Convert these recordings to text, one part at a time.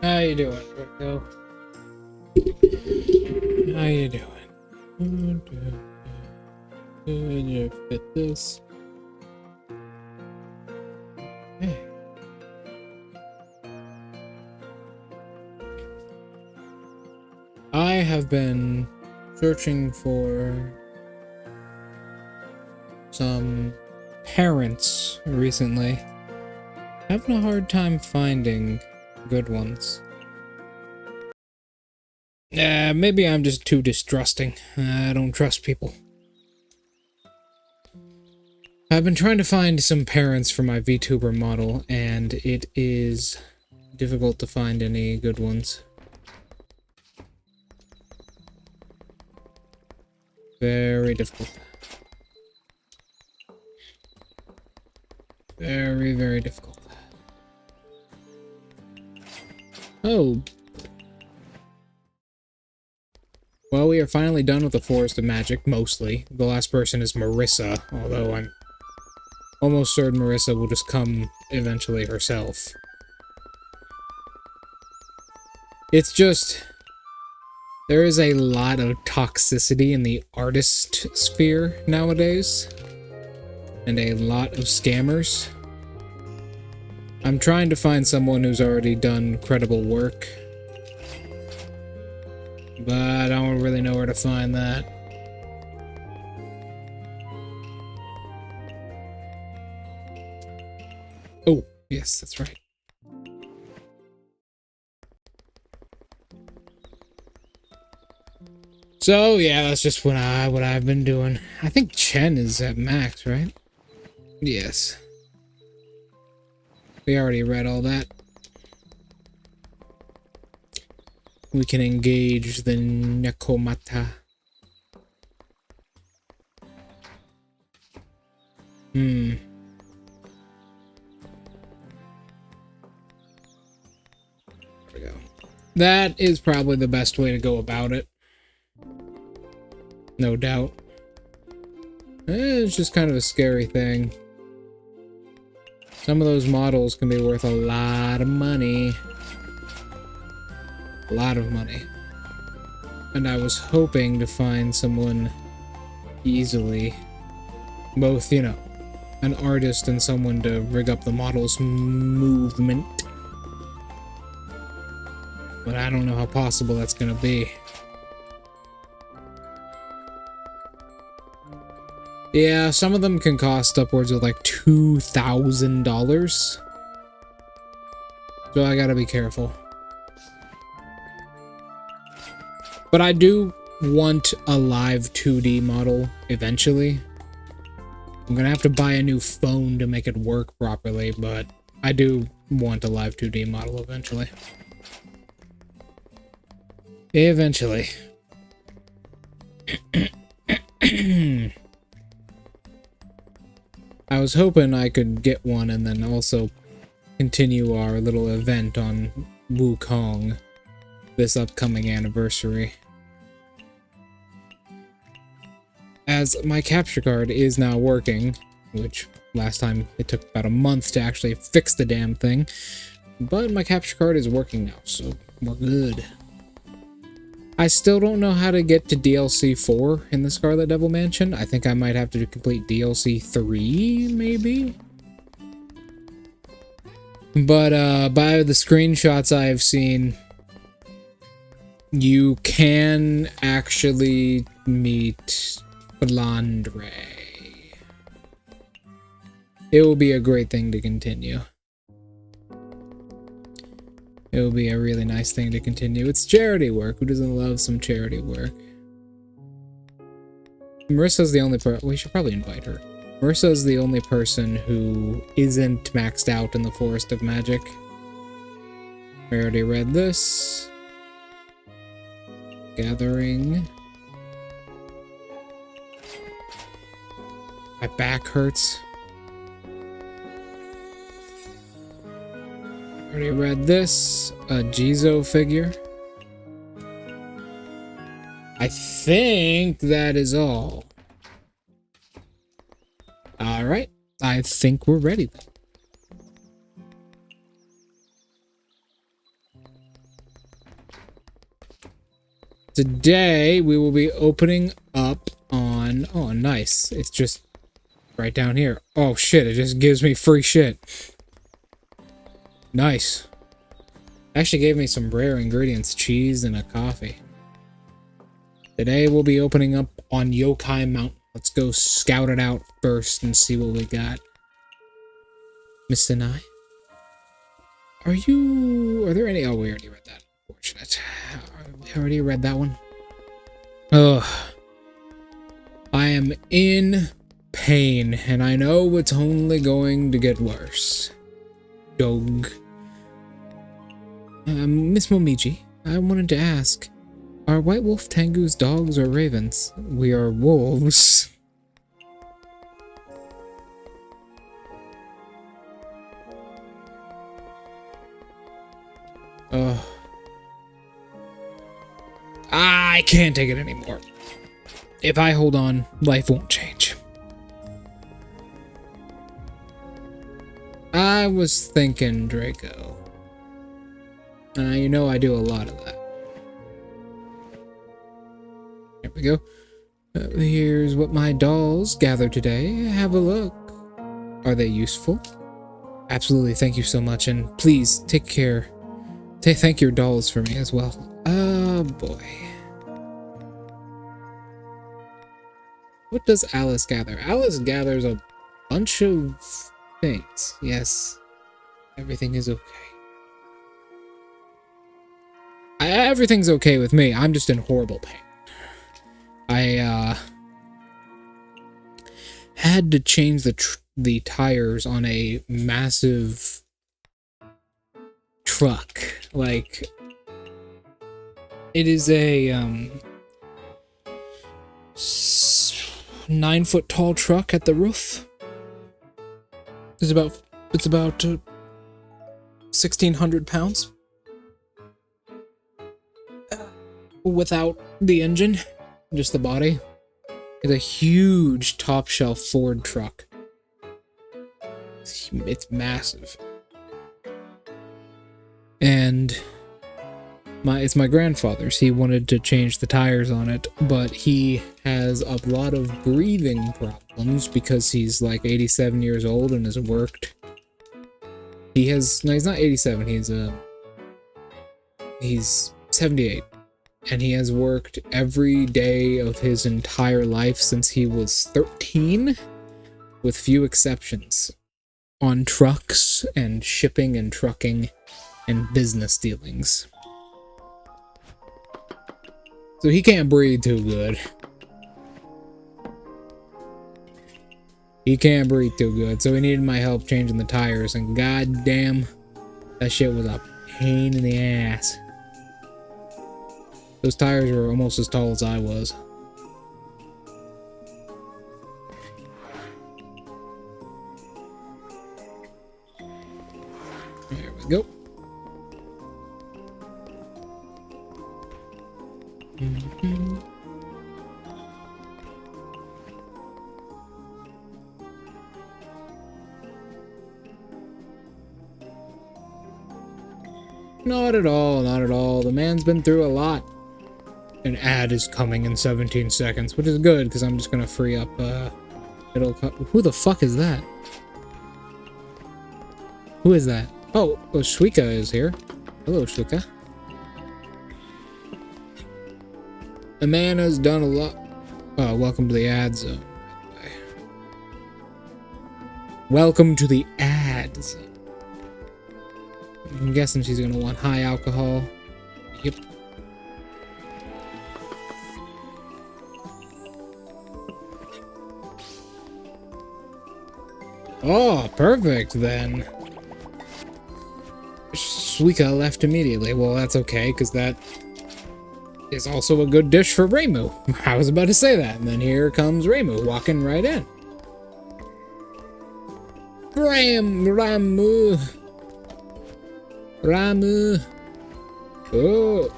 How you doing, Rico? How you doing? Did you fit this? Hey. I have been searching for some parents recently. Having a hard time finding good ones. Maybe I'm just too distrusting. I don't trust people. I've been trying to find some parents for my VTuber model, and it is difficult to find any good ones. Very difficult. Very, very difficult. Oh. Well, we are finally done with the Forest of Magic, mostly. The last person is Marissa, although I'm almost certain Marissa will just come eventually herself. It's just... there is a lot of toxicity in the artist sphere nowadays. And a lot of scammers. I'm trying to find someone who's already done credible work. But I don't really know where to find that. Oh, yes, that's right. So, yeah, that's just what I've been doing. I think Chen is at max, right? Yes. We already read all that. We can engage the Nekomata. There we go. That is probably the best way to go about it. No doubt. It's just kind of a scary thing. Some of those models can be worth a lot of money. A lot of money. And I was hoping to find someone easily. Both, you know, an artist and someone to rig up the model's movement. But I don't know how possible that's gonna be. Yeah, some of them can cost upwards of like $2,000. So I gotta be careful. But I do want a live 2D model eventually. I'm gonna have to buy a new phone to make it work properly, but I do want a live 2D model eventually. Eventually. I was hoping I could get one and then also continue our little event on Wukong this upcoming anniversary. As my capture card is now working, which last time it took about a month to actually fix the damn thing, but my capture card is working now, so we're good. I still don't know how to get to DLC 4 in the Scarlet Devil Mansion. I think I might have to complete DLC 3, maybe? But, by the screenshots I have seen, you can actually meet Blandre. It will be a great thing to continue. It will be a really nice thing to continue. It's charity work. Who doesn't love some charity work? Marissa's the only person... we should probably invite her. Marissa's the only person who isn't maxed out in the Forest of Magic. I already read this. Gathering. My back hurts. Already read this. A Jizo figure. I think that is all. Alright. I think we're ready then. today we will be opening up on... Oh, nice. It's just right down here. Oh, shit. It just gives me free shit. Nice. Actually gave me some rare ingredients. Cheese and a coffee. Today we'll be opening up on Yokai Mountain. Let's go scout it out first and see what we got. Miss Sinai? Are there any... Oh, we already read that. Unfortunate. We already read that one. Ugh. I am in pain, and I know it's only going to get worse. Dog. Miss Momiji, I wanted to ask, are White Wolf Tengu's dogs or ravens? We are wolves. I can't take it anymore. If I hold on, life won't change. I was thinking Draco. You know I do a lot of that. Here we go. Here's what my dolls gathered today. Have a look. Are they useful? Absolutely, thank you so much, and please take care. Thank your dolls for me as well. Oh boy. What does Alice gather? Alice gathers a bunch of things. Yes, everything is okay. Everything's okay with me. I'm just in horrible pain. I had to change the tires on a massive truck. Like, it is a 9-foot tall truck at the roof. It's about 1,600 pounds without the engine, just the body. It's a huge top shelf Ford truck. It's massive. And it's my grandfather's. He wanted to change the tires on it, but he has a lot of breathing problems because he's like 87 years old and has worked. No, he's not 87, he's 78. And he has worked every day of his entire life since he was 13, with few exceptions, on trucks and shipping and trucking and business dealings. So he can't breathe too good. He can't breathe too good, so he needed my help changing the tires, and goddamn, that shit was a pain in the ass. Those tires were almost as tall as I was. There we go. Not at all, not at all. The man's been through a lot. An ad is coming in 17 seconds, which is good, because I'm just gonna free up, who the fuck is that? Who is that? Oh, Shuika is here. Hello, Shuika. The man has done a lot. Oh, welcome to the ad zone. Welcome to the ad zone. I'm guessing she's gonna want high alcohol. Yep. Oh, perfect then. Suika left immediately. Well, that's okay, because that is also a good dish for Reimu. I was about to say that, and then here comes Reimu walking right in. Ramu. Oh,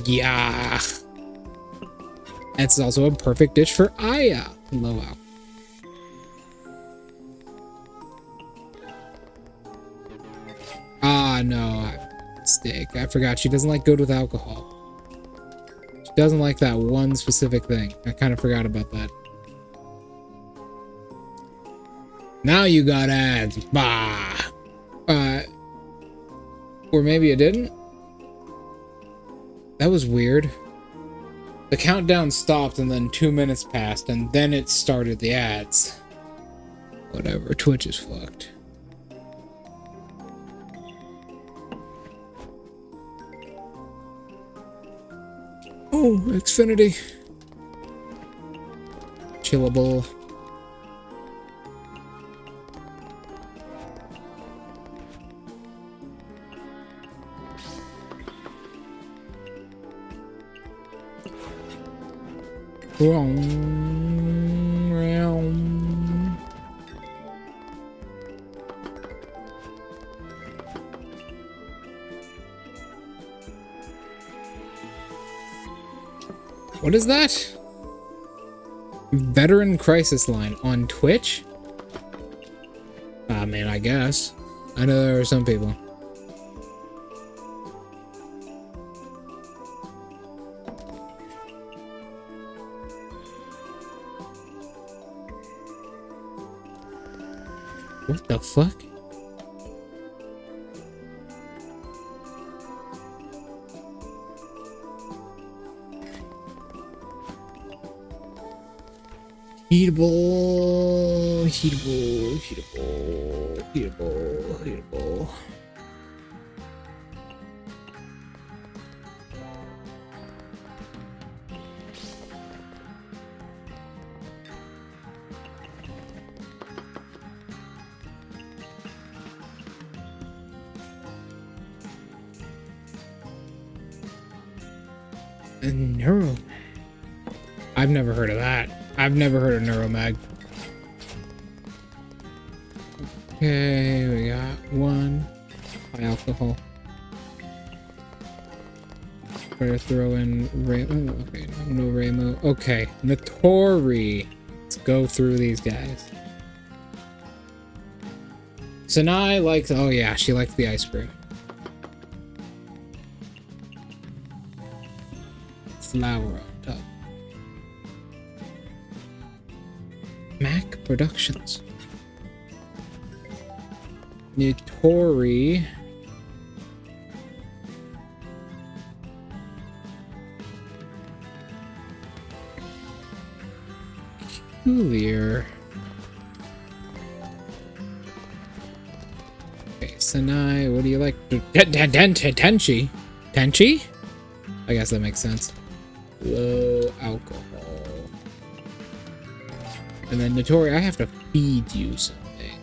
yeah. That's also a perfect dish for Aya. Low out. Ah, no, mistake. I forgot she doesn't like good with alcohol. Doesn't like that one specific thing. I kind of forgot about that. Now you got ads. Bah! Or maybe it didn't? That was weird. The countdown stopped and then 2 minutes passed and then it started the ads. Whatever, Twitch is fucked. Oh, Xfinity. Chillable. What is that? Veteran Crisis Line on Twitch? I mean, I guess. I know there are some people. What the fuck? Heatable, heatable, heatable, heatable, heatable. Neuro. I've never heard of that. I've never heard of Neuromag. Okay, we got one. High alcohol. Better throw in Raymo. Okay, no Raymo. Okay, Notori. Let's go through these guys. Sanai likes. Oh yeah, she likes the ice cream. Flower on top. Mac Productions. Notori. Peculiar. Okay, Sanai, what do you like? Tenchi? Tenchi? I guess that makes sense. Low alcohol. And then Notori, I have to feed you something.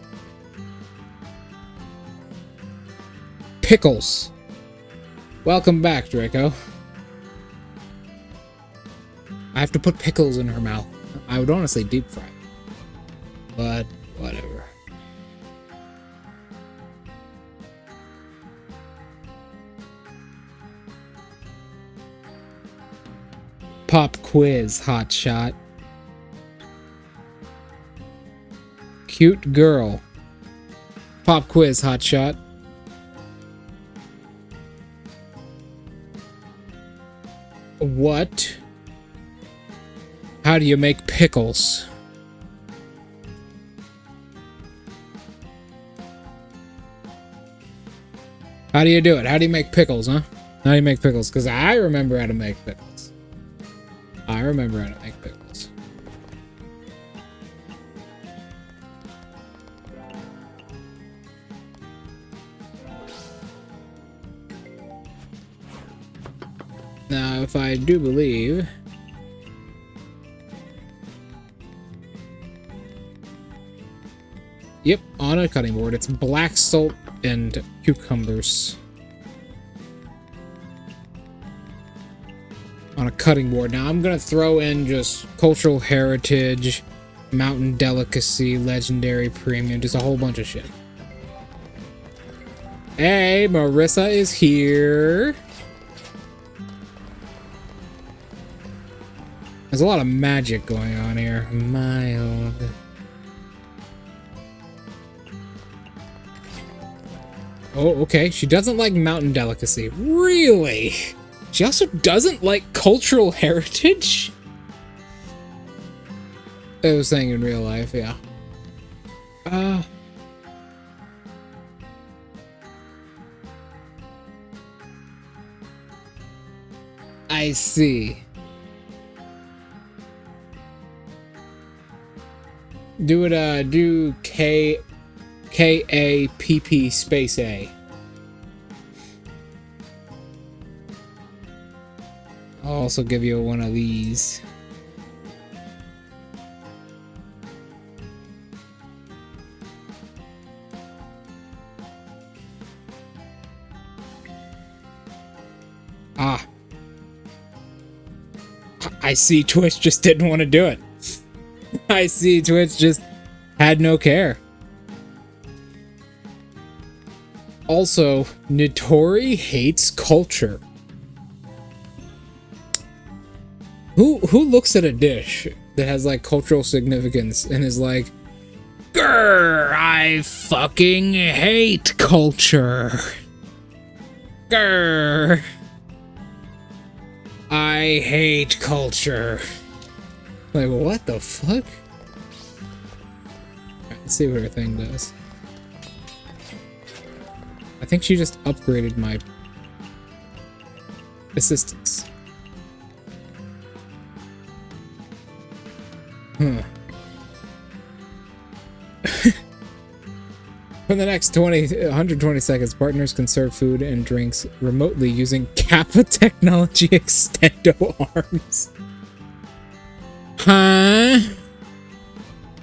Pickles. Welcome back, Draco. I have to put pickles in her mouth. I would honestly deep fry. But whatever. Pop quiz, hot shot. Cute girl. Pop quiz, hot shot. What? How do you make pickles? How do you do it? How do you make pickles, huh? How do you make pickles? Because I remember how to make pickles. I remember how to make pickles. Now, if I do believe... Yep, on a cutting board. It's black salt and cucumbers. On a cutting board. Now I'm gonna throw in just cultural heritage, mountain delicacy, legendary premium, just a whole bunch of shit. Hey, Marissa is here. There's a lot of magic going on here. Mild. Oh, okay. She doesn't like mountain delicacy. Really? She also doesn't like cultural heritage? I was saying in real life, yeah. I see. Do it, do Kapp space A. I'll also give you one of these. Ah. I see Twitch just didn't want to do it. I see Twitch just had no care. Also, Notori hates culture. Who looks at a dish that has like cultural significance and is like, grr, I fucking hate culture. Grr. I hate culture. Like, what the fuck? Alright, let's see what her thing does. I think she just upgraded my assistance. Huh. For the next 120 seconds, partners can serve food and drinks remotely using Kappapa technology extendo arms. Huh?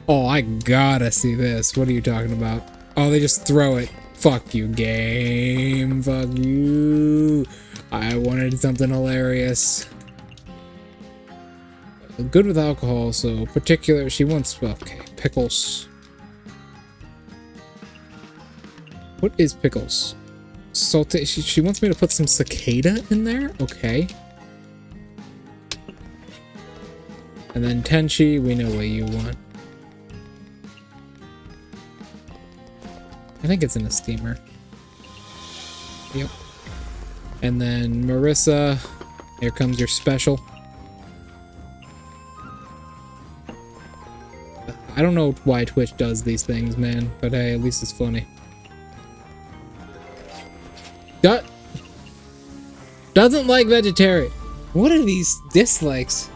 Oh, I gotta see this. What are you talking about? Oh, they just throw it. Fuck you, game. Fuck you. I wanted something hilarious. Good with alcohol, so particular. She wants, okay, pickles. What is pickles? Salty. She wants me to put some cicada in there? Okay. And then Tenchi, we know what you want. I think it's in a steamer. Yep. And then Marissa, here comes your special. I don't know why Twitch does these things, man, but hey, at least it's funny. Doesn't like vegetarian. What are these dislikes?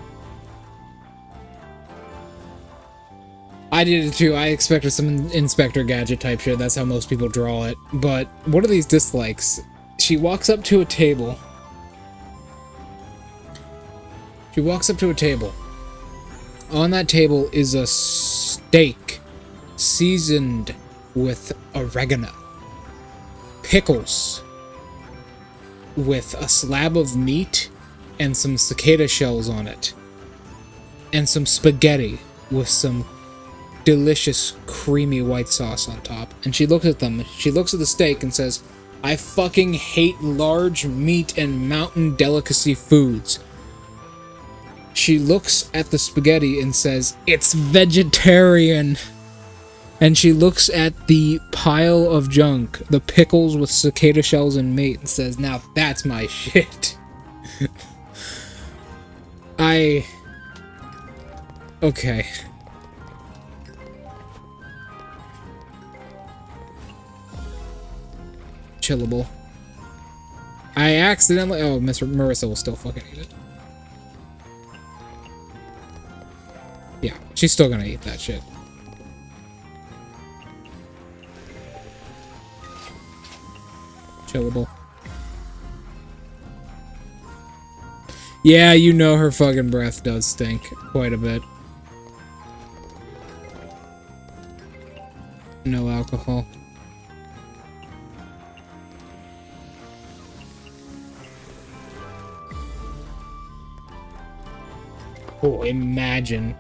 I did it too. I expected some Inspector Gadget type shit. That's how most people draw it. But what are these dislikes? She walks up to a table. She walks up to a table. On that table is a steak seasoned with oregano, pickles, with a slab of meat and some cicada shells on it, and some spaghetti with some delicious creamy white sauce on top. And she looks at them. She looks at the steak and says, I fucking hate large meat and mountain delicacy foods. She looks at the spaghetti and says, it's vegetarian. And she looks at the pile of junk, the pickles with cicada shells and meat, and says, now that's my shit. Okay. Chillable. I accidentally... Oh, Miss Marissa will still fucking eat it. Yeah, she's still gonna eat that shit. Chillable. Yeah, you know her fucking breath does stink quite a bit. No alcohol. Oh, imagine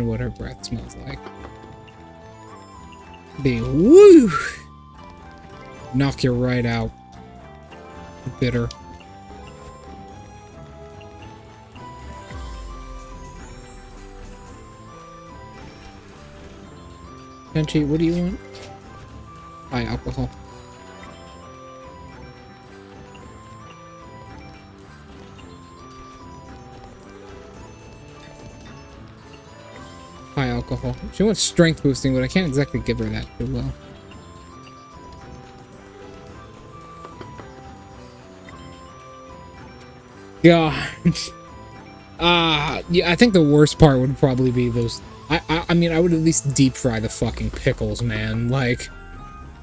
what her breath smells like. Be woo! Knock you right out. Bitter. Tenchi, what do you want? High alcohol. alcohol. She wants strength boosting, but I can't exactly give her that too well. God. Yeah, I think the worst part would probably be those... I mean, I would at least deep fry the fucking pickles, man. Like,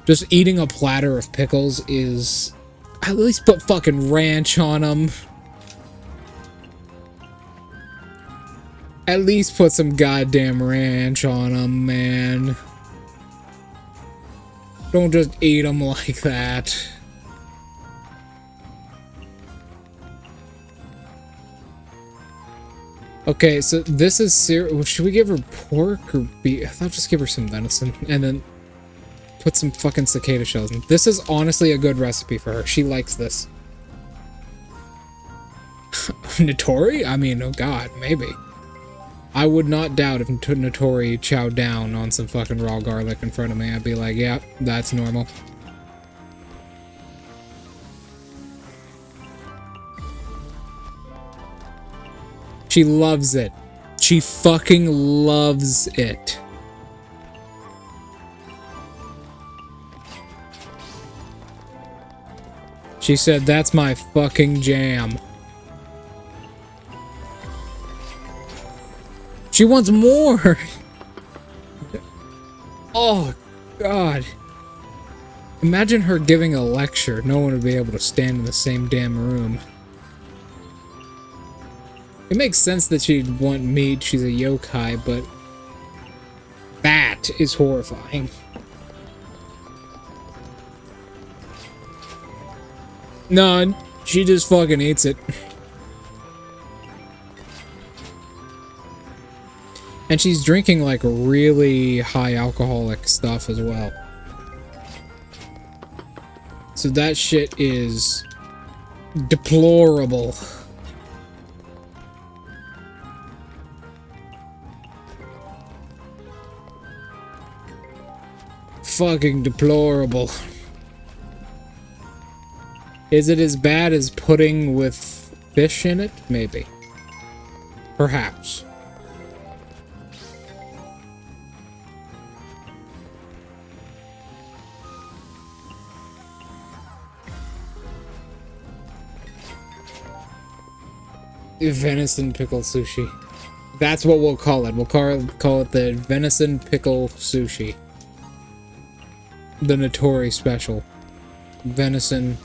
just eating a platter of pickles is... At least put fucking ranch on them. At least put some goddamn ranch on them, man. Don't just eat them like that. Okay, so this is should we give her pork or beef? I thought just give her some venison and then put some fucking cicada shells in. This is honestly a good recipe for her. She likes this. Notori? I mean, oh god, maybe. I would not doubt if Notori chowed down on some fucking raw garlic in front of me. I'd be like, yeah, that's normal. She loves it. She fucking loves it. She said, that's my fucking jam. She wants more! Oh, God. Imagine her giving a lecture. No one would be able to stand in the same damn room. It makes sense that she'd want meat. She's a yokai, but that is horrifying. No, she just fucking eats it. And she's drinking like really high alcoholic stuff as well. So that shit is deplorable. Fucking deplorable. Is it as bad as pudding with fish in it? Maybe. Perhaps. Venison pickle sushi. That's what we'll call it. We'll call it the venison pickle sushi. The Notori special. Venison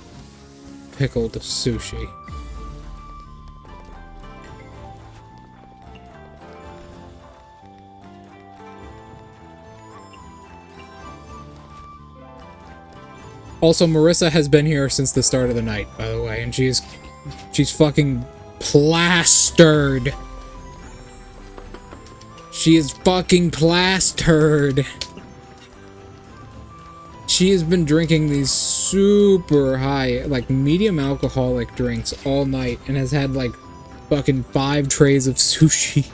pickled sushi. Also, Marissa has been here since the start of the night, by the way, and she's fucking plastered. She is fucking plastered. She has been drinking these super high, like medium alcoholic drinks all night and has had like fucking 5 trays of sushi.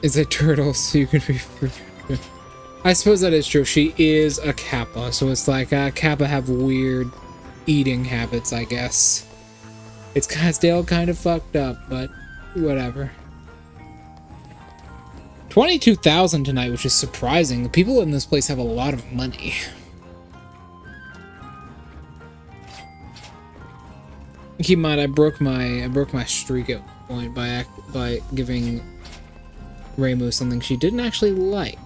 Is a turtle, so you can be... I suppose that is true. She is a Kappa, so it's like Kappa have weird eating habits, I guess. It's kind of still kind of fucked up, but whatever. 22,000 tonight, which is surprising. The people in this place have a lot of money. Keep in mind, I broke my streak at one point by giving Reimu something she didn't actually like.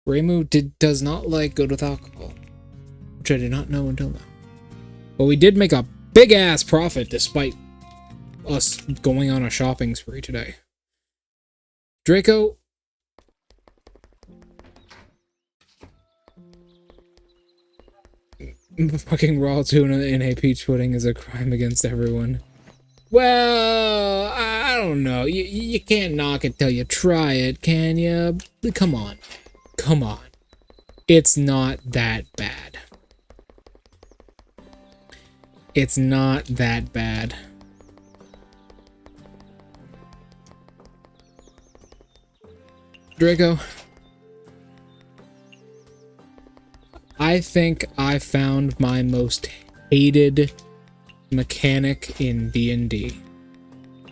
Reimu does not like good with alcohol, which I did not know until now. But we did make a big ass profit despite us going on a shopping spree today. Draco. Fucking raw tuna in a peach pudding is a crime against everyone. Well, I don't know. You can't knock it till you try it, can you? Come on. Come on. It's not that bad. It's not that bad. Draco. I think I found my most hated mechanic in D&D.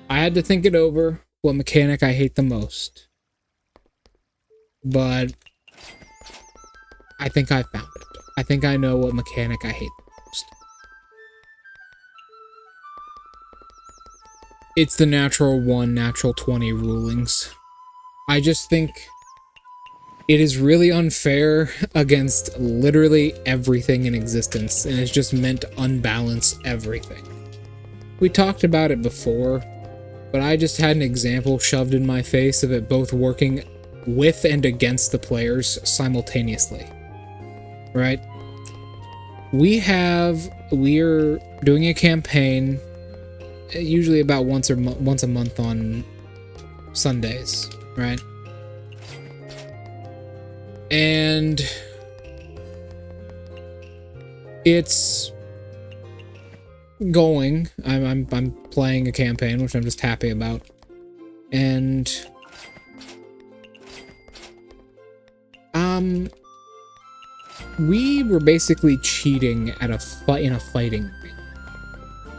I had to think it over, what mechanic I hate the most. But I think I found it. I think I know what mechanic I hate the most. It's the natural 1, natural 20 rulings. I just think it is really unfair against literally everything in existence, and it's just meant to unbalance everything. We talked about it before, but I just had an example shoved in my face of it both working with and against the players simultaneously. Right? We're doing a campaign, usually about once a month on Sundays, right? And it's going. I'm playing a campaign, which I'm just happy about, and we were basically cheating at a fight in a fighting ring.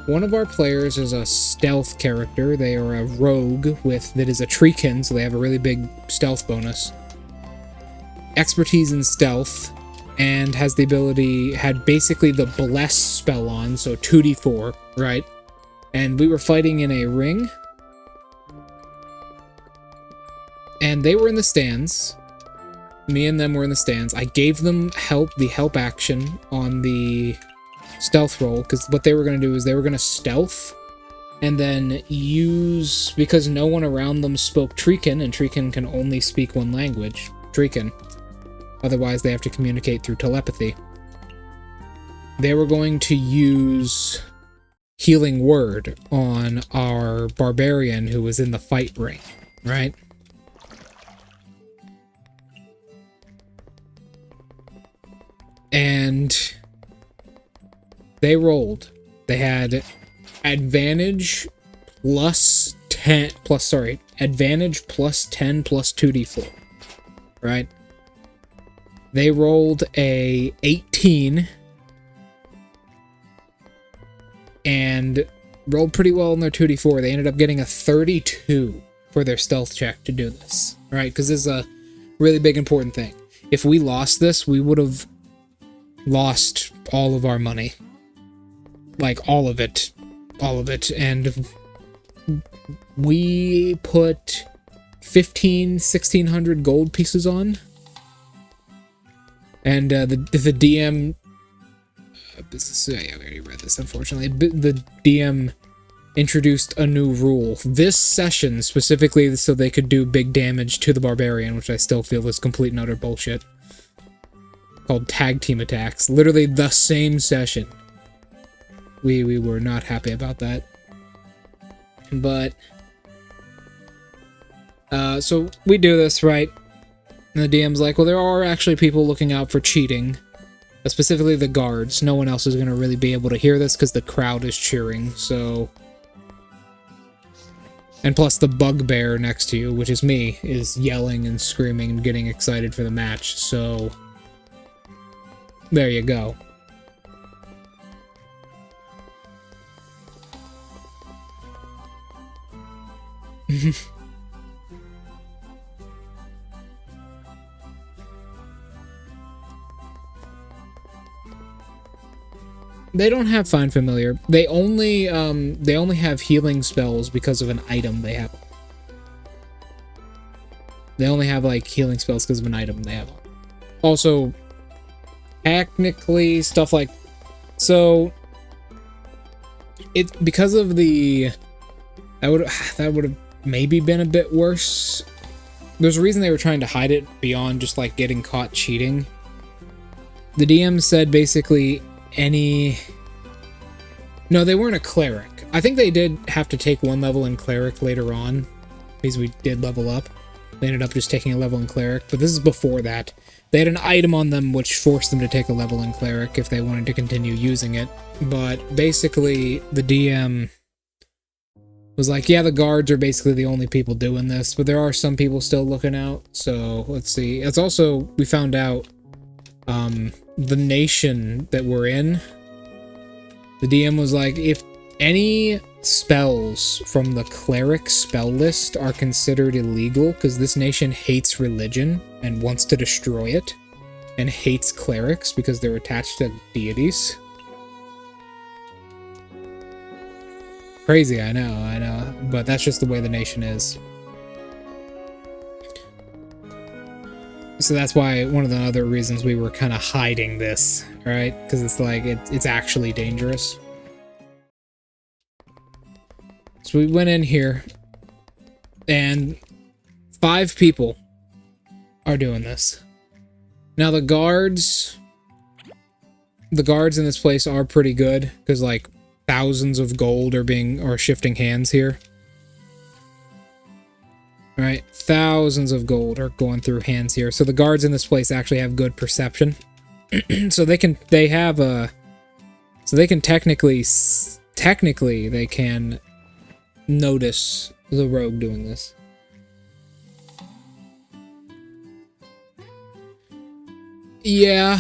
One of our players is a stealth character. They are a rogue that is a treekin, so they have a really big stealth bonus. Expertise in stealth, and had basically the bless spell on, so 2d4, right? And we were fighting in a ring, and they were in the stands. Me and them were in the stands. I gave them the help action on the stealth roll, because what they were going to do is they were going to stealth, and then use, because no one around them spoke treekin, and treekin can only speak one language, treekin. Otherwise, they have to communicate through telepathy. They were going to use Healing Word on our barbarian who was in the fight ring, right? And they rolled. They had advantage plus 10 advantage plus 10 plus 2d4, right? They rolled a 18 and rolled pretty well on their 2d4. They ended up getting a 32 for their stealth check to do this, right? Because this is a really big important thing. If we lost this, we would have lost all of our money. Like, all of it. And we put 1,600 gold pieces on. And the DM... I already read this, unfortunately. The DM introduced a new rule. This session, specifically so they could do big damage to the barbarian, which I still feel is complete and utter bullshit. Called tag team attacks. Literally the same session. We were not happy about that. But so we do this, right? And the DM's like, well, there are actually people looking out for cheating. Specifically the guards. No one else is going to really be able to hear this because the crowd is cheering, so... And plus the bugbear next to you, which is me, is yelling and screaming and getting excited for the match, so... There you go. They don't have Find Familiar. They only have healing spells because of an item they have. They only have, like, healing spells because of an item they have. Also, technically, stuff like... So, because of the... That would have maybe been a bit worse. There's a reason they were trying to hide it beyond just, like, getting caught cheating. The DM said, basically... No, they weren't a cleric. I think they did have to take one level in cleric later on, because we did level up. They ended up just taking a level in cleric, but this is before that. They had an item on them which forced them to take a level in cleric if they wanted to continue using it. But basically, the DM was like, yeah, the guards are basically the only people doing this, but there are some people still looking out, so let's see. It's also, we found out, the nation that we're in, the DM was like, if any spells from the cleric spell list are considered illegal, because this nation hates religion and wants to destroy it, and hates clerics because they're attached to deities. Crazy, I know, but that's just the way the nation is. So that's why one of the other reasons we were kind of hiding this, right? Because it's like, it's actually dangerous. So we went in here, and 5 people are doing this. Now the guards in this place are pretty good, because like thousands of gold are shifting hands here. Right, thousands of gold are going through hands here. So the guards in this place actually have good perception. So they can technically they can notice the rogue doing this. Yeah,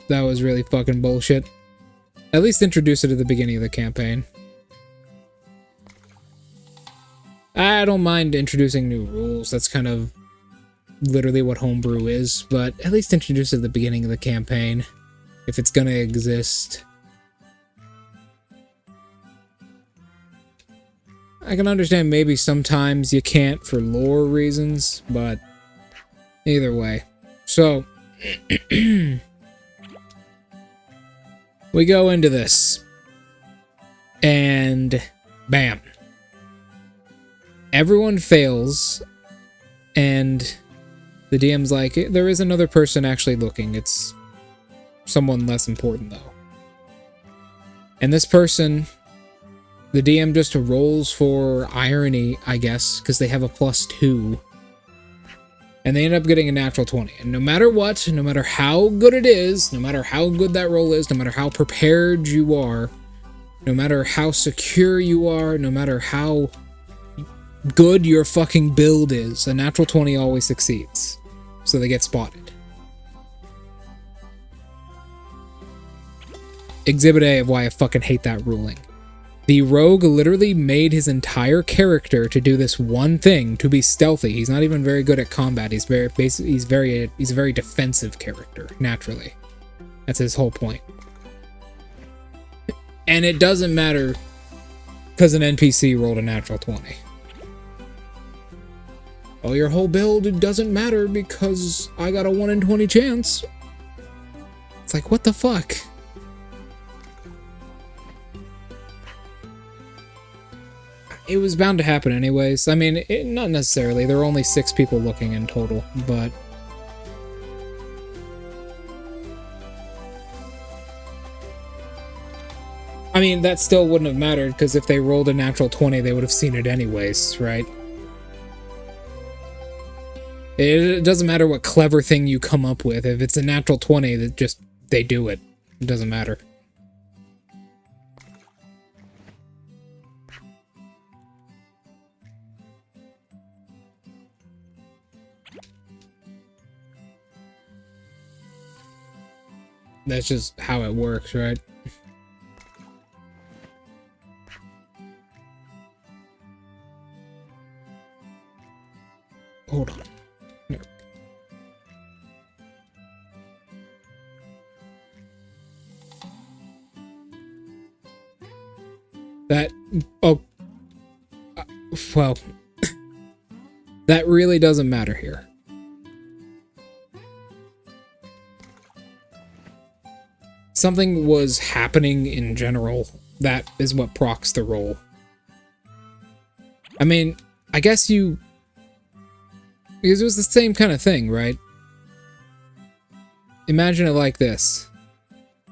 that was really fucking bullshit. At least introduce it at the beginning of the campaign. I don't mind introducing new rules. That's kind of literally what homebrew is, but at least introduce it at the beginning of the campaign, if it's gonna exist. I can understand maybe sometimes you can't for lore reasons, but either way. So, we go into this, and bam. Everyone fails, and the DM's like, there is another person actually looking. It's someone less important, though. And this person, the DM just rolls for irony, I guess, because they have a +2. And they end up getting a natural 20. And no matter what, no matter how good it is, no matter how good that roll is, no matter how prepared you are, no matter how secure you are, no matter how good your fucking build is, a natural 20 always succeeds. So they get spotted. Exhibit A of why I fucking hate that ruling. The rogue literally made his entire character to do this one thing, to be stealthy. He's not even very good at combat. He's a very defensive character, naturally. That's his whole point. And it doesn't matter because an NPC rolled a natural 20. Oh, your whole build, it doesn't matter because I got a 1 in 20 chance. It's like, what the fuck? It was bound to happen anyways. I mean, not necessarily. There were only 6 people looking in total, but... I mean, that still wouldn't have mattered, because if they rolled a natural 20, they would have seen it anyways, right? It doesn't matter what clever thing you come up with. If it's a natural 20, they do it. It doesn't matter. That's just how it works, right? Hold on. Here. That... Oh. Well. That really doesn't matter here. Something was happening in general. That is what procs the roll. I mean, I guess you... Because it was the same kind of thing, right? Imagine it like this.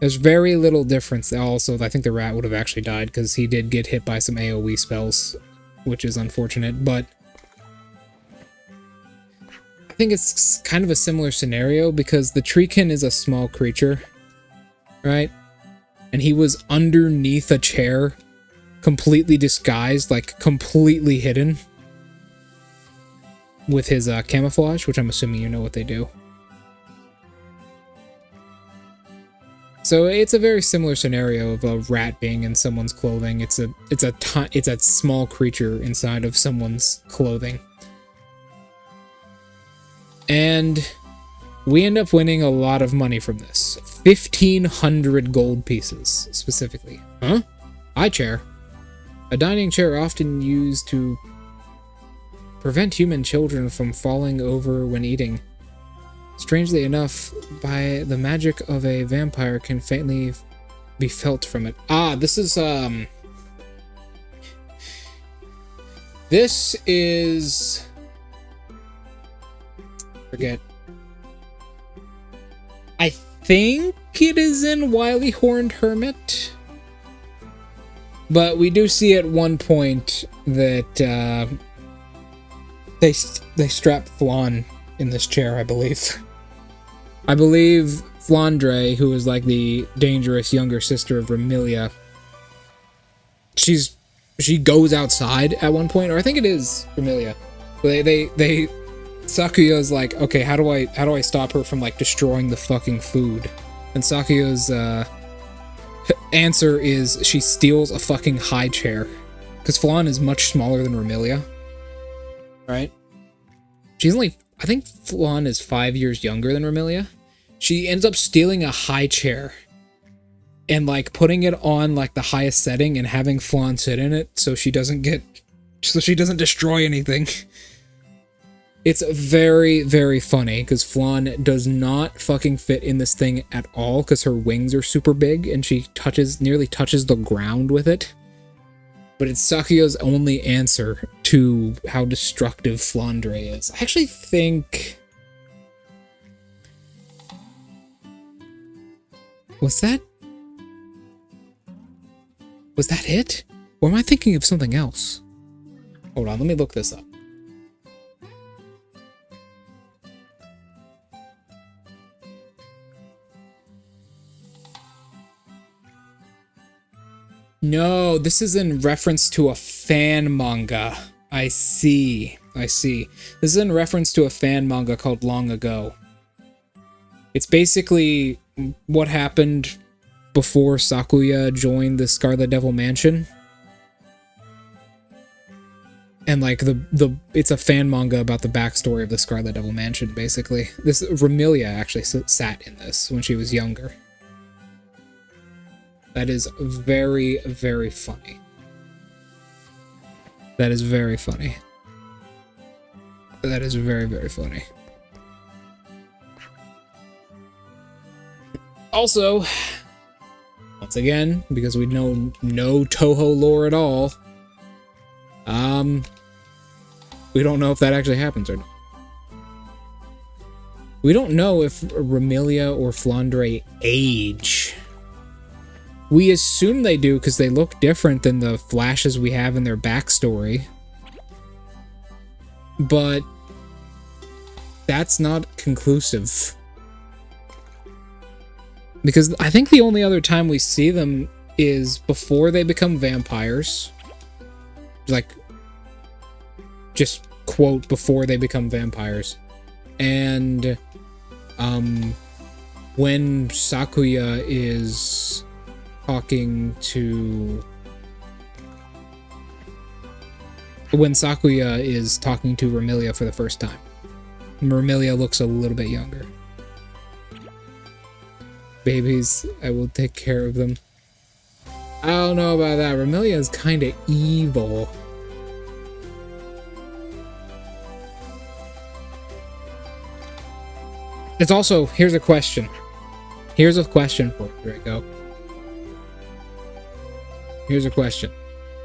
There's very little difference. Also, I think the rat would have actually died because he did get hit by some AoE spells, which is unfortunate, but... I think it's kind of a similar scenario because the treekin is a small creature, right? And he was underneath a chair, completely disguised, like completely hidden. with his camouflage, which I'm assuming you know what they do. So it's a very similar scenario of a rat being in someone's clothing. It's a small creature inside of someone's clothing. And we end up winning a lot of money from this. 1,500 gold pieces, specifically. Huh? High chair. A dining chair often used to prevent human children from falling over when eating. Strangely enough, by the magic of a vampire can faintly be felt from it. Ah, this is, This is... Forget. I think it is in Wily Horned Hermit. But we do see at one point that, they strap Flan in this chair, I believe. I believe Flandre, who is like the dangerous younger sister of Remilia, she goes outside at one point, or I think it is Remilia. Sakuya's like, okay, how do I stop her from like destroying the fucking food? And Sakuya's answer is she steals a fucking high chair, because Flan is much smaller than Remilia. Right? She's only, I think Flan is 5 years younger than Remilia. She ends up stealing a high chair and like putting it on like the highest setting and having Flan sit in it so she doesn't destroy anything. It's very, very funny because Flan does not fucking fit in this thing at all because her wings are super big and she nearly touches the ground with it. But it's Sakuya's only answer to how destructive Flandre is. I actually think... Was that it? Or am I thinking of something else? Hold on, let me look this up. No, this is in reference to a fan manga. I see. This is in reference to a fan manga called Long Ago. It's basically what happened before Sakuya joined the Scarlet Devil Mansion. And like it's a fan manga about the backstory of the Scarlet Devil Mansion, basically. This Remilia actually sat in this when she was younger. That is very, very funny. That is very funny. That is very, very funny. Also, once again, because we know no Touhou lore at all, we don't know if that actually happens or not. We don't know if Remilia or Flandre age. We assume they do because they look different than the flashes we have in their backstory. But that's not conclusive. Because I think the only other time we see them is before they become vampires. Like, just quote, before they become vampires. And, when Sakuya is talking to... When Sakuya is talking to Remilia for the first time. Remilia looks a little bit younger. Babies, I will take care of them. I don't know about that. Remilia is kind of evil. It's also, here's a question. Here's a question for you, Draco. Here's a question.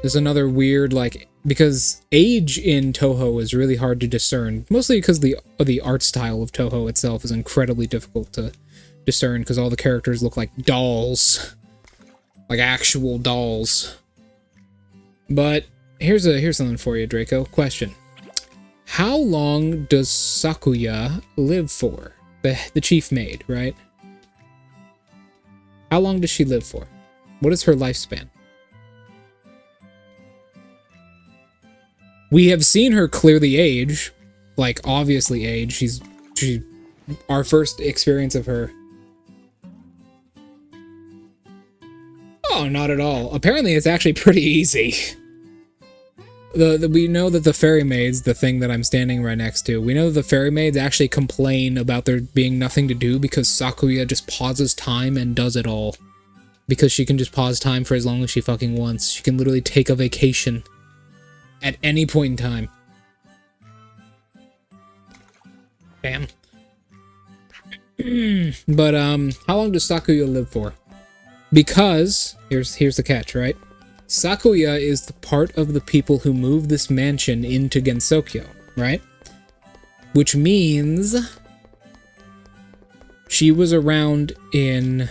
There's another weird, like, because age in Touhou is really hard to discern, mostly because the art style of Touhou itself is incredibly difficult to discern because all the characters look like dolls. Like actual dolls. But here's something for you, Draco. Question. How long does Sakuya live for? The chief maid, right? How long does she live for? What is her lifespan? We have seen her clearly age. like, obviously age. She our first experience of her. Oh, not at all. Apparently, it's actually pretty easy. We know that the fairy maids, the thing that I'm standing right next to, we know that the fairy maids actually complain about there being nothing to do because Sakuya just pauses time and does it all. Because she can just pause time for as long as she fucking wants. She can literally take a vacation at any point in time. Damn. But, how long does Sakuya live for? Because, here's the catch, right? Sakuya is the part of the people who moved this mansion into Gensokyo, right? Which means she was around in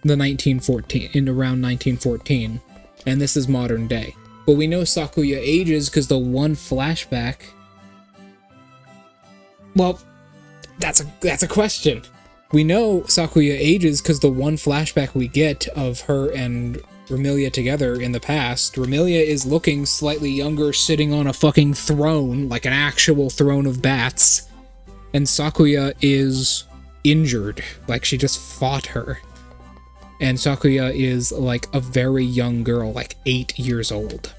the around 1914, and this is modern day. But we know Sakuya ages because the one flashback. Well, that's a question. We know Sakuya ages because the one flashback we get of her and Remilia together in the past, Remilia is looking slightly younger, sitting on a fucking throne, like an actual throne of bats, and Sakuya is injured, like she just fought her. And Sakuya is like a very young girl, like 8 years old.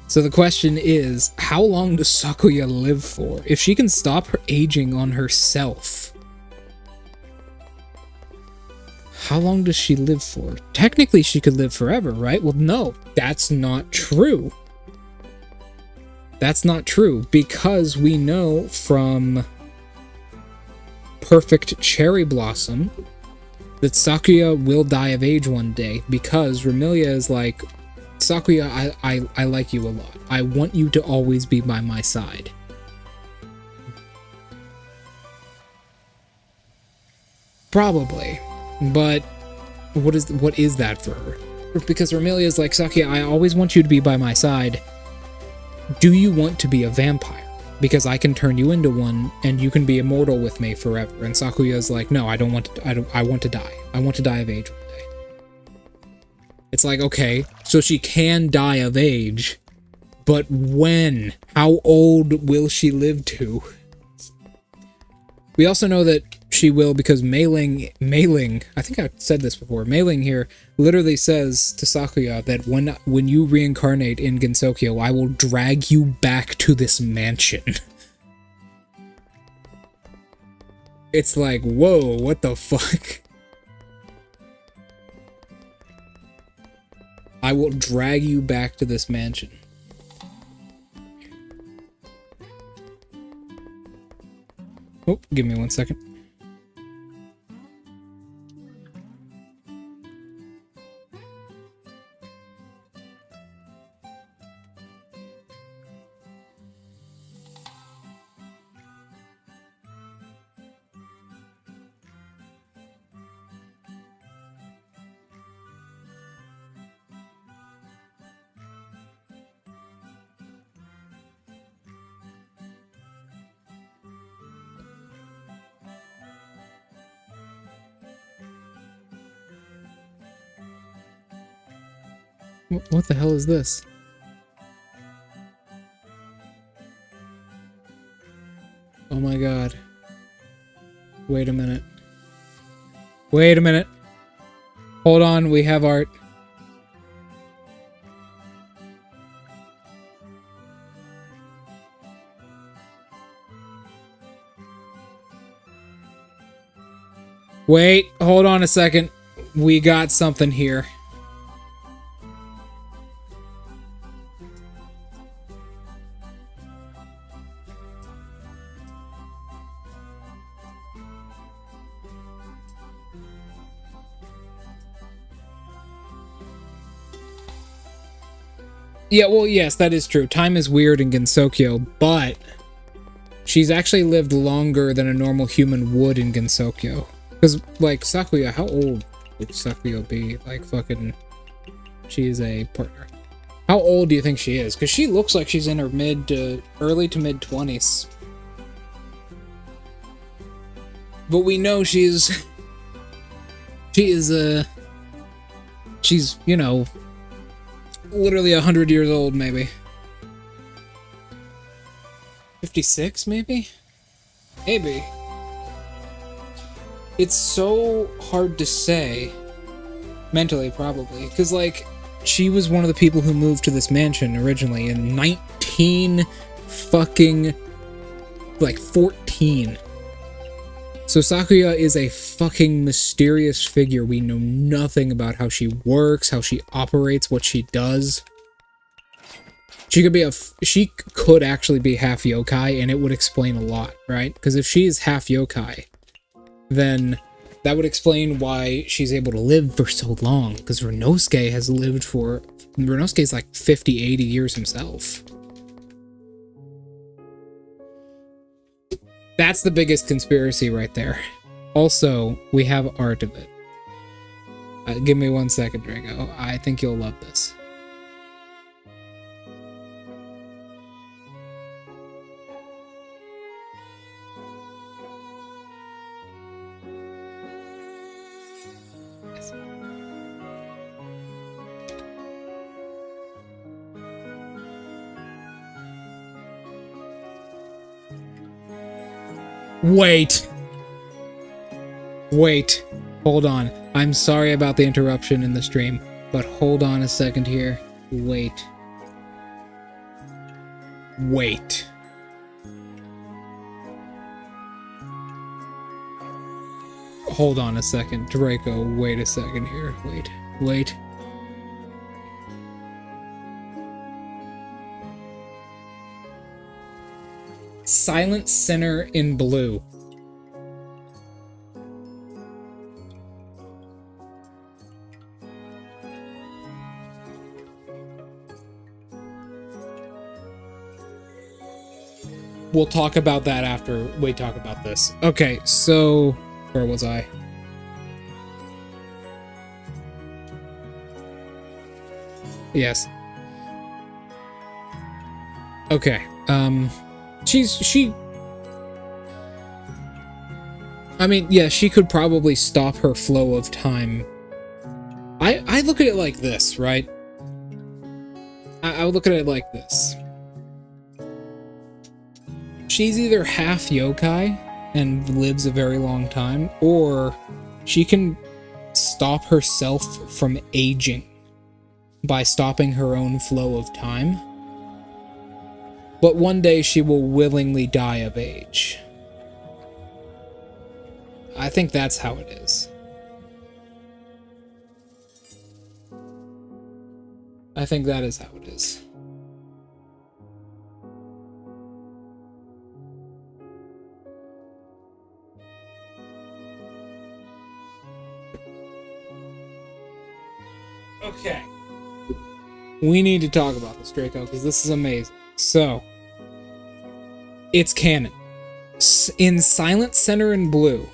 So the question is, how long does Sakuya live for? If she can stop her aging on herself, how long does she live for? Technically, she could live forever, right? Well, no, that's not true. That's not true, because we know from Perfect Cherry Blossom that Sakuya will die of age one day, because Remilia is like, Sakuya, I like you a lot. I want you to always be by my side. Probably. But what is that for her? Because Remilia is like, Sakuya, I always want you to be by my side. Do you want to be a vampire? Because I can turn you into one, and you can be immortal with me forever. And Sakuya is like, no, I don't want to. I want to die. I want to die of age one day. It's like, okay, so she can die of age, but when? How old will she live to? We also know that she will, because Mei-ling, I think I said this before, Mei-ling here literally says to Sakuya that when you reincarnate in Gensokyo, I will drag you back to this mansion. It's like, whoa, what the fuck? I will drag you back to this mansion. Oh, give me 1 second. What the hell is this? Oh my god. Wait a minute. Wait a minute. Hold on, we have art. Wait, hold on a second. We got something here. Yeah, well, yes, that is true. Time is weird in Gensokyo, but she's actually lived longer than a normal human would in Gensokyo. Because, like, Sakuya, how old would Sakuya be? Like, fucking, she is a partner. How old do you think she is? Because she looks like she's in her early to mid-20s. But we know she's, you know, literally 100 years old, maybe. 56, maybe? Maybe. It's so hard to say. Mentally, probably. Because, like, she was one of the people who moved to this mansion originally in 19 fucking... like, 14. So Sakuya is a fucking mysterious figure. We know nothing about how she works, how she operates, what she does. She could actually be half yokai, and it would explain a lot, right? Because if she is half yokai, then that would explain why she's able to live for so long, because Renosuke has lived for... Renosuke's like 50, 80 years himself. That's the biggest conspiracy right there. Also, we have art of it. Give me 1 second, Drago. I think you'll love this. Wait. Wait. Hold on. I'm sorry about the interruption in the stream, but hold on a second here. Wait. Wait. Hold on a second. Draco, wait a second here. Wait. Wait. Silent Sinner in blue. We'll talk about that after we talk about this. Okay, so where was I? Yes. Okay. I mean, yeah, she could probably stop her flow of time. I look at it like this, right? I would look at it like this. She's either half yokai and lives a very long time, or she can stop herself from aging by stopping her own flow of time. But one day she will willingly die of age. I think that's how it is. I think that is how it is. Okay. We need to talk about this, Draco, because this is amazing. So, it's canon. In Silent Center in blue.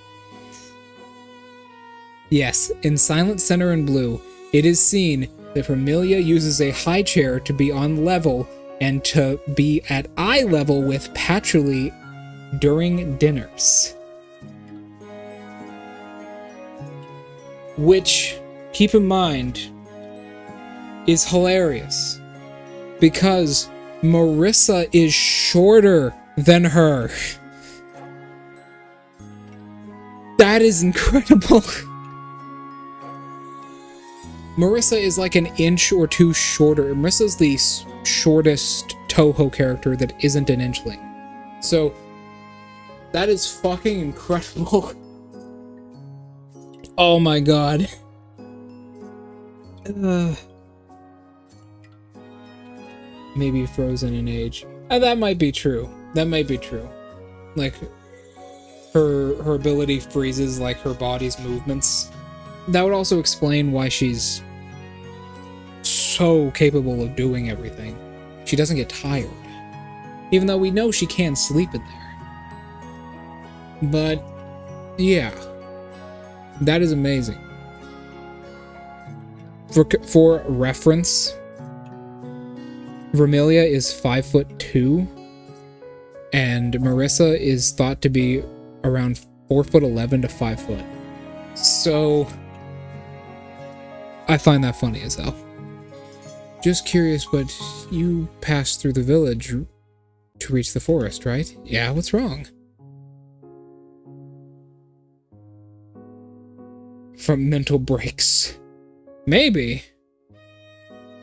Yes, in Silent Center in blue, it is seen that Vermilia uses a high chair to be on level and to be at eye level with Patchouli during dinners. Which, keep in mind, is hilarious. Because Marissa is shorter than her. That is incredible. Marissa is like an inch or two shorter. Marissa's the shortest Touhou character that isn't an inchling. So, that is fucking incredible. Oh my god. Maybe frozen in age. That might be true. That might be true. Like, her ability freezes like her body's movements. That would also explain why she's so capable of doing everything. She doesn't get tired. Even though we know she can sleep in there. But, yeah. That is amazing. For reference, Vermilia is 5'2", and Marissa is thought to be around 4'11" to 5 foot. So, I find that funny as hell. Just curious, but you passed through the village. to reach the forest, right? Yeah, what's wrong? From mental breaks. Maybe.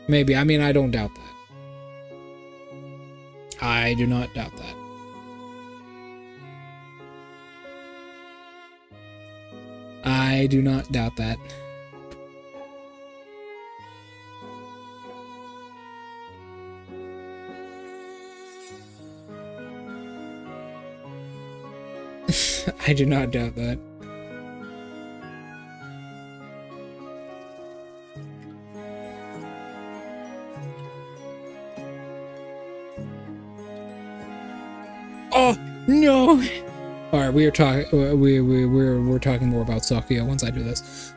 Maybe. I mean, I don't doubt that. I do not doubt that. I do not doubt that. I do not doubt that. Oh no! All right, we are talking. We're talking more about Sakya once I do this.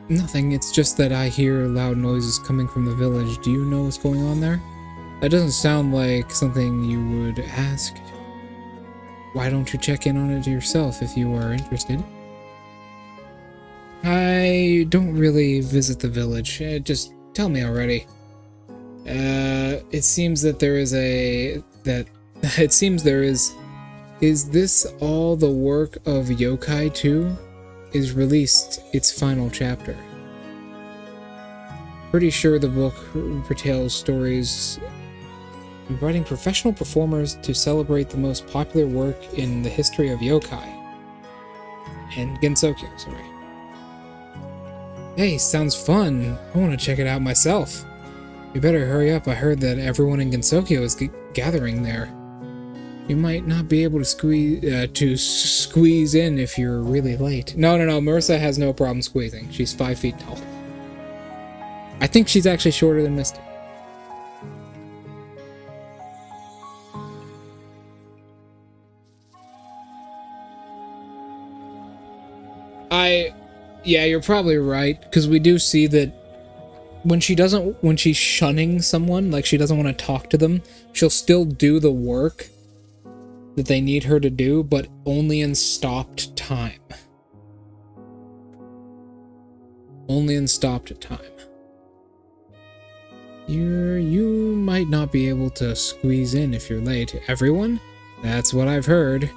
Nothing. It's just that I hear loud noises coming from the village. Do you know what's going on there? That doesn't sound like something you would ask. Why don't you check in on it yourself if you are interested? I don't really visit the village. Just tell me already. It seems that there is it seems there is. Is this all the work of Yokai 2? Is released its final chapter. Pretty sure the book retells stories inviting professional performers to celebrate the most popular work in the history of yokai. And Gensokyo, sorry. Hey, sounds fun. I want to check it out myself. You better hurry up. I heard that everyone in Gensokyo is gathering there. You might not be able to squeeze in if you're really late. No, Marissa has no problem squeezing. She's 5 feet tall. I think she's actually shorter than Misty. Yeah, you're probably right, because we do see that when she's shunning someone, like she doesn't want to talk to them, she'll still do the work that they need her to do, but only in stopped time. Only in stopped time. You might not be able to squeeze in if you're late. Everyone? That's what I've heard.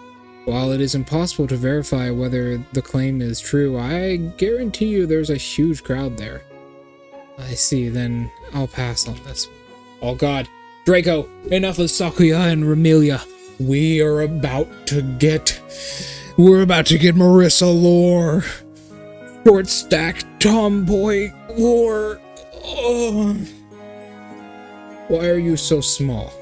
While it is impossible to verify whether the claim is true, I guarantee you there's a huge crowd there. I see, then I'll pass on this. Oh god. Draco, enough of Sakuya and Ramelia. We're about to get Marissa lore. Short stack tomboy lore. Oh. Why are you so small?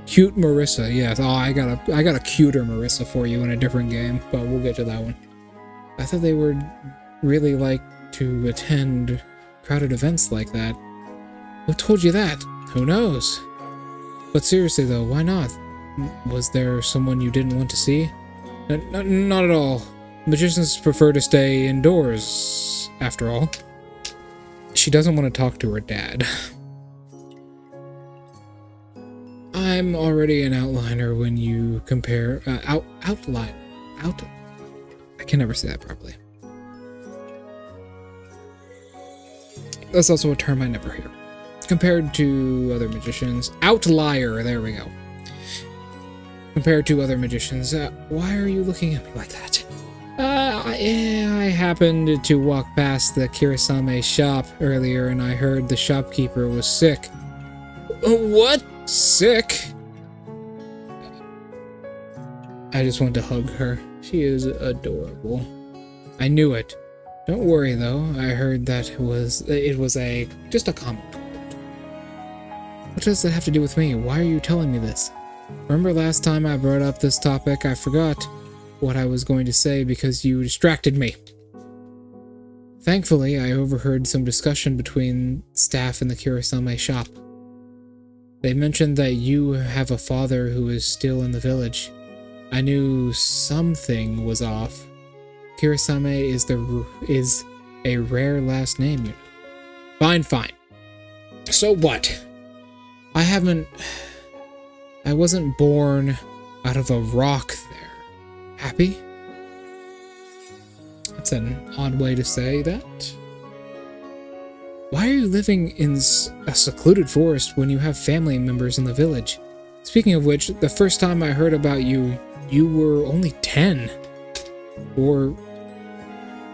Cute Marissa, yes. Oh, I got a cuter Marissa for you in a different game, but we'll get to that one. I thought they would really like to attend crowded events like that. Who told you that? Who knows? But seriously though, why not? Was there someone you didn't want to see? Not at all. Magicians prefer to stay indoors, after all. She doesn't want to talk to her dad. I'm already an outliner when you compare... I can never say that properly. That's also a term I never hear. Compared to other magicians. Outlier, there we go. Compared to other magicians. Why are you looking at me like that? I happened to walk past the Kirisame shop earlier and I heard the shopkeeper was sick. What? Sick? I just want to hug her. She is adorable. I knew it. Don't worry though, I heard that it was just a common cold. What does that have to do with me? Why are you telling me this? Remember last time I brought up this topic, I forgot what I was going to say because you distracted me. Thankfully, I overheard some discussion between staff in the Kirisame shop. They mentioned that you have a father who is still in the village. I knew something was off. Kirisame is a rare last name, you know. Fine. So what? I wasn't born out of a rock there. Happy? That's an odd way to say that. Why are you living in a secluded forest when you have family members in the village? Speaking of which, the first time I heard about you, you were only 10. Or,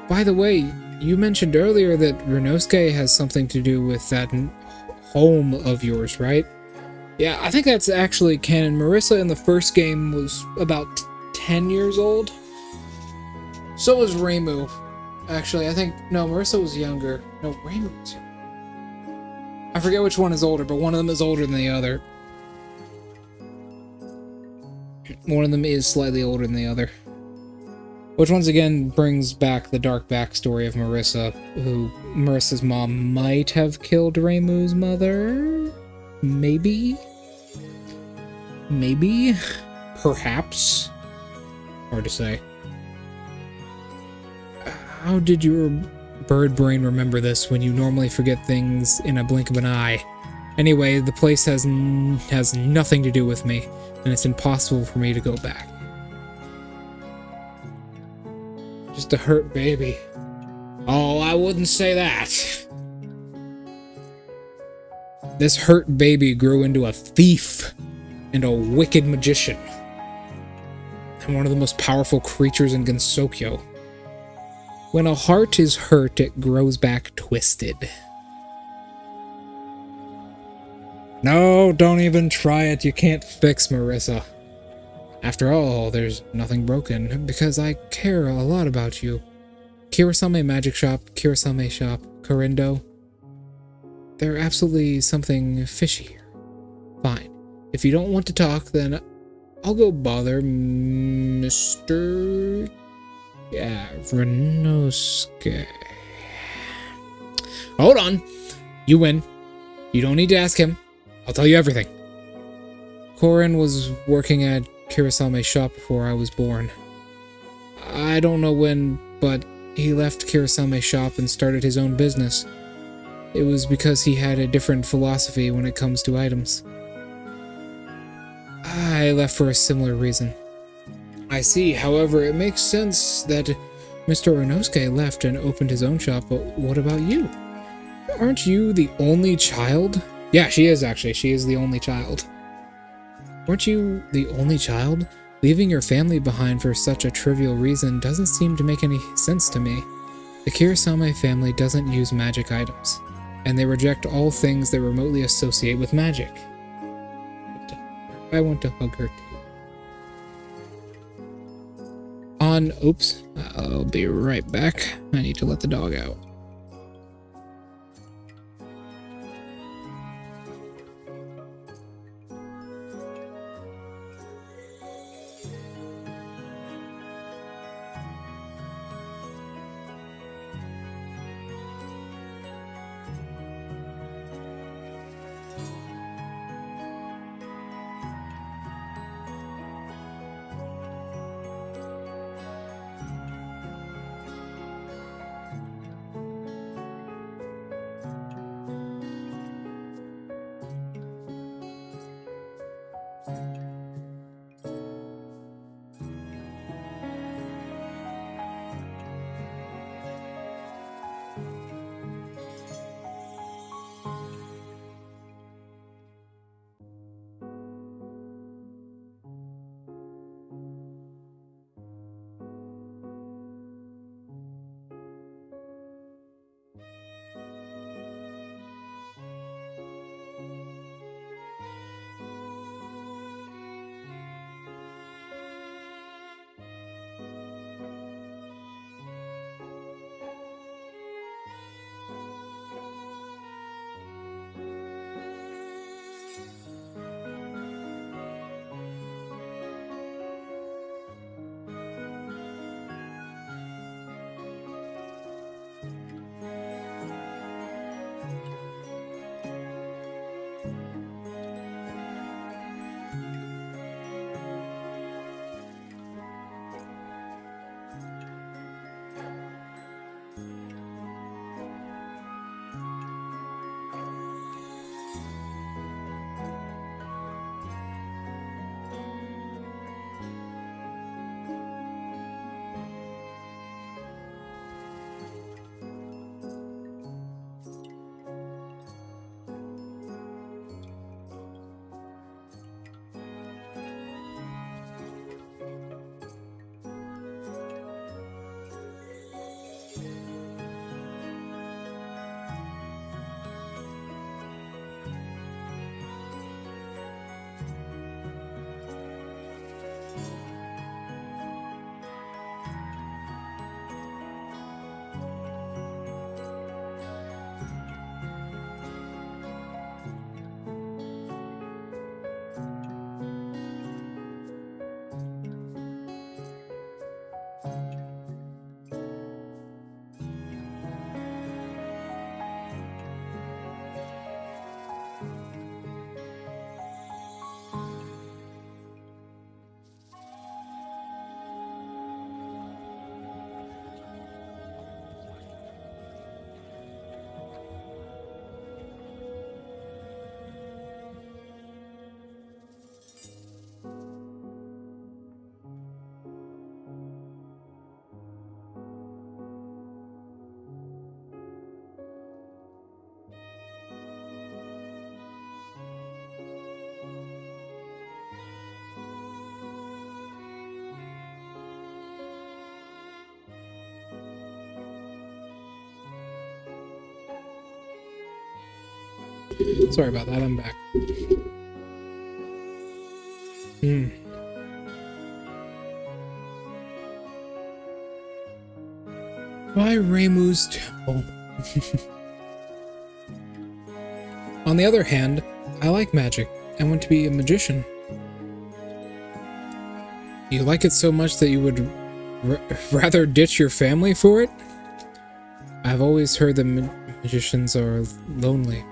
by the way, you mentioned earlier that Ryunosuke has something to do with that home of yours, right? Yeah, I think that's actually canon. Marissa in the first game was about 10 years old. So was Reimu. Actually, I think, no, Marissa was younger. No, Reimu was younger. I forget which one is older, but one of them is older than the other. One of them is slightly older than the other. Which once again brings back the dark backstory of Marissa, who Marissa's mom might have killed Reimu's mother? Maybe? Maybe? Perhaps? Hard to say. How did your bird brain remember this when you normally forget things in a blink of an eye? Anyway, the place has nothing to do with me, and it's impossible for me to go back. Just a hurt baby. Oh, I wouldn't say that. This hurt baby grew into a thief and a wicked magician, and one of the most powerful creatures in Gensokyo. When a heart is hurt, it grows back twisted. No, don't even try it. You can't fix Marissa. After all, there's nothing broken, because I care a lot about you. Kirasame Magic Shop, Kirasame Shop, Korindo. There's absolutely something fishy here. Fine. If you don't want to talk, then I'll go bother Mr. Ryunosuke. Hold on. You win. You don't need to ask him. I'll tell you everything. Korin was working at Kirasame's shop before I was born. I don't know when, but he left Kirasame's shop and started his own business. It was because he had a different philosophy when it comes to items. I left for a similar reason. I see, however, it makes sense that Mr. Ryunosuke left and opened his own shop, but what about you? Aren't you the only child? Yeah, she is actually. She is the only child. Weren't you the only child? Leaving your family behind for such a trivial reason doesn't seem to make any sense to me. The Kirasame family doesn't use magic items, and they reject all things that remotely associate with magic. I want to hug her too. Oops, I'll be right back. I need to let the dog out. Sorry about that, I'm back. By Reimu's temple. On the other hand, I like magic. I want to be a magician. You like it so much that you would rather ditch your family for it? I've always heard that magicians are lonely.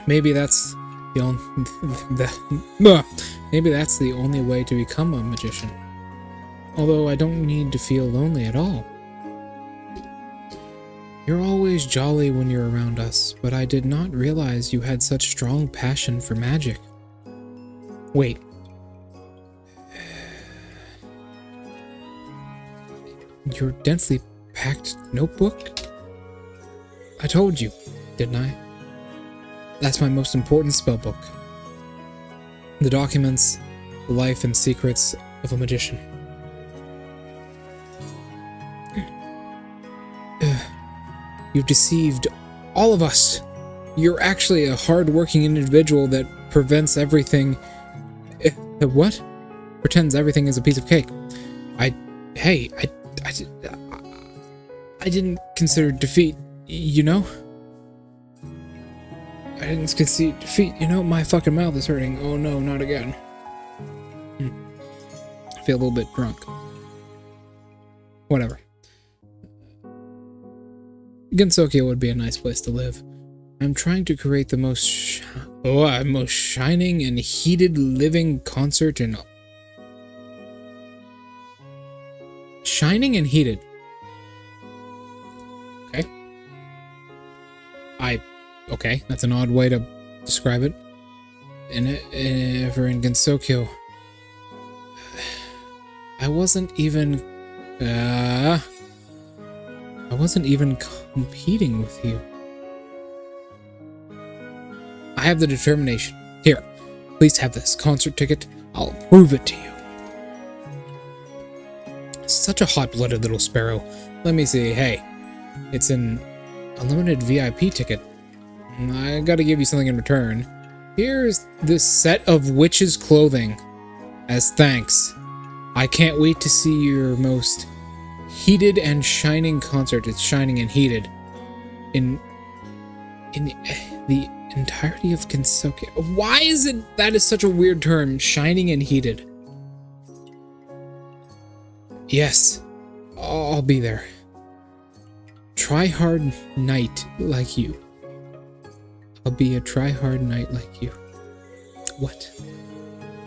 Maybe that's the only maybe that's the only way to become a magician. Although I don't need to feel lonely at all. You're always jolly when you're around us, but I did not realize you had such strong passion for magic. Wait. Your densely packed notebook? I told you, didn't I? That's my most important spellbook. The documents the life and secrets of a magician. You've deceived all of us. You're actually a hard-working individual that prevents everything... What? Pretends everything is a piece of cake. I didn't consider defeat, you know? I didn't concede defeat, you know? My fucking mouth is hurting. Oh no, not again. I feel a little bit drunk. Whatever. Gensokyo would be a nice place to live. I'm trying to create the most shining and heated living concert in... Shining and heated. Okay, that's an odd way to describe it. And ever in Gensokyo, I wasn't even competing with you. I have the determination. Here, please have this concert ticket. I'll prove it to you. Such a hot-blooded little sparrow. Let me see. Hey, it's an unlimited VIP ticket. I gotta give you something in return. Here's this set of witch's clothing as thanks. I can't wait to see your most heated and shining concert. It's shining and heated in the entirety of Gensokyo. Why is it that is such a weird term? Shining and heated. Yes, I'll be there. Try-hard knight like you. I'll be a try-hard knight like you. What?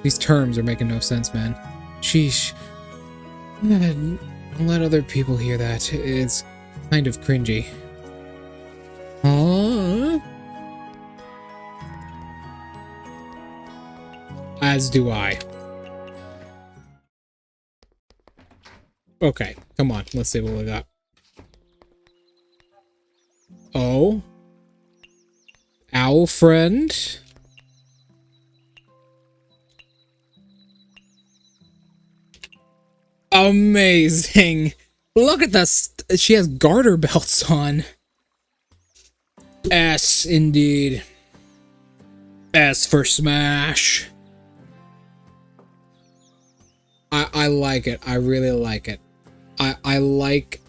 These terms are making no sense, man. Sheesh. Don't let other people hear that. It's kind of cringy. Aww. As do I. Okay, come on. Let's see what we got. Oh. Owl friend. Amazing. Look at this. She has garter belts on. S indeed. S for smash. I like it. I really like it. I like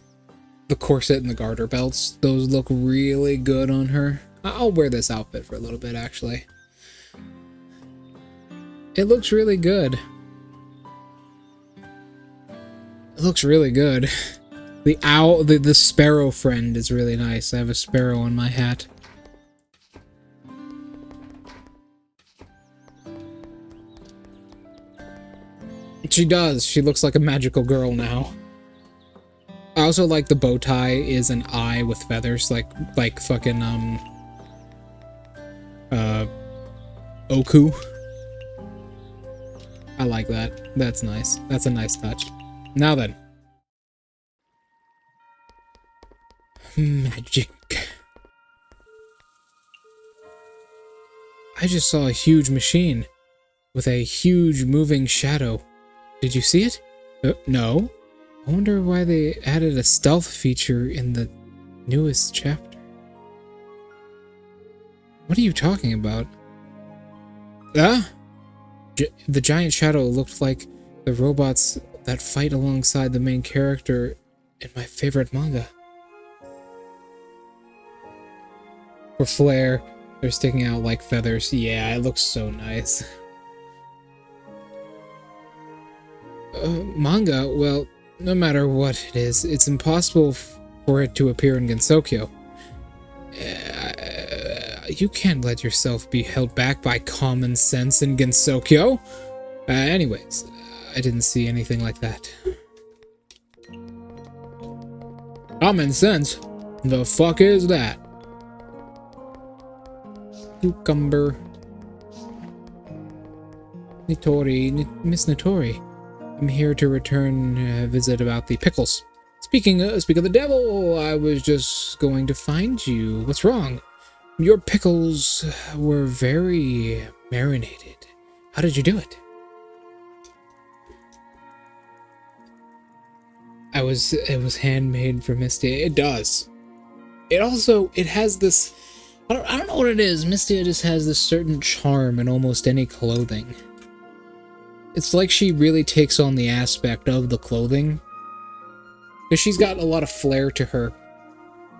the corset and the garter belts. Those look really good on her. I'll wear this outfit for a little bit, actually. It looks really good. It looks really good. The owl, the sparrow friend is really nice. I have a sparrow on my hat. She does. She looks like a magical girl now. I also like the bow tie is an eye with feathers, like fucking, Oku. I like that. That's nice. That's a nice touch. Now then. Magic. I just saw a huge machine with a huge moving shadow. Did you see it? No. I wonder why they added a stealth feature in the newest chapter. What are you talking about? Ah? The giant shadow looked like the robots that fight alongside the main character in my favorite manga. For flair, they're sticking out like feathers. Yeah, it looks so nice. Manga? Well, no matter what it is, it's impossible for it to appear in Gensokyo. You can't let yourself be held back by common sense in Gensokyo. Anyways, I didn't see anything like that. Common sense? The fuck is that? Cucumber. Miss Nitori. I'm here to return a visit about the pickles. Speak of the devil, I was just going to find you. What's wrong? Your pickles were very marinated. How did you do it? It was handmade for Mystia. It does. It has this, I don't know what it is. Mystia just has this certain charm in almost any clothing. It's like she really takes on the aspect of the clothing. Because she's got a lot of flair to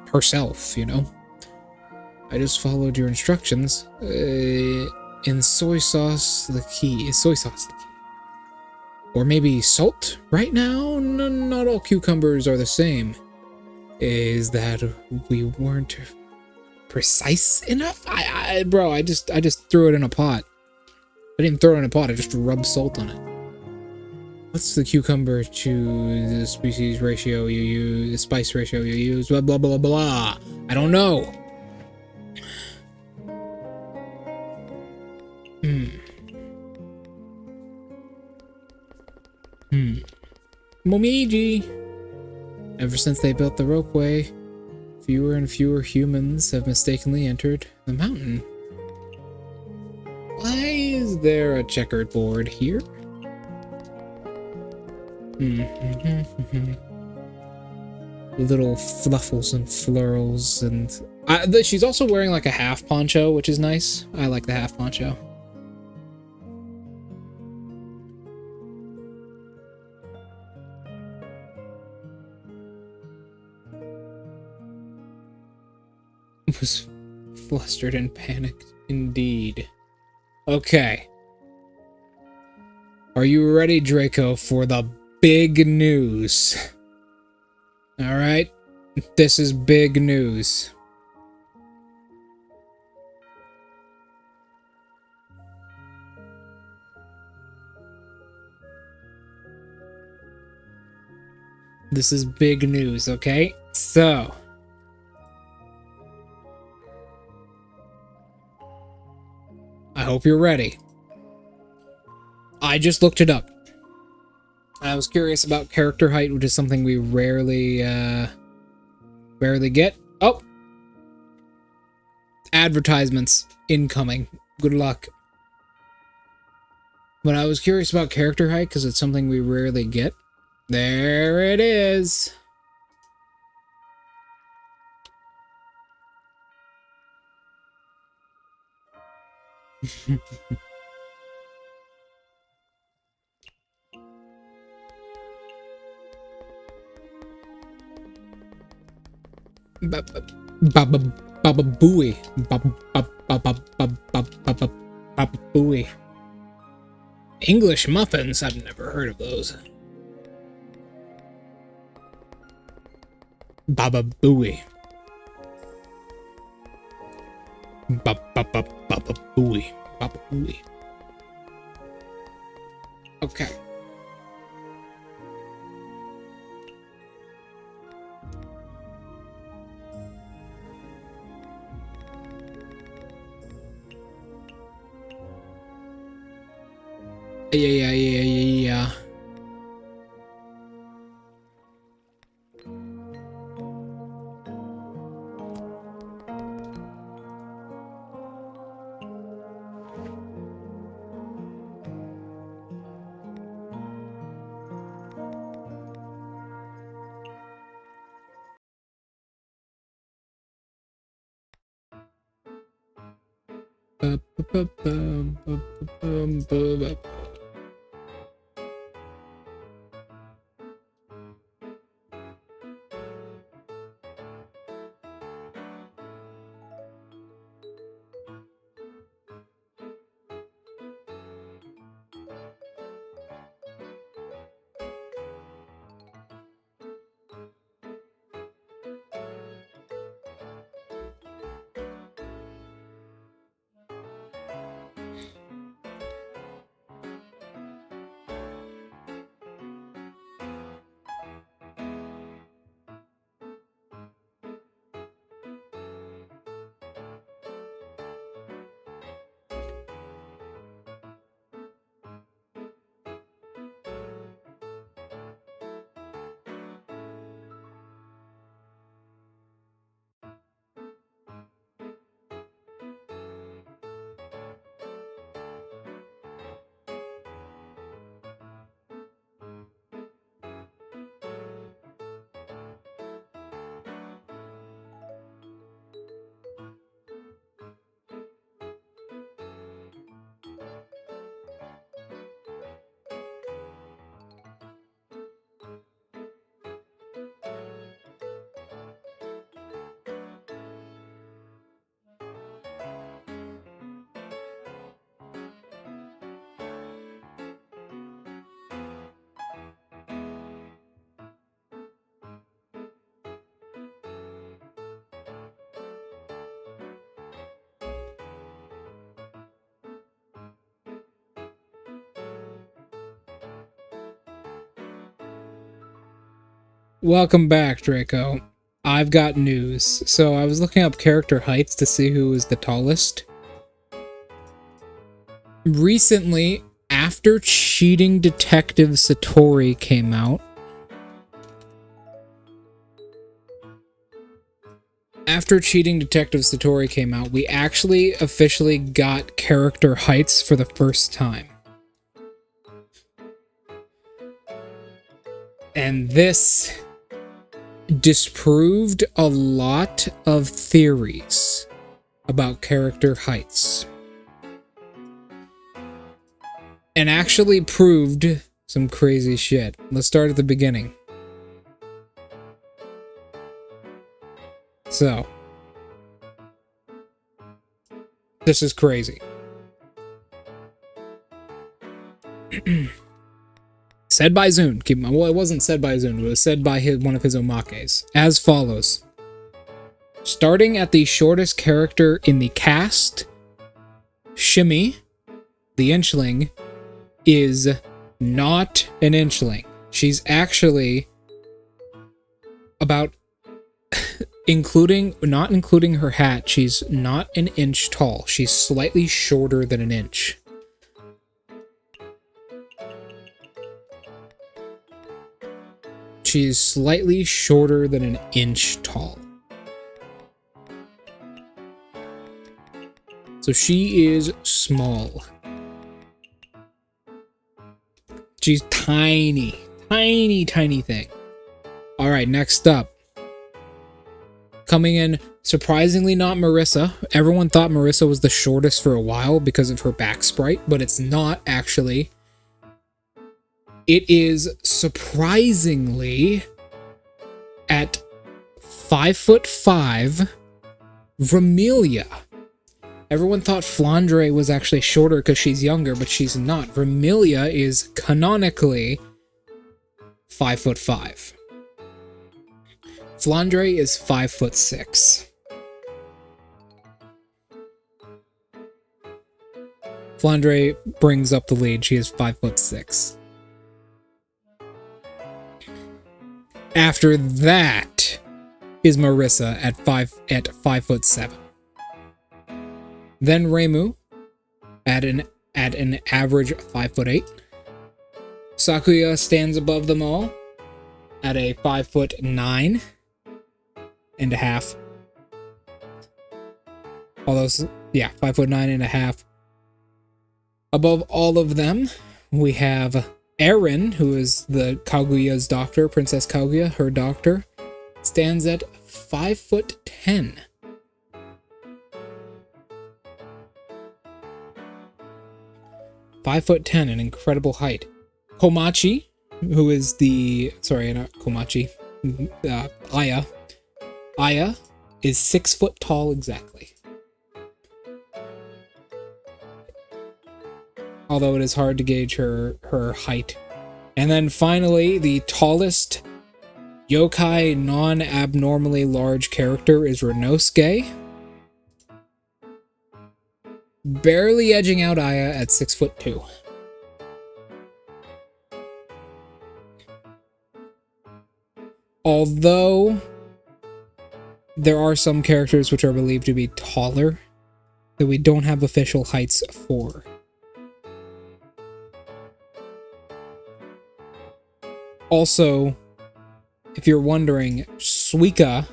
herself, you know? I just followed your instructions. In soy sauce, the key. Is soy sauce the key? Or maybe salt? Right now, not all cucumbers are the same. Is that we weren't precise enough? Bro, I just threw it in a pot. I didn't throw it in a pot, I just rubbed salt on it. What's the cucumber to the species ratio you use, the spice ratio you use, blah, blah, blah, blah. I don't know. Momiji. Ever since they built the ropeway, fewer and fewer humans have mistakenly entered the mountain. Why is there a checkered board here? Little fluffles and flurls, and she's also wearing like a half poncho, which is nice. I like the half poncho. Was flustered and panicked indeed. Okay. Are you ready, Draco, for the big news? Alright? This is big news. This is big news, okay? So... I hope you're ready. I just looked it up. I was curious about character height, which is something we rarely get. Oh! Advertisements incoming. Good luck. But I was curious about character height because it's something we rarely get. There it is. Baba Booey. Baba Booey. English muffins? I've never heard of those. Baba Booey. Baba Booey. Baba Booey. Okay. Yeah. Welcome back, Draco. I've got news. So I was looking up character heights to see who was the tallest. Recently, after Cheating Detective Satori came out, we actually officially got character heights for the first time. And this disproved a lot of theories about character heights. And actually proved some crazy shit. Let's start at the beginning. So, this is crazy. Said by Zune. Well, it wasn't said by Zune, but it was said by one of his omakes. As follows. Starting at the shortest character in the cast, Shimmy, the inchling, is not an inchling. She's actually about, not including her hat, she's not an inch tall. She's slightly shorter than an inch. She's slightly shorter than an inch tall. So she is small. She's tiny. Tiny, tiny thing. Alright, next up. Coming in, surprisingly not Marissa. Everyone thought Marissa was the shortest for a while because of her back sprite, but it's not actually. It is surprisingly at 5'5", Remelia. Everyone thought Flandre was actually shorter because she's younger, but she's not. Remelia is canonically 5'5". Flandre is 5'6". Flandre brings up the lead. She is 5'6". After that is Marissa at 5'7". Then Reimu at an average 5'8". Sakuya stands above them all at a 5'9.5". Although, yeah, 5'9.5". Above all of them, we have Erin, who is the Kaguya's doctor, Princess Kaguya, her doctor, stands at 5'10". 5'10", an incredible height. Komachi, who is the... Sorry, not Komachi. Aya. Aya is 6 foot tall exactly. Although it is hard to gauge her height. And then finally, the tallest yokai non-abnormally large character is Renosuke. Barely edging out Aya at 6'2". Although there are some characters which are believed to be taller that we don't have official heights for. Also, if you're wondering, Suika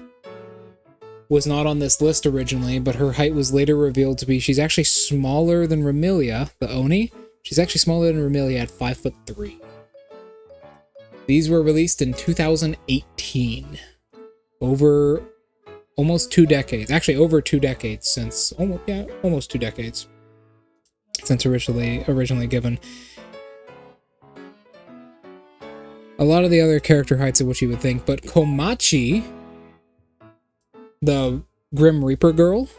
was not on this list originally, but her height was later revealed to be, she's actually smaller than Remilia, the Oni. She's actually smaller than Remilia at 5'3". These were released in 2018. Over almost 2 decades. Actually, over 2 decades since, almost 2 decades since originally given. A lot of the other character heights are what you would think, but Komachi, the Grim Reaper girl,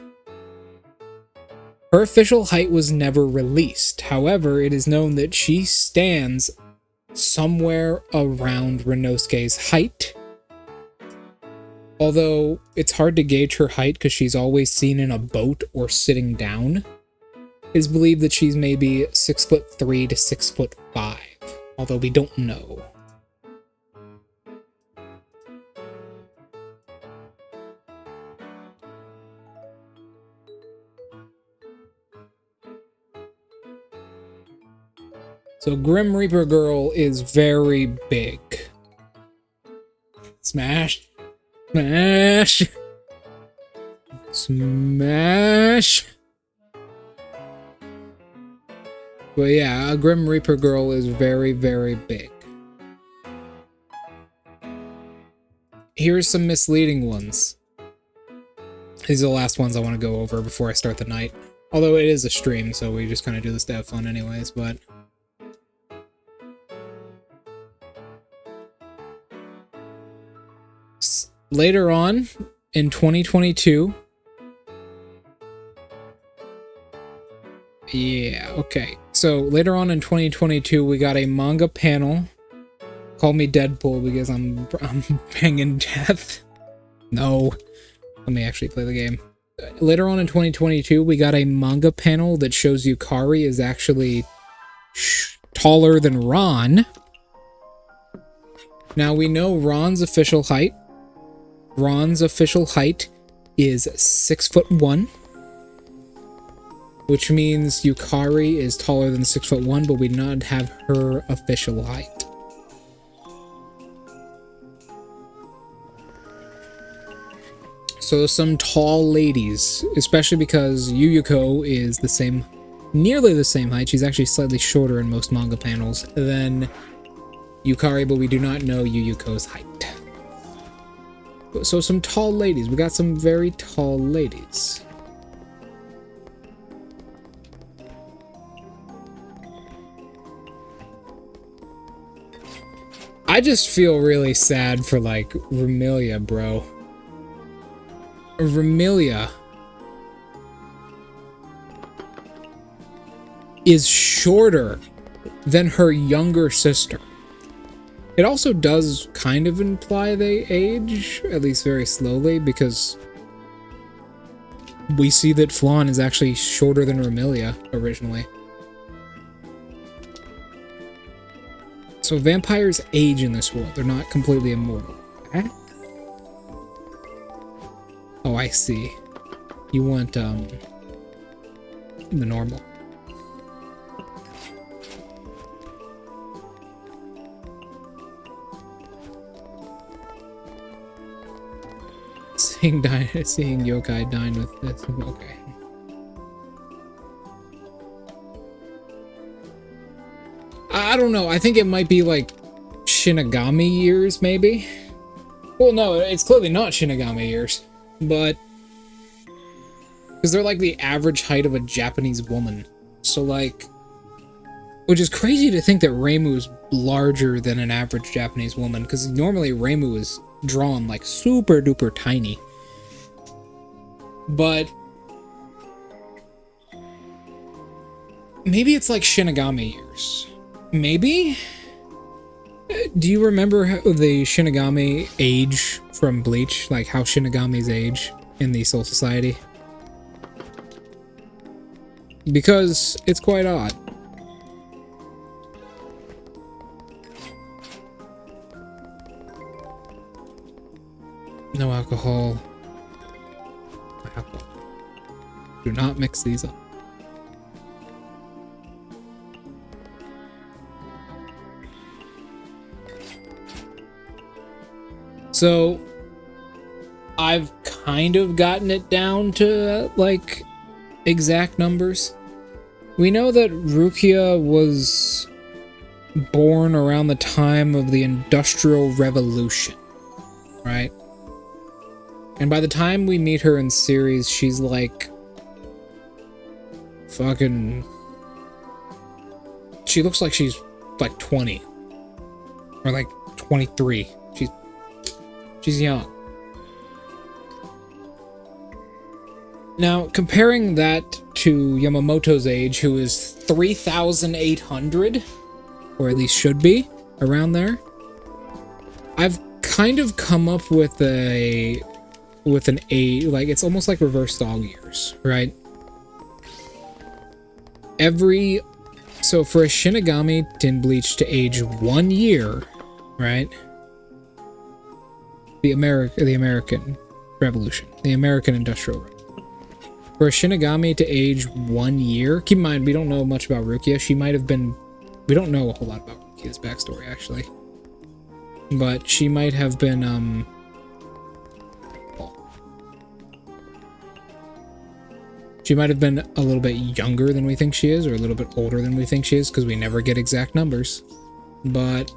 her official height was never released. However, it is known that she stands somewhere around Renosuke's height. Although it's hard to gauge her height because she's always seen in a boat or sitting down. It is believed that she's maybe 6'3" to 6'5", although we don't know. So Grim Reaper Girl is very big. Smash! Smash! Smash! But yeah, a Grim Reaper Girl is very, very big. Here's some misleading ones. These are the last ones I want to go over before I start the night. Although it is a stream, so we just kind of do this to have fun anyways, but... Later on, in 2022... Yeah, okay. So, later on in 2022, we got a manga panel. Call me Deadpool because I'm banging death. No. Let me actually play the game. Later on in 2022, we got a manga panel that shows Yukari is actually taller than Ron. Now, we know Ron's official height. Ron's official height is 6'1", which means Yukari is taller than 6'1", but we do not have her official height. So some tall ladies, especially because Yuyuko is the same, nearly the same height. She's actually slightly shorter in most manga panels than Yukari, but we do not know Yuyuko's height. So some tall ladies. We got some very tall ladies. I just feel really sad for, like, Remilia, bro. Remilia is shorter than her younger sister. It also does kind of imply they age, at least very slowly, because we see that Flan is actually shorter than Remilia originally. So vampires age in this world. They're not completely immortal. Eh? Oh, I see. You want, the normal. Seeing yokai dine with this. Okay. I don't know. I think it might be like Shinigami years, maybe. Well, no, it's clearly not Shinigami years, but because they're like the average height of a Japanese woman. So like, Which is crazy to think that Reimu is larger than an average Japanese woman, because normally Reimu is drawn like super duper tiny. But maybe it's like Shinigami years. Maybe? Do you remember how the Shinigami age from Bleach? Like how Shinigamis age in the Soul Society? Because it's quite odd. No alcohol. Alcohol. Do not mix these up. So, I've kind of gotten it down to, like, exact numbers. We know that Rukia was born around the time of the Industrial Revolution, right? And by the time we meet her in series, she's like... fucking... She looks like she's, like, 20. Or, like, 23. She's young. Now, comparing that to Yamamoto's age, who is 3,800, or at least should be, around there, I've kind of come up with an age, like, it's almost like reverse dog years, right? So for a Shinigami in Bleach to age 1 year, right? The American Revolution, the American Industrial Revolution. For a Shinigami to age 1 year, keep in mind, we don't know much about Rukia. She might have been, we don't know a whole lot about Rukia's backstory, actually. But she might have been, she might have been a little bit younger than we think she is, or a little bit older than we think she is, because we never get exact numbers. But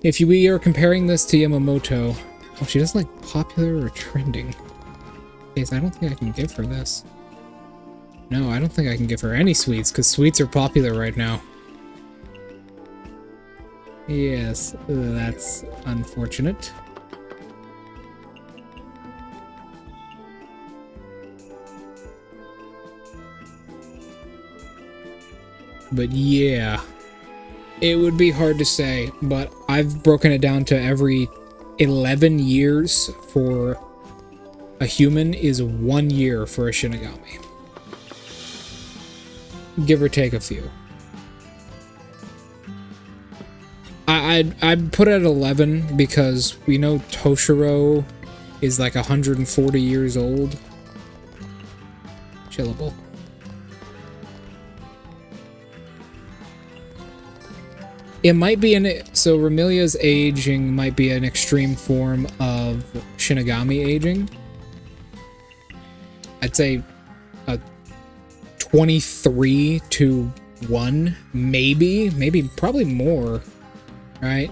if we are comparing this to Yamamoto, oh, she doesn't like popular or trending. Yes, I don't think I can give her this. No, I don't think I can give her any sweets, because sweets are popular right now. Yes, that's unfortunate. But yeah, it would be hard to say, but I've broken it down to every 11 years for a human is 1 year for a Shinigami. Give or take a few. I'd put it at 11 because we know Toshiro is like 140 years old. Chillable. It might be so Remilia's aging might be an extreme form of Shinigami aging. I'd say a 23 to 1, maybe probably more, right?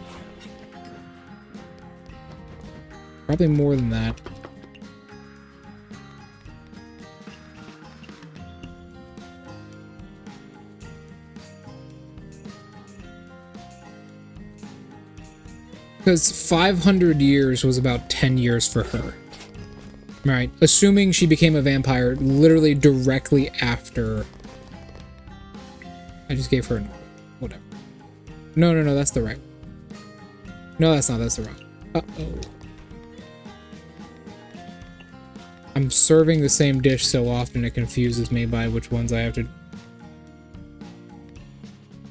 Probably more than that. Because 500 years was about 10 years for her. Right, assuming she became a vampire literally directly after. I just gave her a number. Whatever. No, that's the right one. No, that's not, that's the wrong. Uh-oh. I'm serving the same dish so often it confuses me by which ones I have to...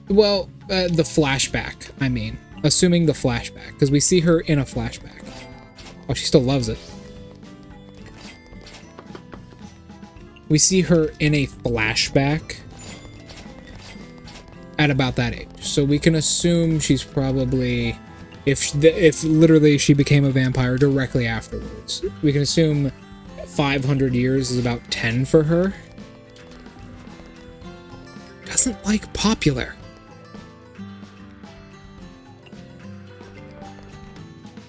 Well, the flashback, I mean. Assuming the flashback, because we see her in a flashback. Oh, she still loves it. We see her in a flashback at about that age. So we can assume she's probably, if literally she became a vampire directly afterwards, we can assume 500 years is about 10 for her. Doesn't like popular.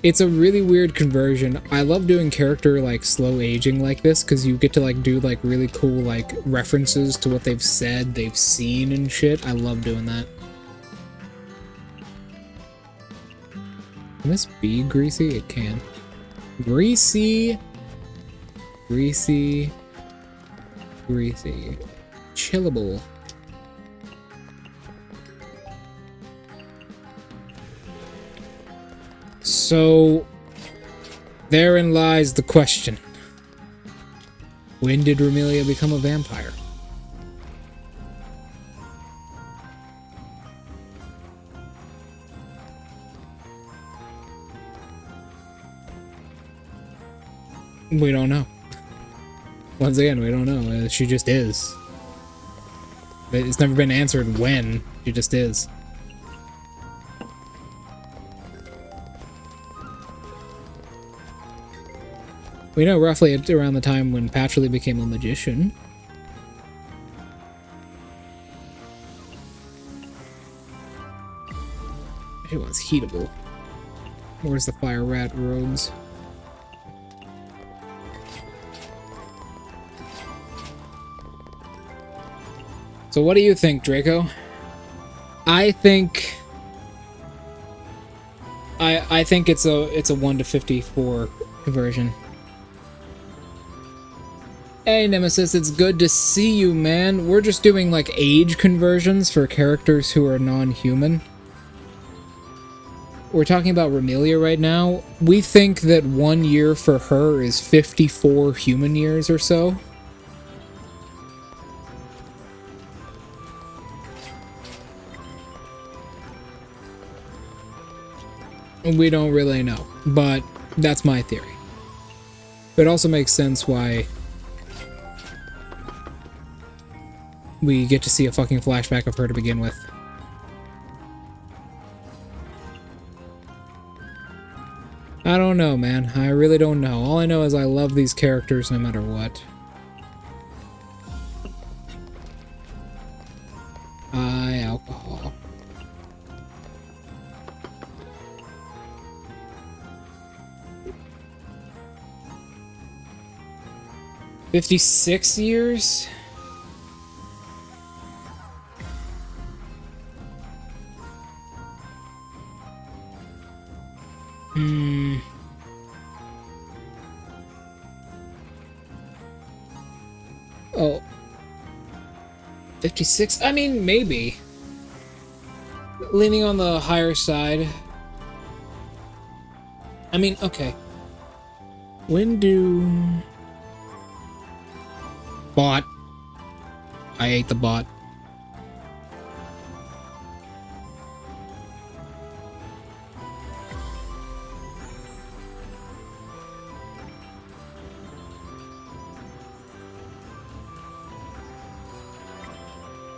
It's a really weird conversion. I love doing character like slow aging like this because you get to like do like really cool like references to what they've said, they've seen and shit. I love doing that. Can this be greasy? It can. Greasy. Greasy. Greasy. Chillable. So, therein lies the question. When did Romelia become a vampire? We don't know. Once again, we don't know. She just is. It's never been answered when. She just is. We know roughly around the time when Purrple became a magician. It was heatable. Where's the fire rat robes? So what do you think, Draco? I think it's a 1 to 54 conversion. Hey Nemesis, it's good to see you, man. We're just doing like age conversions for characters who are non-human. We're talking about Romelia right now. We think that 1 year for her is 54 human years or so. We don't really know, but that's my theory. It also makes sense why we get to see a fucking flashback of her to begin with. I don't know, man. I really don't know. All I know is I love these characters no matter what. Alcohol. $56 years? Oh. 56? I mean, maybe. Leaning on the higher side. I mean, okay. When do... Bot. I ate the bot.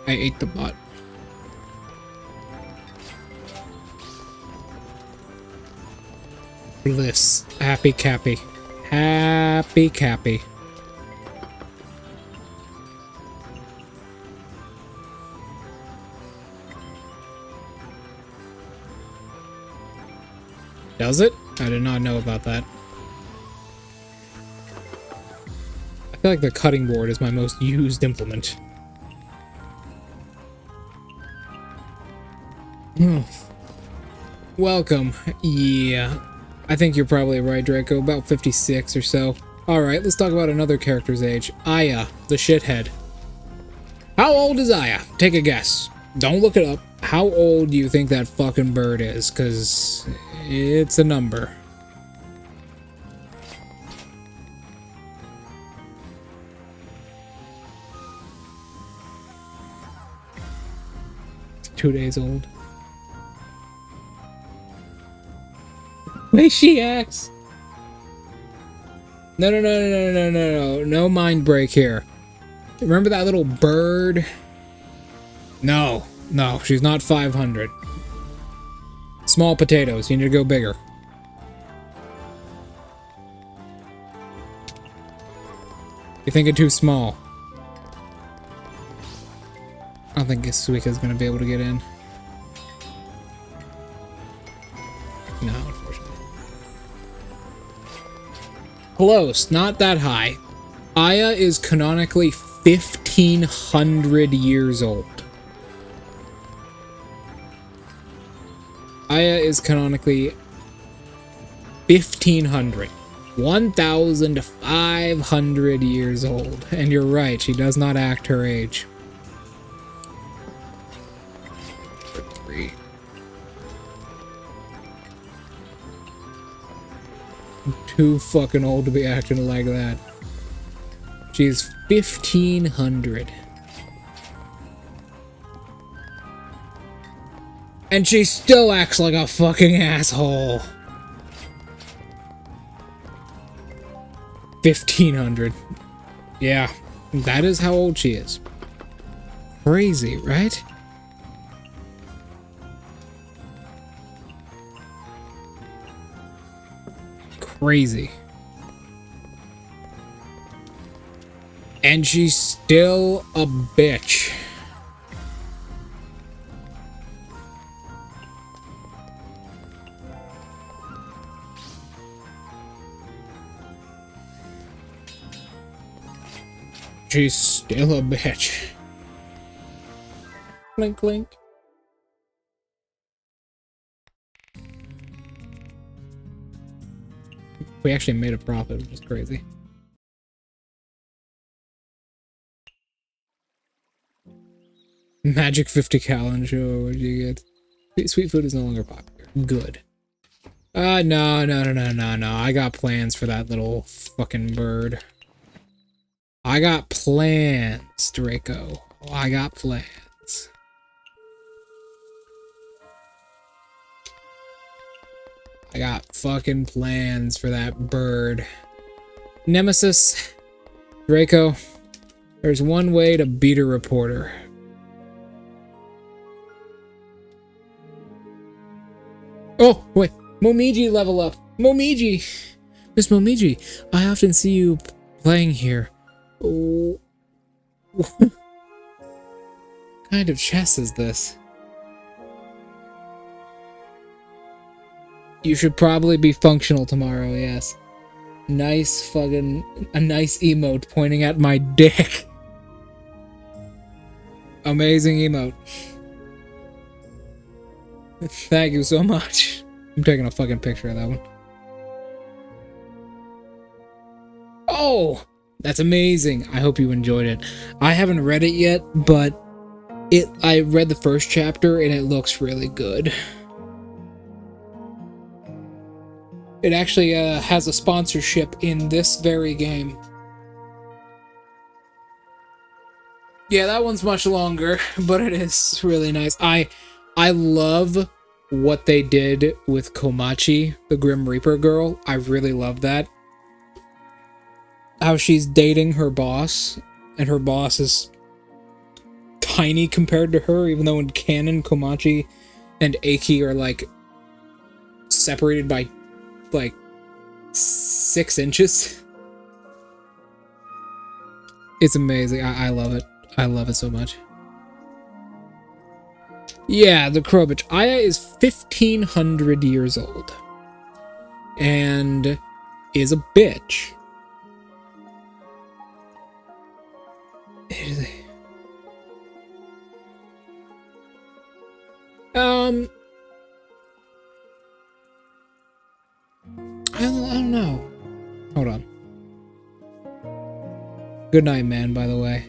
I ate the bot. Bliss. Happy Cappy. Happy Cappy. Does it? I did not know about that. I feel like the cutting board is my most used implement. Welcome. Yeah, I think you're probably right, Draco. About 56 or so. Alright, let's talk about another character's age. Aya, the shithead. How old is Aya? Take a guess. Don't look it up. How old do you think that fucking bird is? Because it's a number. It's 2 days old. The way she acts. No. No mind break here. Remember that little bird? No, she's not 500. Small potatoes, you need to go bigger. You're thinking too small. I don't think Suika's gonna be able to get in. No, unfortunately. Close, not that high. Aya is canonically 1,500 years old. Aya is canonically 1,500. 1,500 years old. And you're right, she does not act her age. For 3. I'm too fucking old to be acting like that. She's 1,500. And she still acts like a fucking asshole. 1,500. Yeah, that is how old she is. Crazy, right? Crazy. And she's still a bitch. She's still a bitch. Clink, clink. We actually made a profit, which is crazy. Magic 50 cal, sure, what'd you get? Sweet food is no longer popular. Good. No. I got plans for that little fucking bird. I got plans, Draco. I got plans. I got fucking plans for that bird. Nemesis, Draco, there's one way to beat a reporter. Oh, wait. Momiji level up. Momiji! Miss Momiji, I often see you playing here. Oh. What kind of chess is this? You should probably be functional tomorrow, yes. Nice fucking... a nice emote pointing at my dick. Amazing emote. Thank you so much. I'm taking a fucking picture of that one. Oh! That's amazing. I hope you enjoyed it. I haven't read it yet, but I read the first chapter and it looks really good. It actually has a sponsorship in this very game. Yeah, that one's much longer, but it is really nice. I love what they did with Komachi, the Grim Reaper girl. I really love that. How she's dating her boss, and her boss is tiny compared to her, even though in canon, Komachi and Eiki are, like, separated by, like, 6 inches. It's amazing. I love it. I love it so much. Yeah, the crow bitch. Aya is 1,500 years old. And is a bitch. I don't know. Hold on. Good night, man, by the way.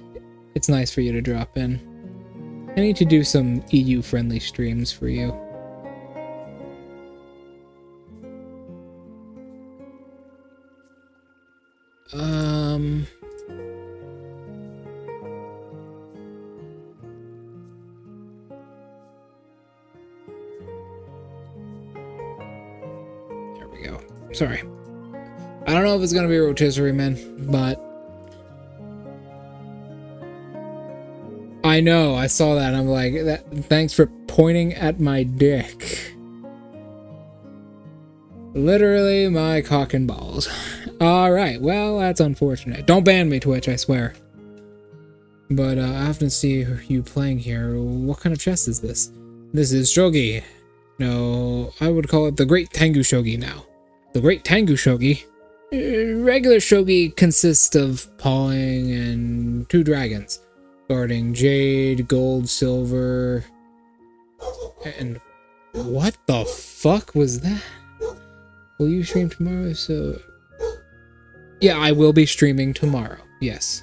It's nice for you to drop in. I need to do some EU-friendly streams for you. There we go. Sorry. I don't know if it's gonna be a rotisserie, man, but I know, I saw that, I'm like, thanks for pointing at my dick. Literally my cock and balls. Alright, well, that's unfortunate. Don't ban me, Twitch, I swear. But I often see you playing here. What kind of chess is this? This is shogi. No, I would call it the Great Tengu Shogi now. The Great Tengu Shogi Regular shogi consists of pawing and 2 dragons, guarding jade, gold, silver, and what the fuck was that? Will you stream tomorrow? So, yeah, I will be streaming tomorrow. Yes.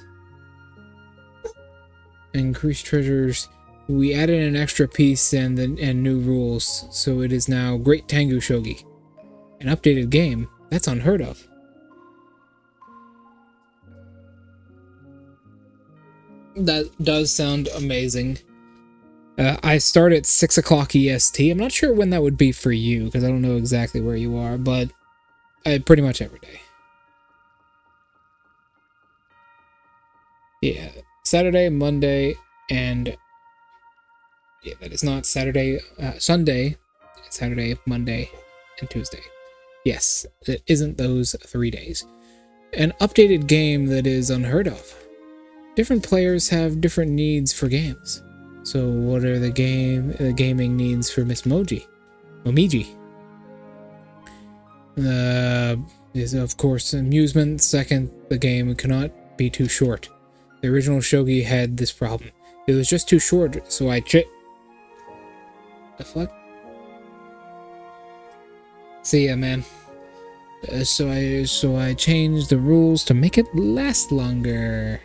Increased treasures. We added an extra piece and new rules, so it is now Great Tengu Shogi. An updated game? That's unheard of. That does sound amazing. I start at 6 o'clock EST. I'm not sure when that would be for you, because I don't know exactly where you are, but pretty much every day. Yeah, Saturday, Monday, and... yeah, that is not Saturday, Sunday, Saturday, Monday, and Tuesday. Yes, it isn't those 3 days. An updated game that is unheard of. Different players have different needs for games. So what are the gaming needs for Miss Momiji? Is of course amusement. Second, the game cannot be too short. The original shogi had this problem. It was just too short, so I the fuck? See ya, man. So I changed the rules to make it last longer.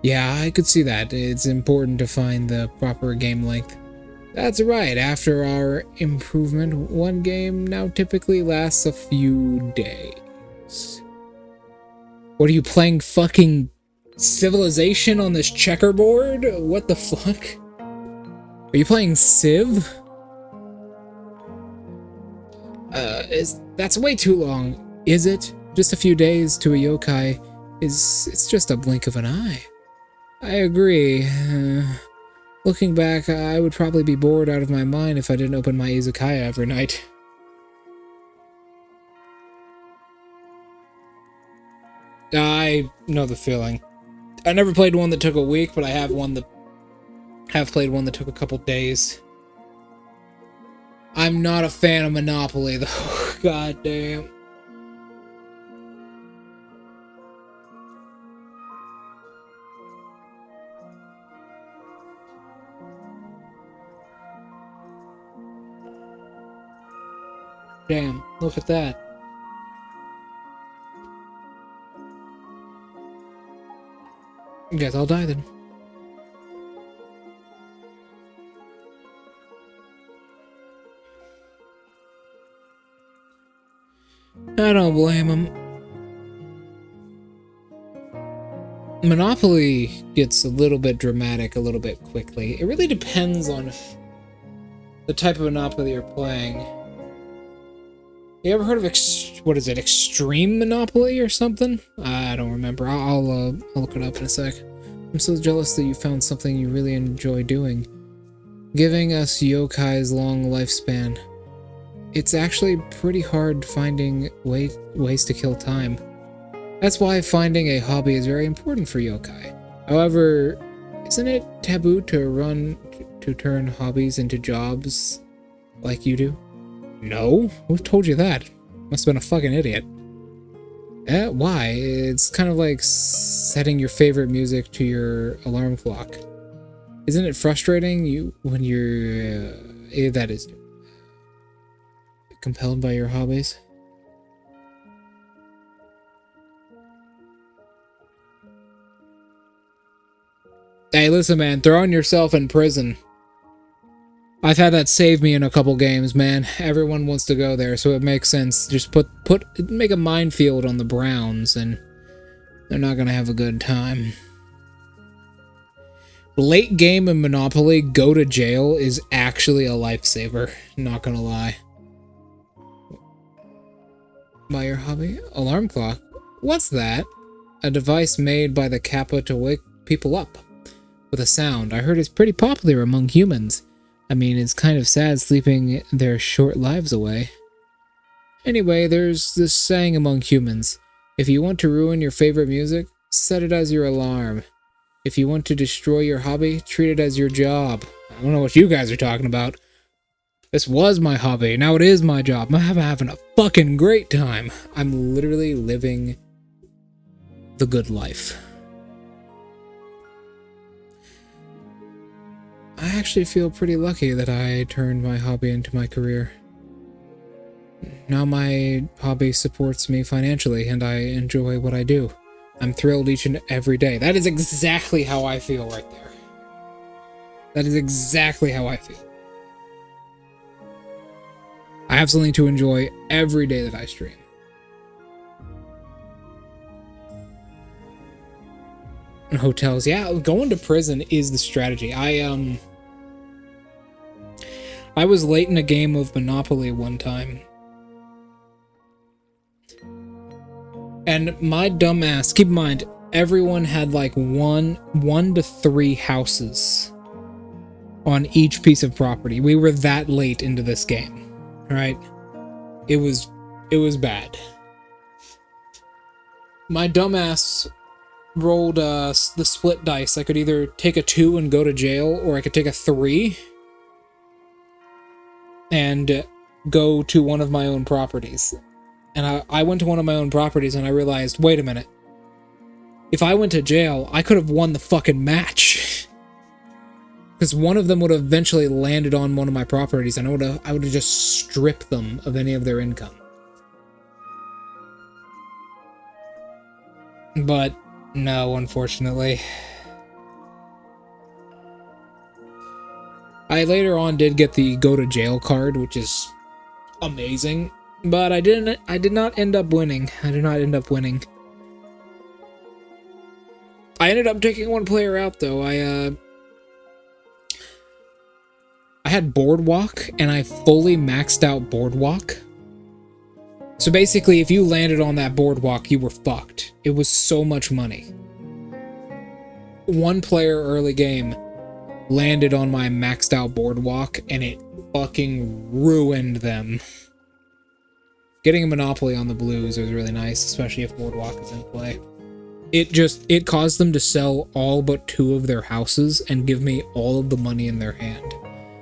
Yeah, I could see that. It's important to find the proper game length. That's right, after our improvement, one game now typically lasts a few days. What are you playing, fucking Civilization on this checkerboard? What the fuck? Are you playing Civ? That's way too long. Is it? Just a few days to a yokai it's just a blink of an eye. I agree. Looking back, I would probably be bored out of my mind if I didn't open my Izakaya every night. I know the feeling. I never played one that took a week, but I have played one that took a couple days. I'm not a fan of Monopoly, though. God damn. Damn, look at that. Guess I'll die then. I don't blame him. Monopoly gets a little bit dramatic a little bit quickly. It really depends on the type of Monopoly you're playing. You ever heard of what is it, Extreme Monopoly or something? I don't remember. I'll look it up in a sec. I'm so jealous that you found something you really enjoy doing. Giving us yokai's long lifespan. It's actually pretty hard finding ways to kill time. That's why finding a hobby is very important for yokai. However, isn't it taboo to turn hobbies into jobs like you do? No? Who told you that? Must have been a fucking idiot. Why? It's kind of like setting your favorite music to your alarm clock. Isn't it frustrating when you're that is compelled by your hobbies? Hey, listen, man, throwing yourself in prison. I've had that save me in a couple games, man. Everyone wants to go there, so it makes sense. Just make a minefield on the Browns, and they're not gonna have a good time. Late game in Monopoly, go to jail is actually a lifesaver. Not gonna lie. By your hobby? Alarm clock? What's that? A device made by the Kappapa to wake people up with a sound. I heard it's pretty popular among humans. I mean, it's kind of sad sleeping their short lives away. Anyway, there's this saying among humans. If you want to ruin your favorite music, set it as your alarm. If you want to destroy your hobby, treat it as your job. I don't know what you guys are talking about. This was my hobby. Now it is my job. I'm having a fucking great time. I'm literally living the good life. I actually feel pretty lucky that I turned my hobby into my career. Now my hobby supports me financially and I enjoy what I do. I'm thrilled each and every day. That is exactly how I feel right there. That is exactly how I feel. I have something to enjoy every day that I stream. And hotels, yeah, going to prison is the strategy. I was late in a game of Monopoly one time. And my dumbass, keep in mind, everyone had like one to three houses on each piece of property. We were that late into this game, right? It was bad. My dumbass rolled the split dice. I could either take a 2 and go to jail, or I could take a 3 and go to one of my own properties. And I went to one of my own properties and I realized, wait a minute. If I went to jail, I could have won the fucking match. Because one of them would have eventually landed on one of my properties and I would have just stripped them of any of their income. But no, unfortunately. I later on did get the go to jail card, which is amazing. But I did not end up winning. I did not end up winning. I ended up taking one player out though. I had Boardwalk and I fully maxed out Boardwalk. So basically if you landed on that Boardwalk, you were fucked. It was so much money. One player early game landed on my maxed out Boardwalk and it fucking ruined them. Getting a monopoly on the blues was really nice, especially if Boardwalk is in play. It caused them to sell all but 2 of their houses and give me all of the money in their hand.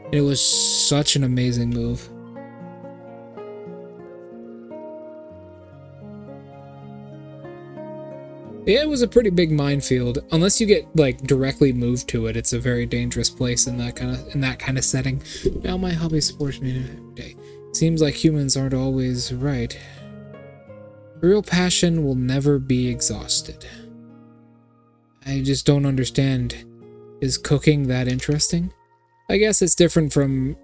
And it was such an amazing move. Yeah, it was a pretty big minefield. Unless you get like directly moved to it, it's a very dangerous place in that kind of setting. Now my hobby supports me every day. Seems like humans aren't always right. Real passion will never be exhausted. I just don't understand. Is cooking that interesting? I guess it's different from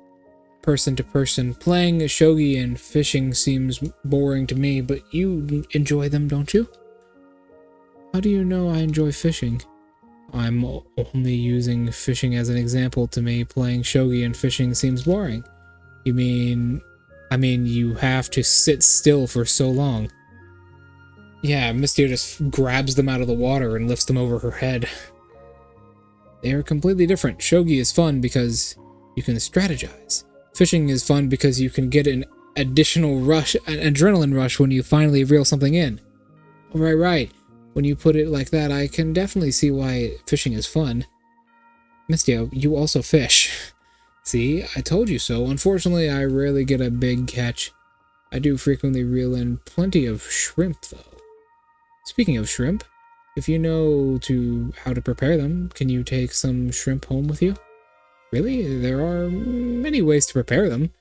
person to person. Playing shogi and fishing seems boring to me, but you enjoy them, don't you? How do you know I enjoy fishing? I'm only using fishing as an example. To me, playing shogi and fishing seems boring. You mean... I mean, you have to sit still for so long. Yeah, Mystia just grabs them out of the water and lifts them over her head. They are completely different. Shogi is fun because you can strategize. Fishing is fun because you can get an additional rush, an adrenaline rush when you finally reel something in. Right. When you put it like that, I can definitely see why fishing is fun. Mystia, you also fish. See, I told you so. Unfortunately, I rarely get a big catch. I do frequently reel in plenty of shrimp, though. Speaking of shrimp, if you know how to prepare them, can you take some shrimp home with you? Really? There are many ways to prepare them.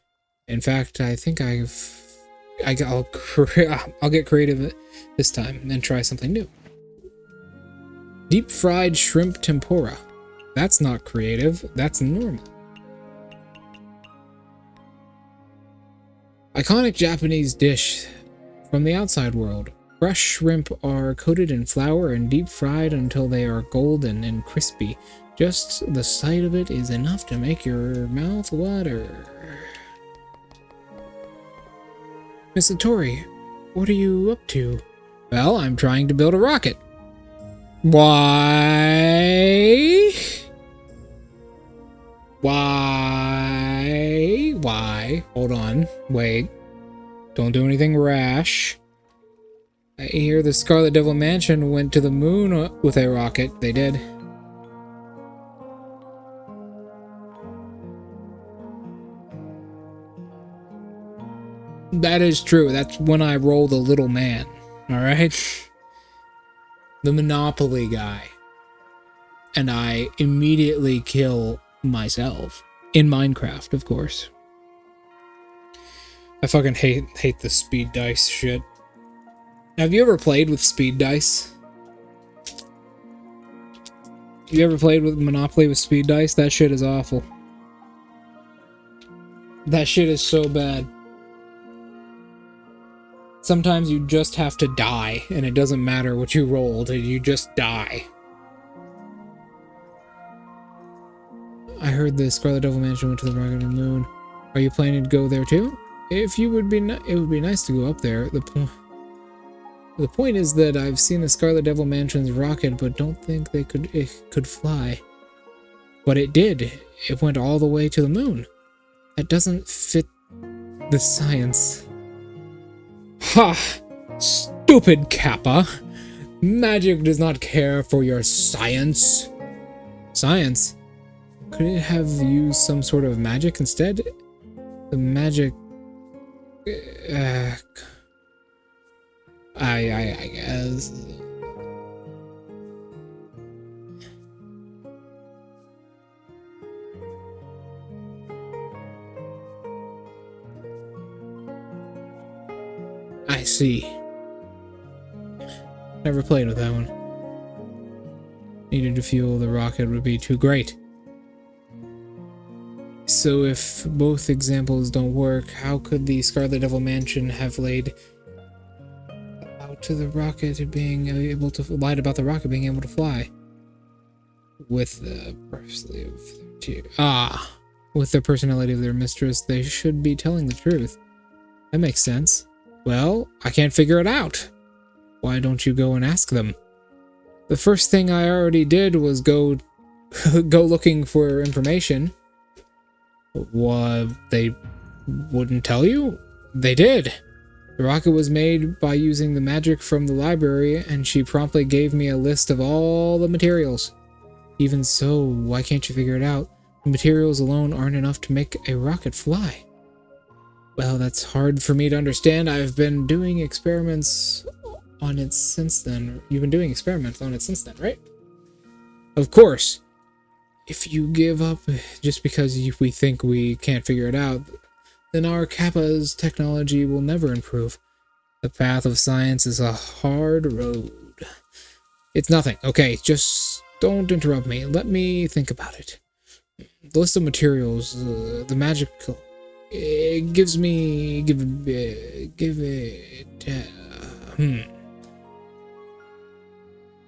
In fact, I think I'll get creative this time and try something new. Deep fried shrimp tempura. That's not creative, that's normal. Iconic Japanese dish from the outside world. Fresh shrimp are coated in flour and deep fried until they are golden and crispy. Just the sight of it is enough to make your mouth water. Miss Satori, what are you up to? Well, I'm trying to build a rocket. Why? Why? Hold on. Wait. Don't do anything rash. I hear the Scarlet Devil Mansion went to the moon with a rocket. They did. That is true. That's when I roll the little man. Alright? The Monopoly guy. And I immediately kill myself. In Minecraft, of course. I fucking hate the speed dice shit. Have you ever played with speed dice? You ever played with Monopoly with speed dice? That shit is awful. That shit is so bad. Sometimes you just have to die, and it doesn't matter what you rolled, you just die. I heard the Scarlet Devil Mansion went to the rocket and moon. Are you planning to go there too? If you would be, it would be nice to go up there. The point is that I've seen the Scarlet Devil Mansion's rocket, but don't think it could fly. But it did. It went all the way to the moon. That doesn't fit the science. Ha! Stupid Kappa! Magic does not care for your science. Science? Could it have used some sort of magic instead? The magic... I guess... I see. Never played with that one. Needed to fuel the rocket would be too great. So if both examples don't work, how could the Scarlet Devil Mansion have lied about the rocket being able to fly? With the personality of their mistress, they should be telling the truth. That makes sense. Well, I can't figure it out. Why don't you go and ask them? The first thing I already did was go looking for information. What, they wouldn't tell you? They did. The rocket was made by using the magic from the library, and she promptly gave me a list of all the materials. Even so, why can't you figure it out? The materials alone aren't enough to make a rocket fly. Well, that's hard for me to understand. I've been doing experiments on it since then. You've been doing experiments on it since then, right? Of course. If you give up just because we think we can't figure it out, then our Kappa's technology will never improve. The path of science is a hard road. It's nothing. Okay, just don't interrupt me. Let me think about it. The list of materials, the magical... It gives me... Give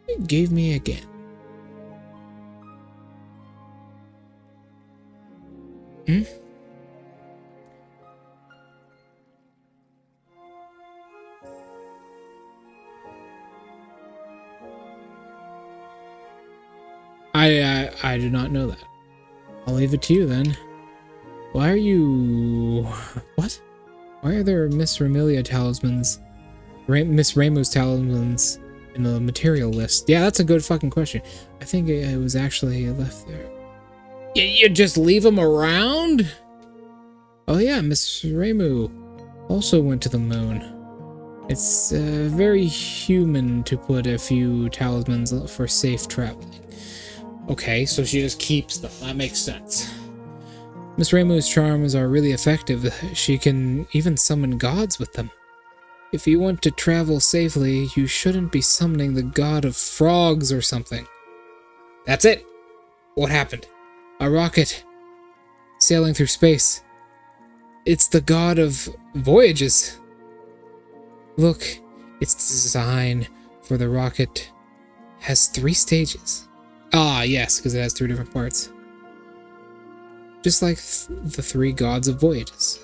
It gave me again. I do not know that. I'll leave it to you then. Why are you... What? Why are there Miss Remilia talismans? Miss Ramu's talismans in the material list? Yeah, that's a good fucking question. I think it was actually left there. You just leave them around? Oh yeah, Miss Ramu also went to the moon. It's very human to put a few talismans for safe traveling. Okay, so she just keeps them. That makes sense. Miss Ramu's charms are really effective. She can even summon gods with them. If you want to travel safely, you shouldn't be summoning the god of frogs or something. That's it. What happened? A rocket sailing through space. It's the god of voyages. Look, its design for the rocket has 3 stages. Ah, yes, because it has 3 different parts. Just like the 3 gods of voyages.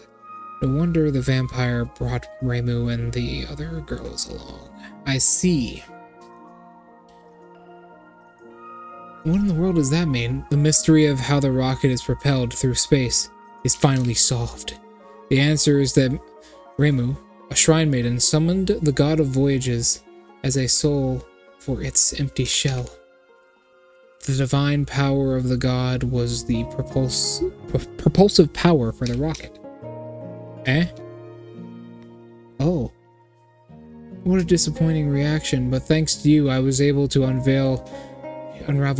No wonder the vampire brought Ramu and the other girls along. I see. What in the world does that mean? The mystery of how the rocket is propelled through space is finally solved. The answer is that Ramu, a shrine maiden, summoned the god of voyages as a soul for its empty shell. The divine power of the god was the propulsive power for the rocket. Eh? Oh. What a disappointing reaction, but thanks to you, I was able to unravel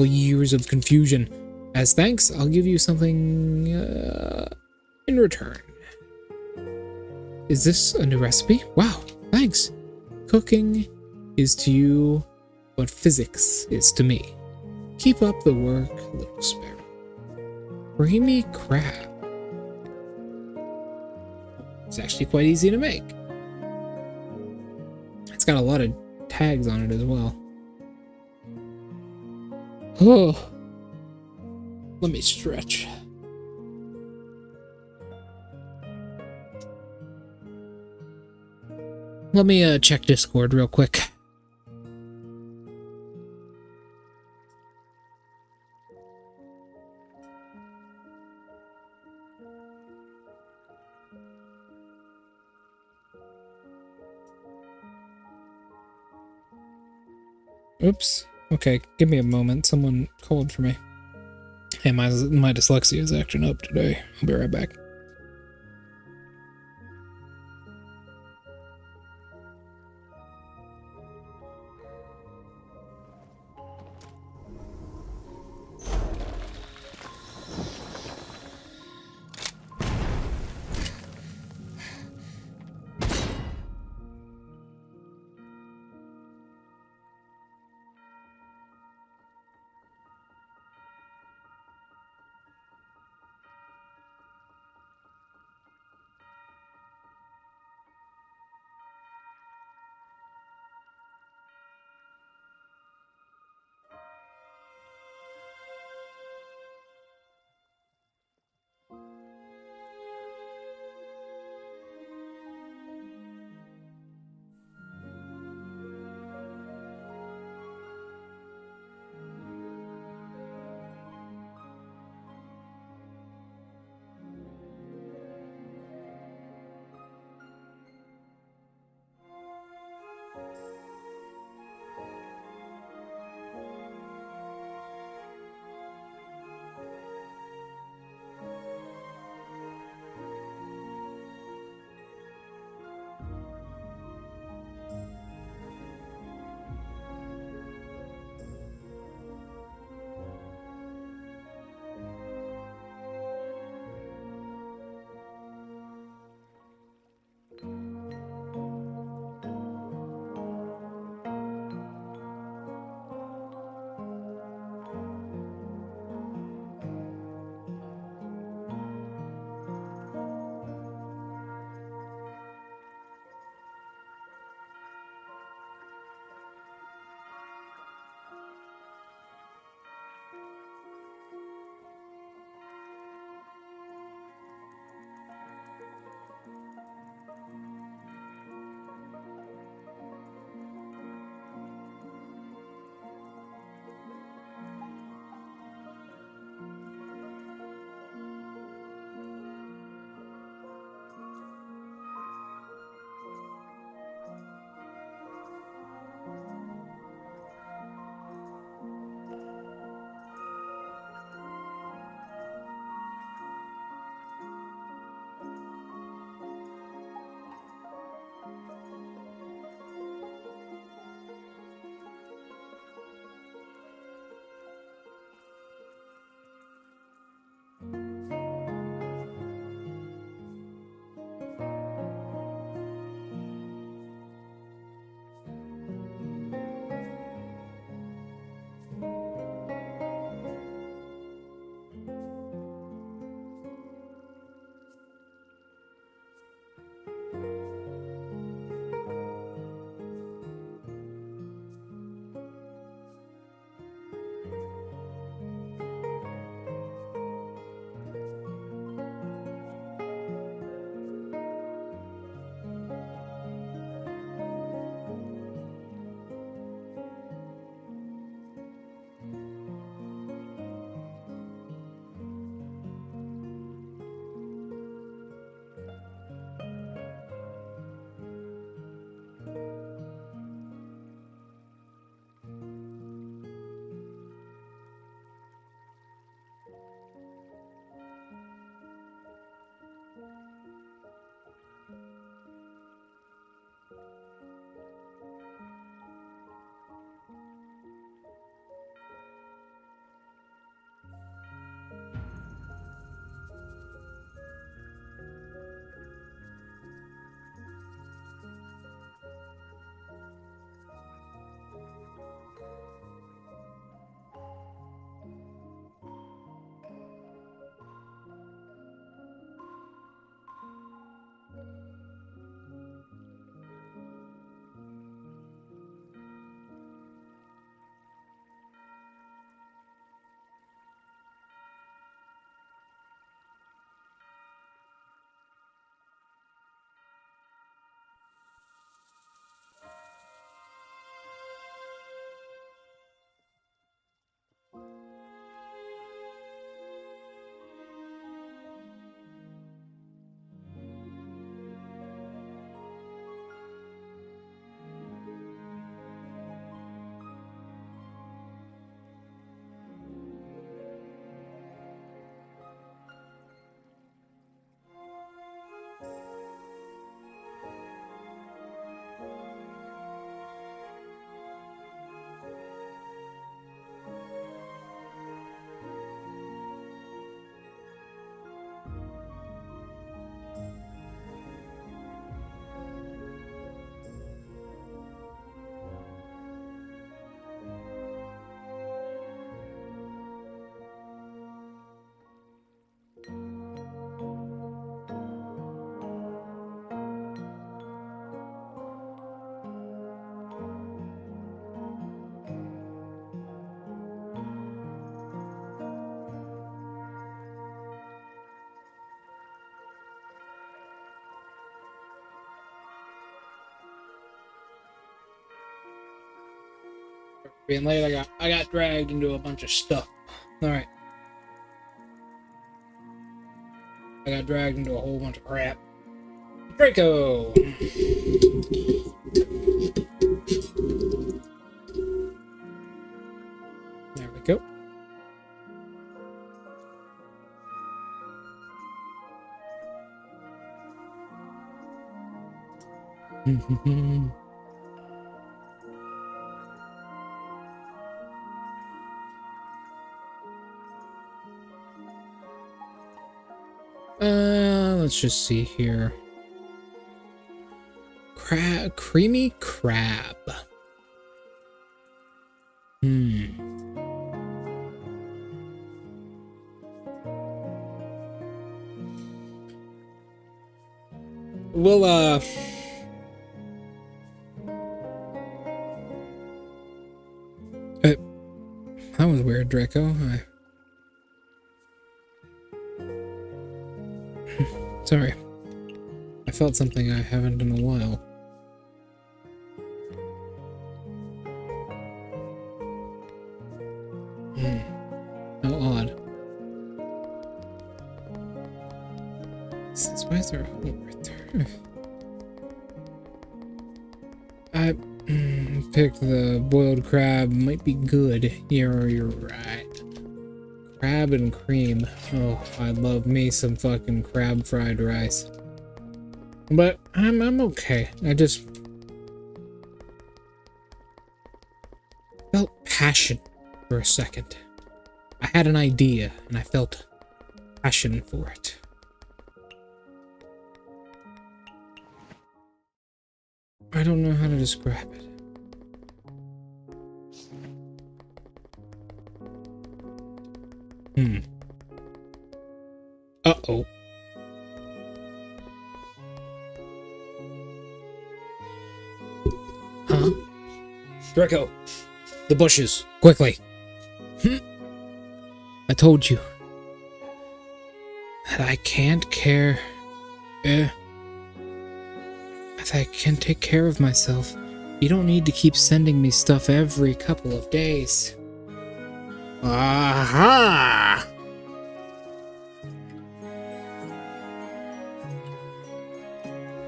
years of confusion. As thanks, I'll give you something in return. Is this a new recipe? Wow, thanks. Cooking is to you what physics is to me. Keep up the work, little sparrow. Creamy crab. It's actually quite easy to make. It's got a lot of tags on it as well. Oh, let me stretch. Let me check Discord real quick. Oops. Okay, give me a moment. Someone called for me. Hey, my dyslexia is acting up today. I'll be right back. Being late, I got dragged into a bunch of stuff. Alright. I got dragged into a whole bunch of crap. Draco! There we go. Let's just see here. Creamy crab. Well, that was weird, Draco. Sorry. I felt something I haven't in a while. How odd. Why is there a hole right there? I picked the boiled crab. Might be good. You're right. Crab and cream. Oh, I love me some fucking crab fried rice. But I'm okay. I just felt passion for a second. I had an idea and I felt passion for it. I don't know how to describe it. Uh-oh. Huh? Draco! The bushes! Quickly! I told you that I can't care. That I can take care of myself. You don't need to keep sending me stuff every couple of days. Aha!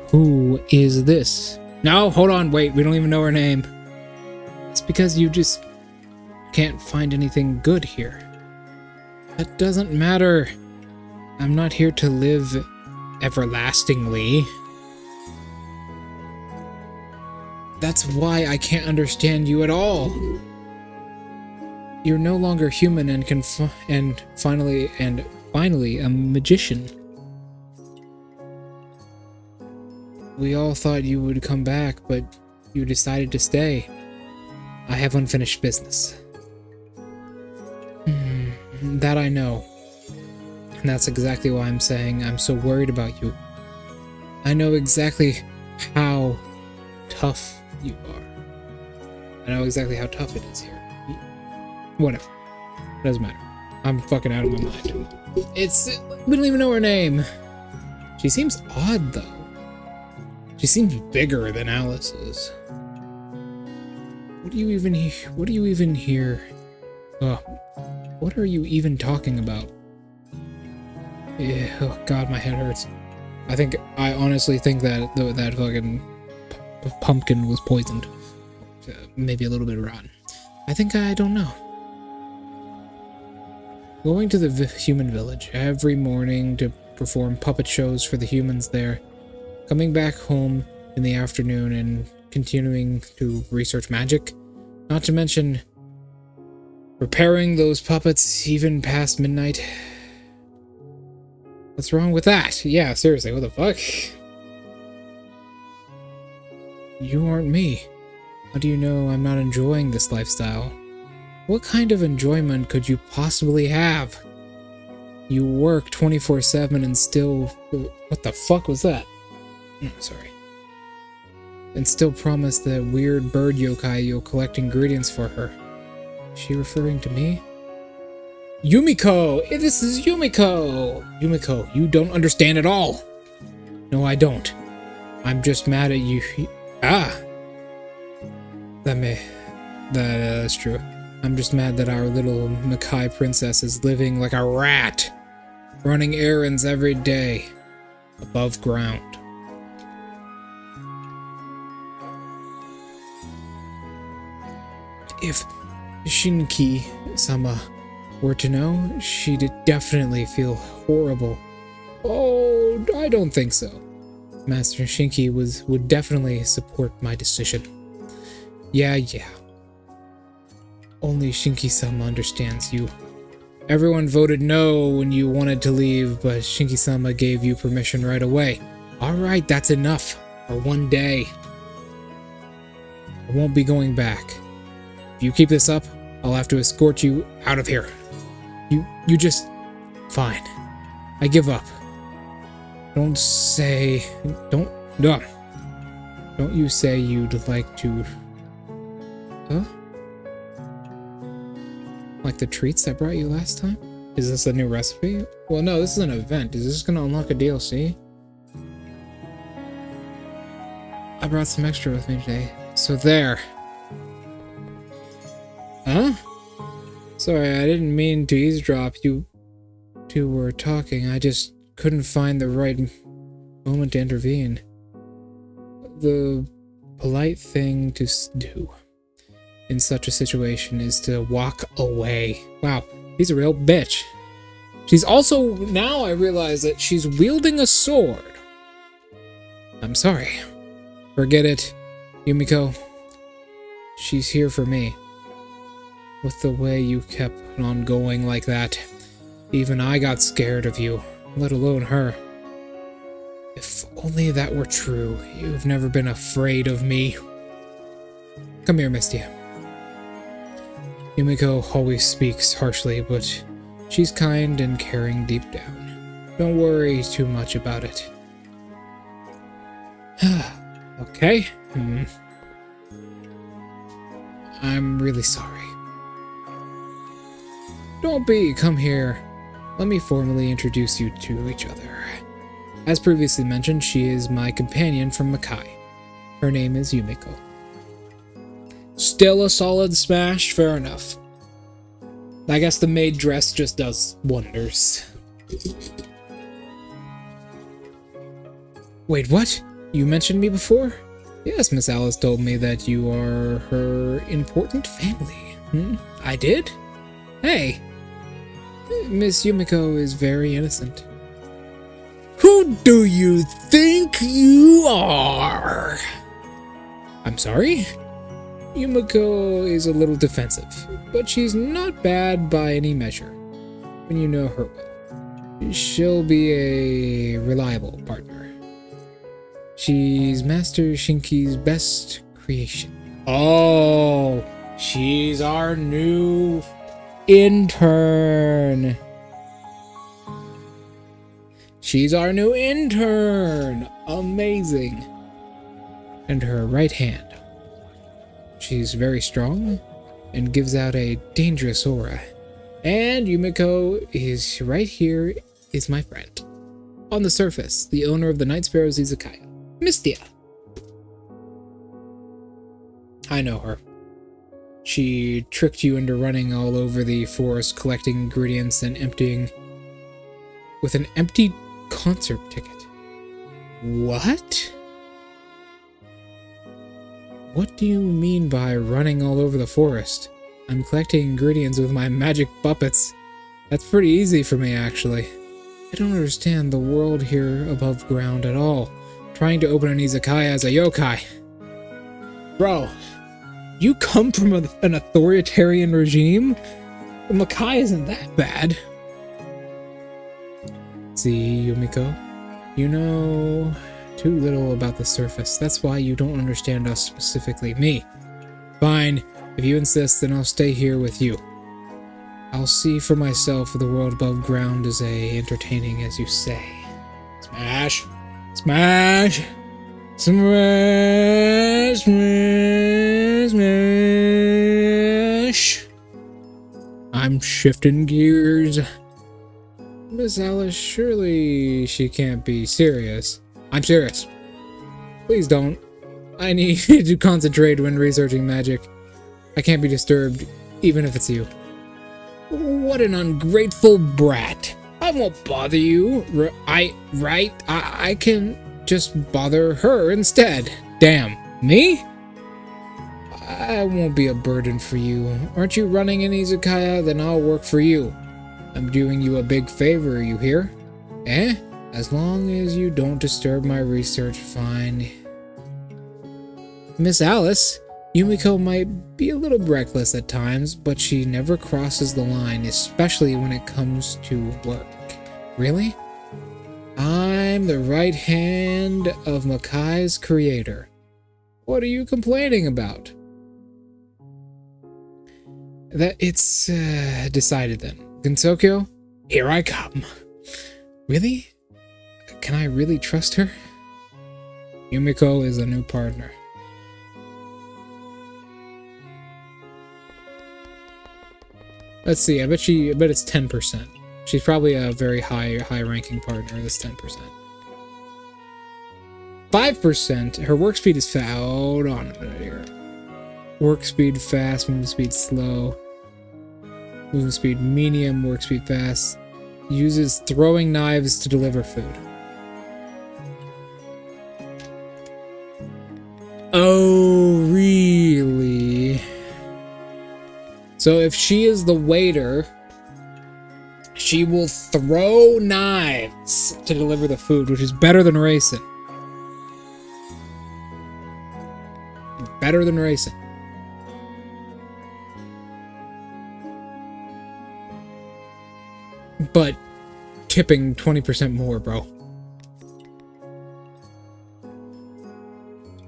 Who is this? No, hold on, wait, we don't even know her name. It's because you just can't find anything good here. That doesn't matter. I'm not here to live everlastingly. That's why I can't understand you at all. You're no longer human and finally a magician. We all thought you would come back, but you decided to stay. I have unfinished business. That I know. And that's exactly why I'm saying I'm so worried about you. I know exactly how tough you are. I know exactly how tough it is here. Whatever. Doesn't matter. I'm fucking out of my mind. We don't even know her name. She seems odd, though. She seems bigger than Alice is. What do you even hear? What are you even talking about? Yeah, oh god, my head hurts. I honestly think that that fucking pumpkin was poisoned. Maybe a little bit rotten. I don't know. Going to the human village every morning to perform puppet shows for the humans there. Coming back home in the afternoon and continuing to research magic. Not to mention repairing those puppets even past midnight. What's wrong with that? Yeah, seriously, what the fuck? You aren't me. How do you know I'm not enjoying this lifestyle? What kind of enjoyment could you possibly have? You work 24/7 and still... What the fuck was that? Sorry. And still promise the weird bird yokai you'll collect ingredients for her. Is she referring to me? Yumiko! This is Yumiko! Yumiko, you don't understand at all. No, I don't. I'm just mad at you. That's true. I'm just mad that our little Makai princess is living like a rat, running errands every day, above ground. If Shinki-sama were to know, she'd definitely feel horrible. Oh, I don't think so. Master Shinki would definitely support my decision. Yeah. Only Shinki-sama understands you. Everyone voted no when you wanted to leave, but Shinki-sama gave you permission right away. Alright, that's enough. For one day. I won't be going back. If you keep this up, I'll have to escort you out of here. You just... Fine. I give up. Don't you say you'd like to... Huh? Like the treats that brought you last time? Is this a new recipe? Well, no, this is an event. Is this gonna unlock a DLC? I brought some extra with me today. So there. Huh? Sorry, I didn't mean to eavesdrop. You two were talking. I just couldn't find the right moment to intervene. The polite thing to do in such a situation is to walk away. Wow, he's a real bitch. She's also, now I realize that she's wielding a sword. I'm sorry. Forget it, Yumiko. She's here for me. With the way you kept on going like that, even I got scared of you, let alone her. If only that were true. You've never been afraid of me. Come here, Mystia. Yumiko always speaks harshly, but she's kind and caring deep down. Don't worry too much about it. Okay. I'm really sorry. Don't be. Come here. Let me formally introduce you to each other. As previously mentioned, she is my companion from Makai. Her name is Yumiko. Still a solid smash? Fair enough. I guess the maid dress just does wonders. Wait, what? You mentioned me before? Yes, Miss Alice told me that you are her important family. I did? Hey! Miss Yumiko is very innocent. Who do you think you are? I'm sorry? Yumiko is a little defensive, but she's not bad by any measure. When you know her well, she'll be a reliable partner. She's Master Shinki's best creation. Oh, she's our new intern. She's our new intern. Amazing. And her right hand. She's very strong and gives out a dangerous aura. And Yumiko is right here, is my friend. On the surface, the owner of the Night Sparrow's Izakaya, Mystia. I know her. She tricked you into running all over the forest collecting ingredients and emptying with an empty concert ticket. What? What do you mean by running all over the forest? I'm collecting ingredients with my magic puppets. That's pretty easy for me, actually. I don't understand the world here above ground at all. Trying to open an izakaya as a yokai. Bro, you come from an authoritarian regime? The Makai isn't that bad. See, Yumiko, you know too little about the surface. That's why you don't understand us, specifically me. Fine, if you insist, then I'll stay here with you. I'll see for myself if the world above ground is entertaining as you say. Smash! Smash! Smash! Smash! Smash! I'm shifting gears. Miss Alice, surely she can't be serious. I'm serious. Please don't. I need to concentrate when researching magic. I can't be disturbed, even if it's you. What an ungrateful brat. I won't bother you. I can just bother her instead. Damn. Me? I won't be a burden for you. Aren't you running an izakaya? Then I'll work for you. I'm doing you a big favor, you hear? Eh? As long as you don't disturb my research, fine. Miss Alice, Yumiko might be a little reckless at times, but she never crosses the line, especially when it comes to work. Really? I'm the right hand of Makai's creator. What are you complaining about? That it's decided then. Gensokyo, here I come. Really? Can I really trust her? Yumiko is a new partner. Let's see, I bet it's 10%. She's probably a very high ranking partner, this 10%. 5%, her work speed is fast. Hold on a minute here. Work speed fast, movement speed slow. Movement speed medium, work speed fast. Uses throwing knives to deliver food. Oh, really? So if she is the waiter, she will throw knives to deliver the food, which is better than racing. Better than racing. But tipping 20% more, bro.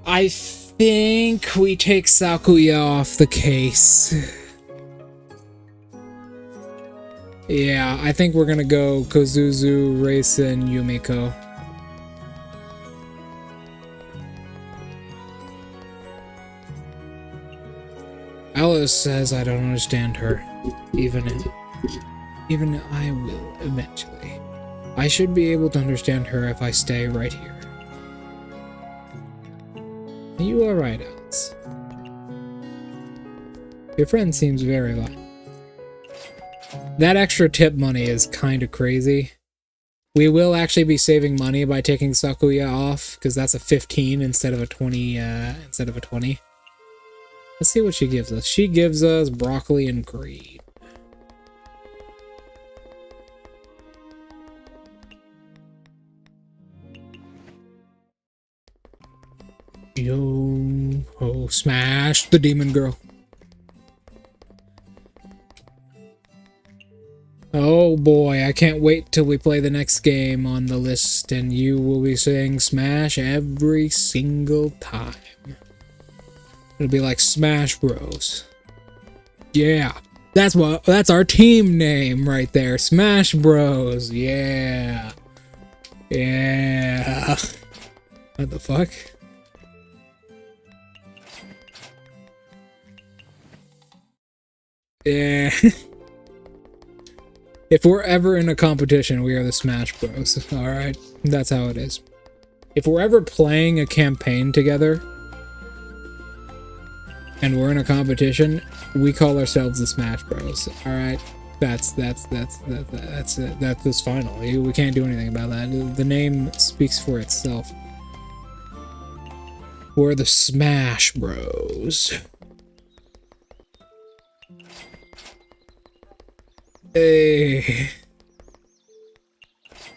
I think we take Sakuya off the case. Yeah, I think we're gonna go Kozuzu, Racing, Yumiko. Alice says I don't understand her. Even I will eventually. I should be able to understand her if I stay right here. Are you alright, Alice? Your friend seems very light. That extra tip money is kind of crazy. We will actually be saving money by taking Sakuya off, because that's a 15 instead of a 20, Let's see what she gives us. She gives us broccoli and green. Yo ho, smash the demon girl. Oh boy, I can't wait till we play the next game on the list and you will be saying smash every single time. It'll be like Smash Bros. Yeah, that's our team name right there. Smash Bros. Yeah. Yeah. What the fuck? Yeah. If we're ever in a competition, we are the Smash Bros. Alright? That's how it is. If we're ever playing a campaign together, and we're in a competition, we call ourselves the Smash Bros. Alright? That's final. We can't do anything about that. The name speaks for itself. We're the Smash Bros. Hey.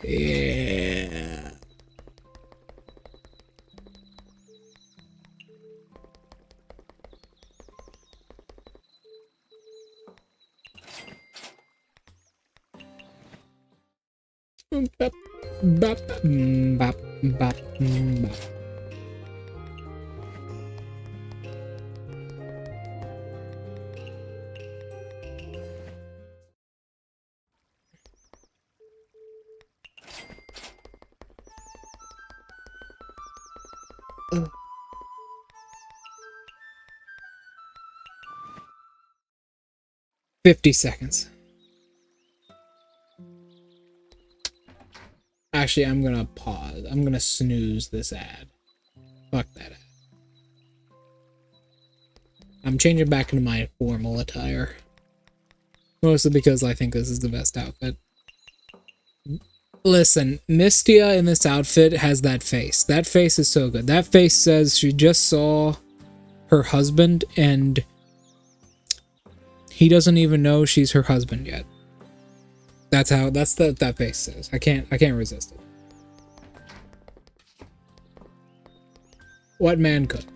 Yeah. Bop, bop, bop, bop, bop. Oh. 50 seconds. Actually, I'm gonna pause. I'm gonna snooze this ad. Fuck that ad. changing back into my formal attire. Mostly because I think this is the best outfit. Listen, Mystia in this outfit has that face. That face is so good. That face says she just saw her husband and he doesn't even know she's her husband yet. That's that face says. I can't resist it. What man could?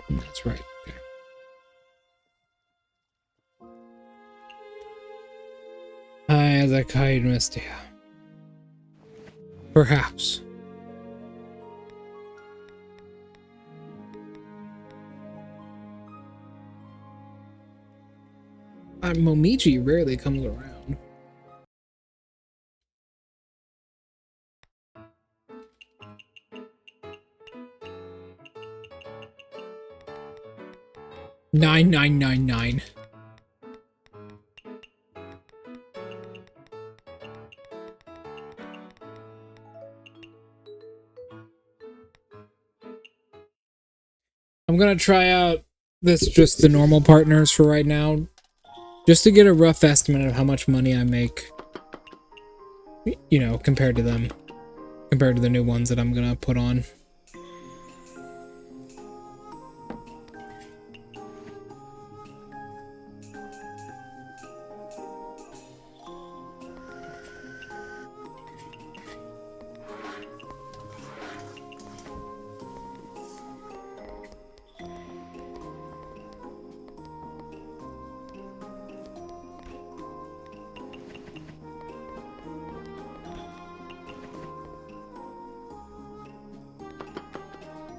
That's right. Okay. Hi, Izakaya Mystia. Perhaps. Momiji rarely comes around. Nine. I'm gonna try out this just the normal partners for right now, just to get a rough estimate of how much money I make, you know, compared to them, compared to the new ones that I'm gonna put on.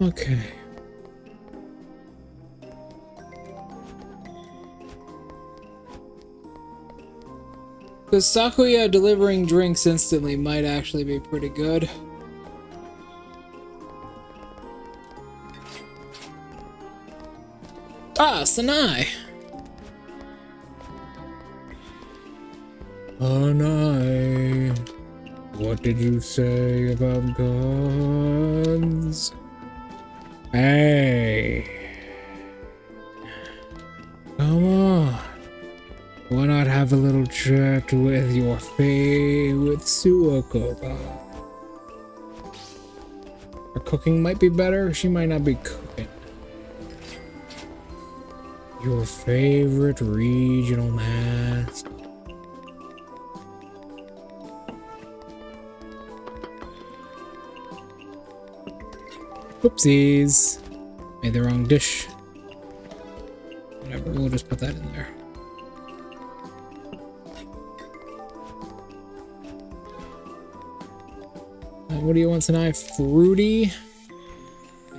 Okay. The Sakuya delivering drinks instantly might actually be pretty good. Ah, Sanai! Sanai, what did you say about guns? Hey, come on. Why not have a little chat with your favorite Suakoba? Her cooking might be better. She might not be cooking. Your favorite regional mask. Whoopsies. Made the wrong dish. Whatever, we'll just put that in there. What do you want tonight? Fruity.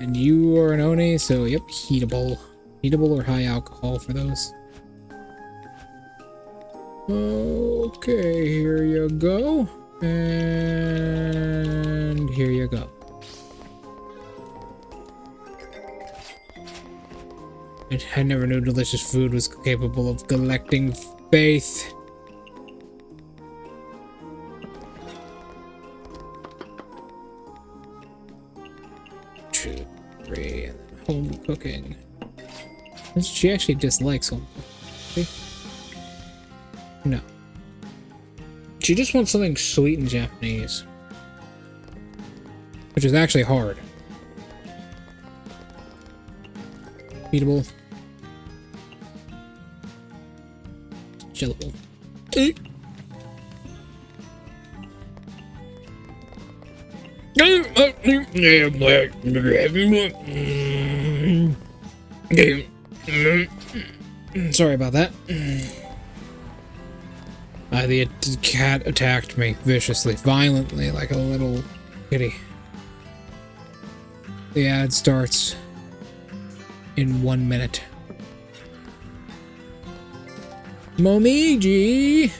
And you are an Oni, so yep, heatable. Heatable or high alcohol for those. Okay, here you go. And here you go. I never knew delicious food was capable of collecting faith. 2, 3, and then home cooking. She actually dislikes home cooking. No. She just wants something sweet and Japanese. Which is actually hard. Eatable. Chillable. Sorry about that. The cat attacked me viciously, violently, like a little kitty. The ad starts in 1 minute. Momiji!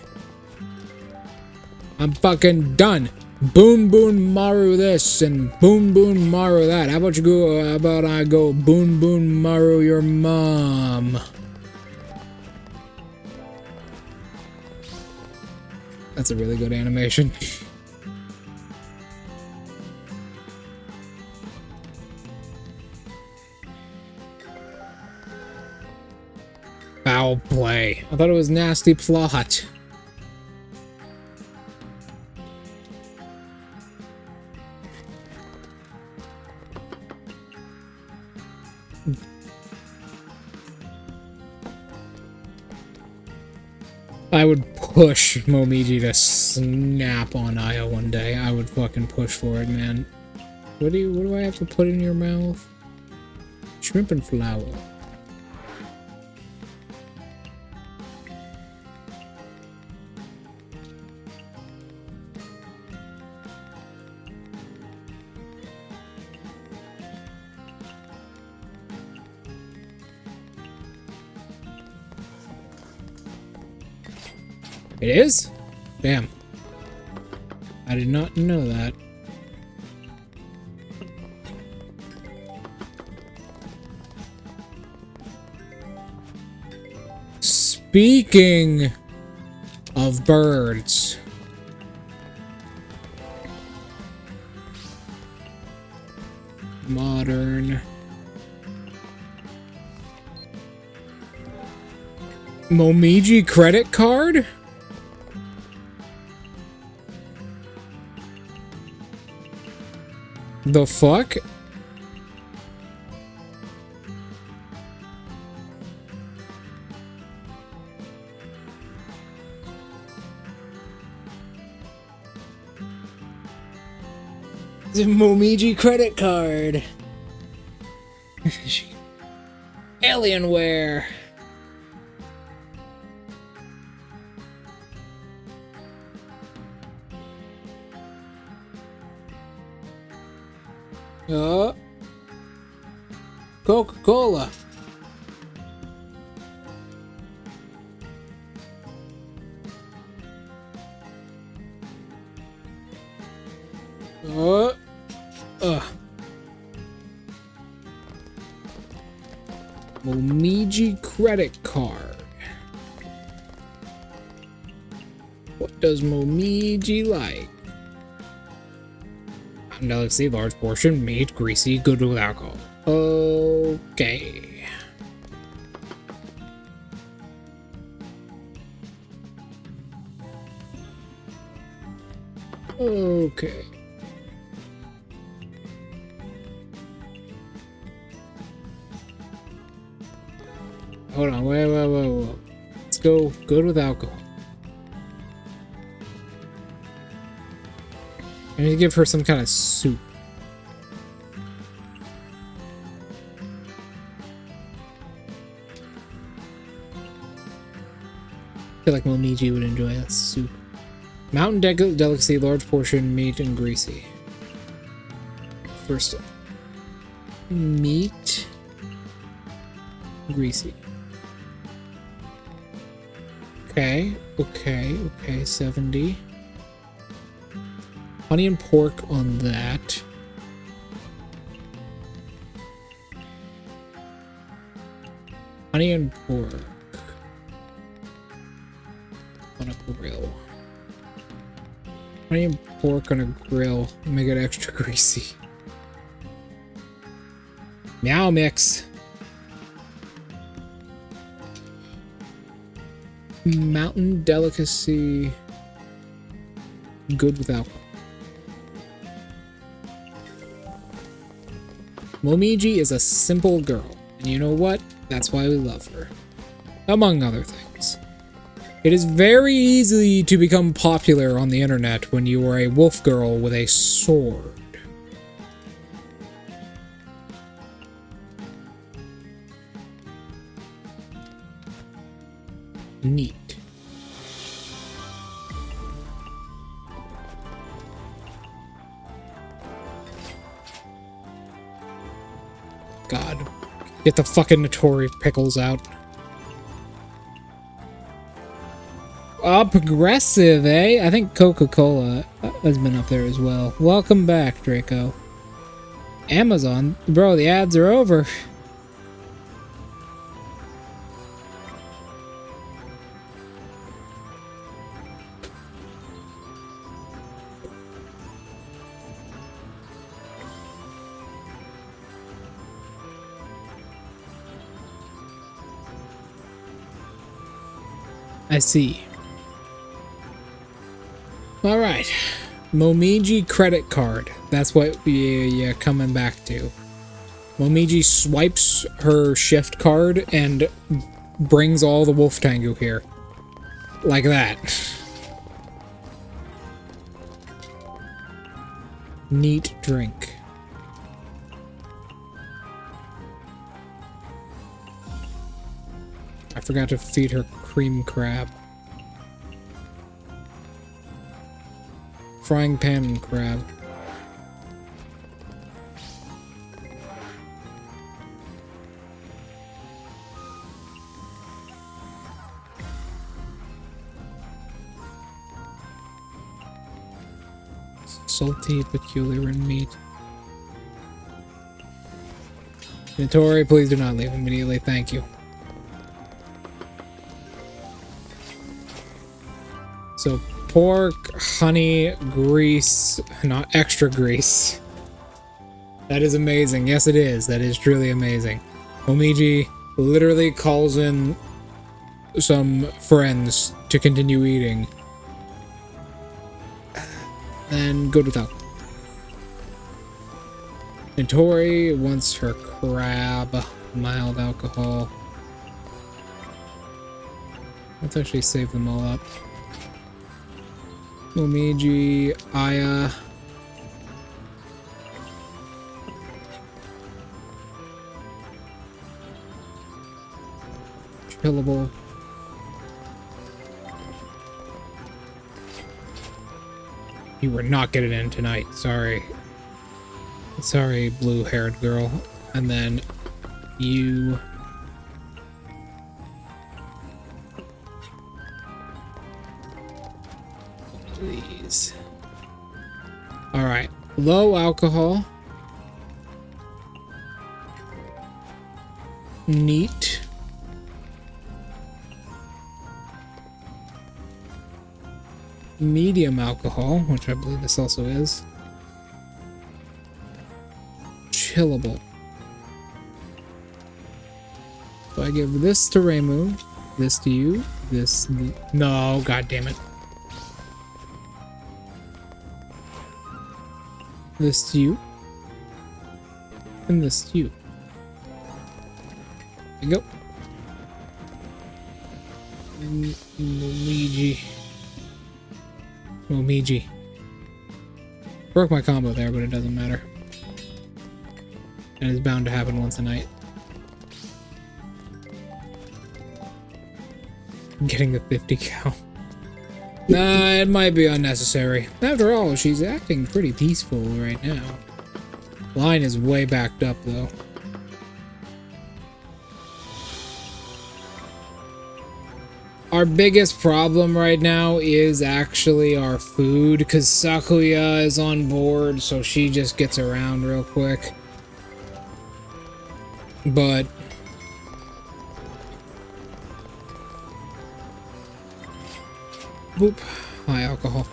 I'm fucking done. Boom boom maru this and boom boom maru that. How about I go boom boom maru your mom? That's a really good animation. Foul play. I thought it was nasty plot. I would push Momiji to snap on Aya one day. I would fucking push for it, man. What do I have to put in your mouth? Shrimp and flour. It is? Damn. I did not know that. Speaking of birds. Modern. Momiji credit card? The fuck? The Momiji credit card. Alienware. Coca-Cola. Momiji credit card. What does Momiji like? Delicacy, large portion, meat, greasy, good with alcohol. Okay. Okay. Hold on, wait. Let's go good with alcohol. I need to give her some kind of soup. I feel like Momiji would enjoy that soup. Mountain delicacy, large portion, meat, and greasy. First, meat, greasy. Okay, 70. Honey and pork on that. Honey and pork on a grill. Honey and pork on a grill. Make it extra greasy. Meow mix. Mountain delicacy. Good with alcohol. Momiji is a simple girl, and you know what? That's why we love her. Among other things. It is very easy to become popular on the internet when you are a wolf girl with a sword. Neat. God. Get the fucking Notori pickles out. Progressive, eh? I think Coca-Cola has been up there as well. Welcome back, Draco. Amazon? Bro, the ads are over. I see. All right. Momiji credit card. That's what we're coming back to. Momiji swipes her shift card and brings all the wolf tango here. Like that. Neat drink. I forgot to feed her cream crab. Frying pan crab. Salty, peculiar in meat. Notori, please do not leave immediately. Thank you. So, pork, honey, grease, not extra grease. That is amazing. Yes, it is. That is truly amazing. Momiji literally calls in some friends to continue eating. Then go to Tal. Notori wants her crab, mild alcohol. Let's actually save them all up. Momiji, Aya. Chillable. You were not getting in tonight. Sorry. Sorry, blue-haired girl. And then you... Please. Alright. Low alcohol. Neat. Medium alcohol, which I believe this also is. Chillable. So I give this to Reimu, this to you, this... No, god damn it. This to you. And this to you. There you go. Momiji. Broke my combo there, but it doesn't matter. And it's bound to happen once a night. Getting the 50 count. Nah, it might be unnecessary. After all, she's acting pretty peaceful right now. Line is way backed up, though. Our biggest problem right now is actually our food, because Sakuya is on board, so she just gets around real quick. But... Boop. High alcohol.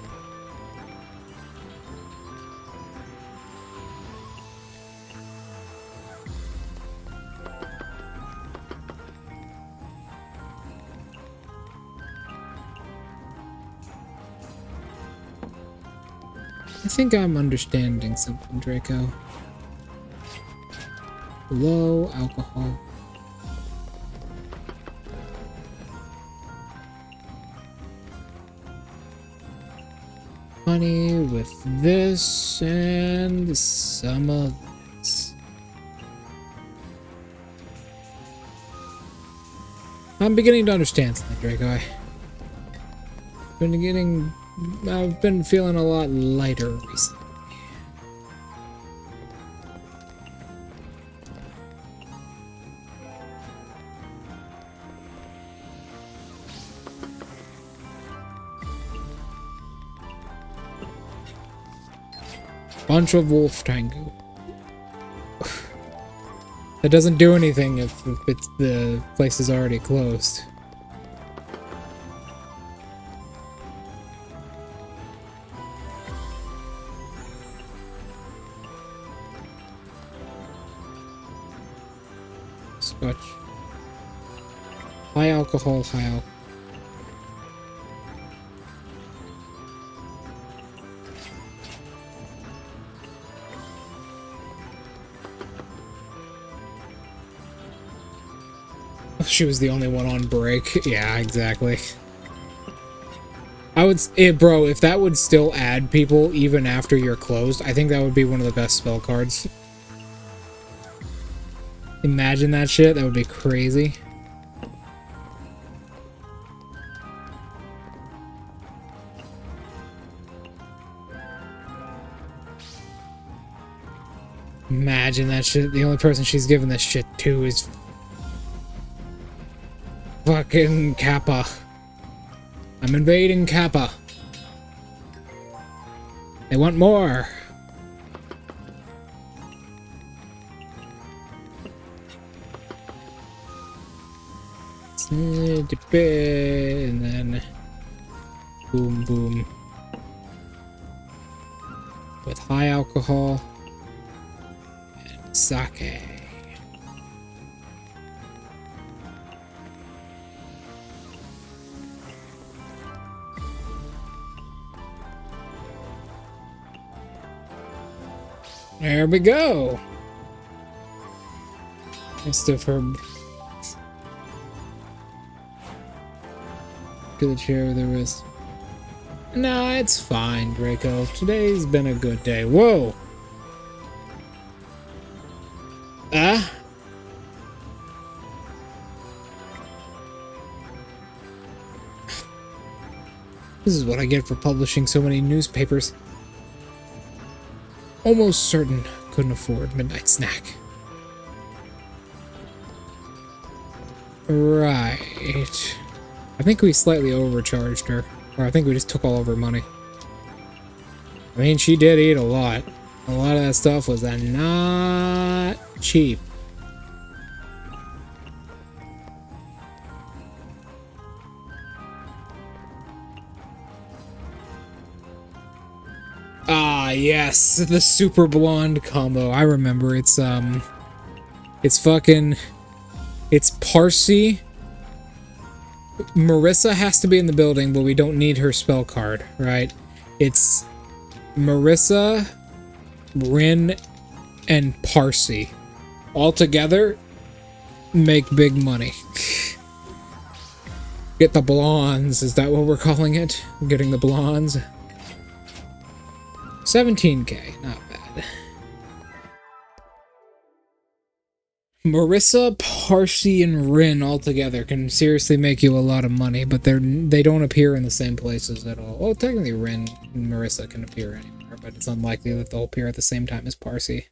I think I'm understanding something, Draco. Low alcohol. Honey with this and some of this. I'm beginning to understand something, Draco. I've been feeling a lot lighter recently. Bunch of wolf tango. That doesn't do anything if it's the place is already closed. Scotch. High alcohol, high alcohol. she was the only one on break. Yeah, exactly. I would, bro, if that would still add people even after you're closed, I think that would be one of the best spell cards. Imagine that shit, that would be crazy. Imagine that shit. The only person she's giving this shit to is fucking Kappa. I'm invading Kappa. They want more. And then boom, boom. With high alcohol and sake. There we go. Rest of her. To the chair with the wrist. No, it's fine, Draco. Today's been a good day. Whoa. Ah. This is what I get for publishing so many newspapers. Almost certain couldn't afford midnight snack. Right. I think we slightly overcharged her. Or I think we just took all of her money. I mean, she did eat a lot. A lot of that stuff was not cheap. Ah, yes, the super blonde combo. I remember. It's fucking, it's Parsi. Marissa has to be in the building, but we don't need her spell card, right? It's Marissa, Rin, and Parsi. All together, make big money. Get the blondes. Is that what we're calling it? Getting the blondes? 17k, not bad. Marissa, Parsi, and Rin all together can seriously make you a lot of money, but they don't appear in the same places at all. Well, technically Rin and Marissa can appear anywhere, but it's unlikely that they'll appear at the same time as Parsi.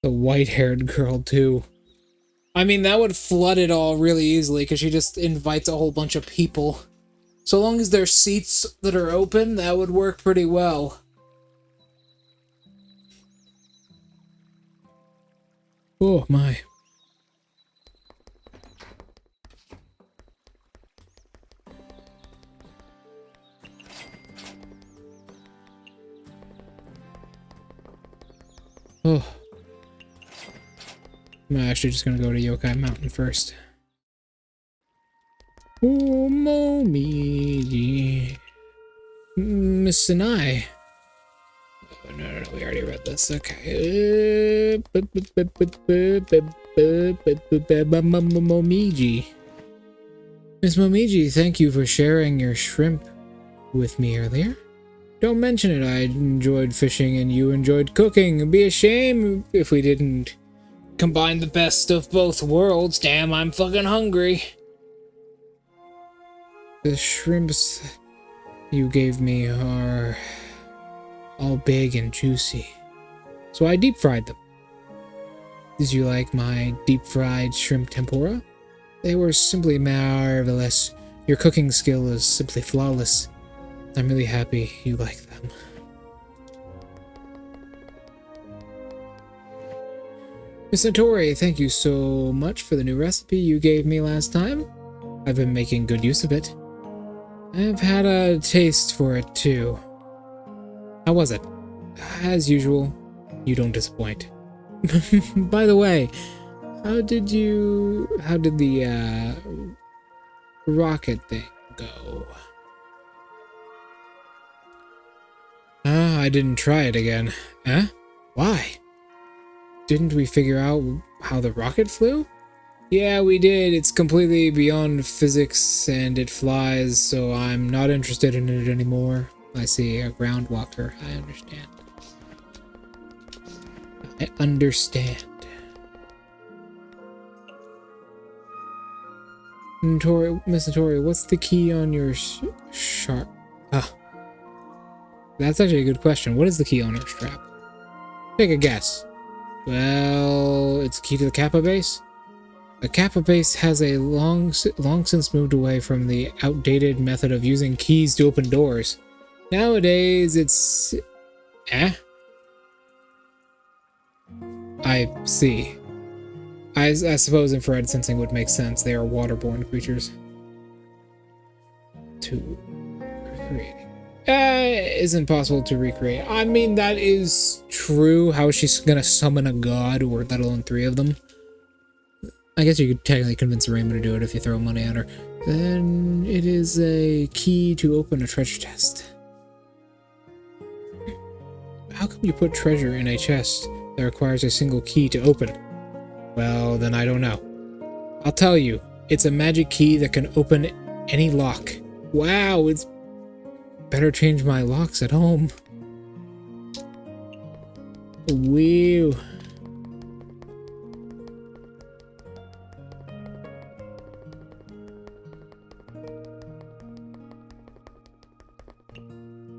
The white-haired girl, too. I mean, that would flood it all really easily, because she just invites a whole bunch of people. So long as there's seats that are open, that would work pretty well. Oh my. Oh. I'm actually just gonna go to Yokai Mountain first. Oh, Momiji. Miss Sinai. Oh, no, we already read this. Okay. Momiji. Miss Momiji, thank you for sharing your shrimp with me earlier. Don't mention it. I enjoyed fishing and you enjoyed cooking. It'd be a shame if we didn't combine the best of both worlds. Damn, I'm fucking hungry. The shrimps you gave me are all big and juicy, so I deep fried them. Did you like my deep fried shrimp tempura? They were simply marvelous. Your cooking skill is simply flawless. I'm really happy you like them. Miss Notori, thank you so much for the new recipe you gave me last time. I've been making good use of it. I've had a taste for it too. How was it? As usual, you don't disappoint. By the way, how did the rocket thing go? I didn't try it again. Huh? Why? Didn't we figure out how the rocket flew? Yeah, we did. It's completely beyond physics and it flies, so I'm not interested in it anymore. I see a ground walker. I understand. I understand. Miss Notori, what's the key on your sharp? Ah, that's actually a good question. What is the key on your strap? Take a guess. Well, it's a key to the Kappa base. The Kappa base has a long since moved away from the outdated method of using keys to open doors. Nowadays, it's... I see. I suppose infrared sensing would make sense. They are waterborne creatures. To recreate. Isn't possible to recreate. I mean, that is true. How is she gonna summon a god, or let alone 3 of them? I guess you could technically convince Raymond to do it if you throw money at her. Then it is a key to open a treasure chest. How come you put treasure in a chest that requires a single key to open? Well, then I don't know. I'll tell you. It's a magic key that can open any lock. Wow, it's... Better change my locks at home. Whew.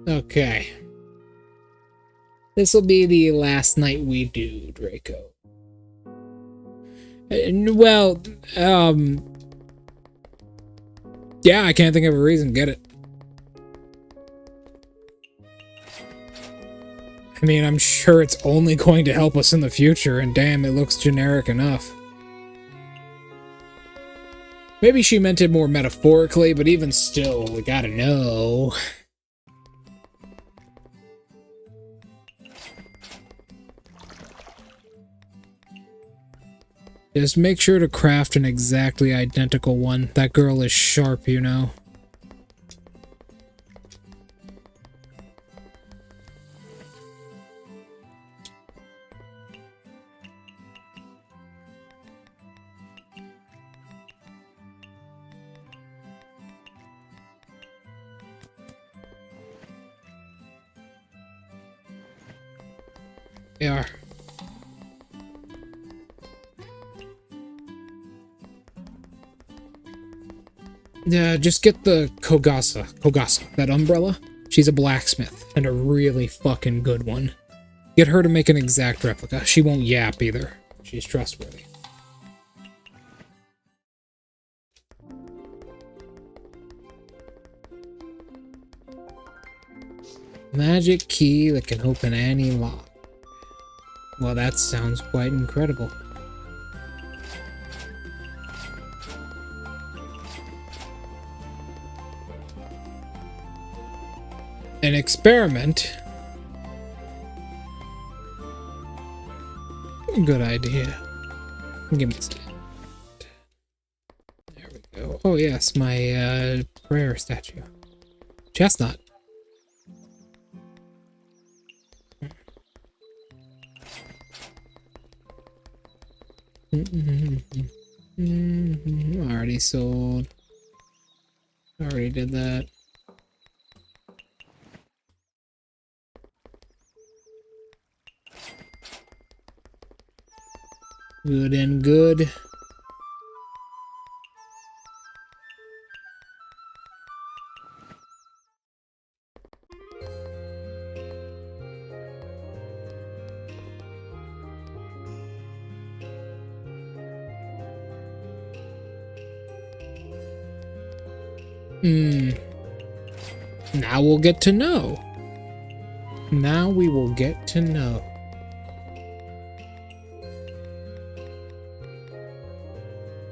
Okay. This'll be the last night we do, Draco. Well, yeah, I can't think of a reason. Get it. I mean, I'm sure it's only going to help us in the future, and damn, it looks generic enough. Maybe she meant it more metaphorically, but even still, we gotta know. Just make sure to craft an exactly identical one. That girl is sharp, you know. They are. Yeah, just get the Kogasa, that umbrella. She's a blacksmith, and a really fucking good one. Get her to make an exact replica. She won't yap either. She's trustworthy. Magic key that can open any lock. Well, that sounds quite incredible. An experiment? Good idea. Give me a second. There we go. Oh yes, my prayer statue. Chestnut. Already sold. Already did that. Good and good. Now we'll get to know. Now we will get to know.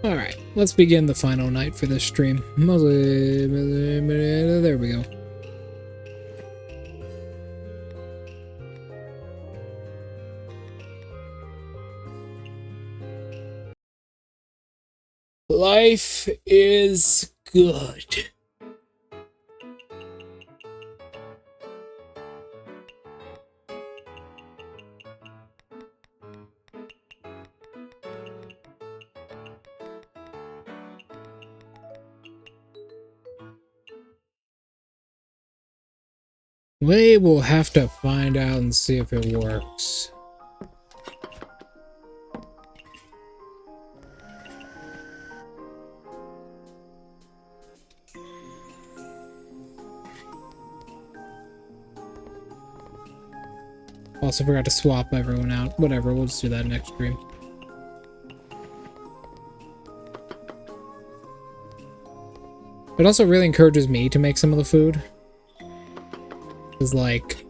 Alright, let's begin the final night for this stream. There we go. Life is good. We will have to find out and see if it works. Also forgot to swap everyone out. Whatever, we'll just do that next stream. It also really encourages me to make some of the food. Because, like,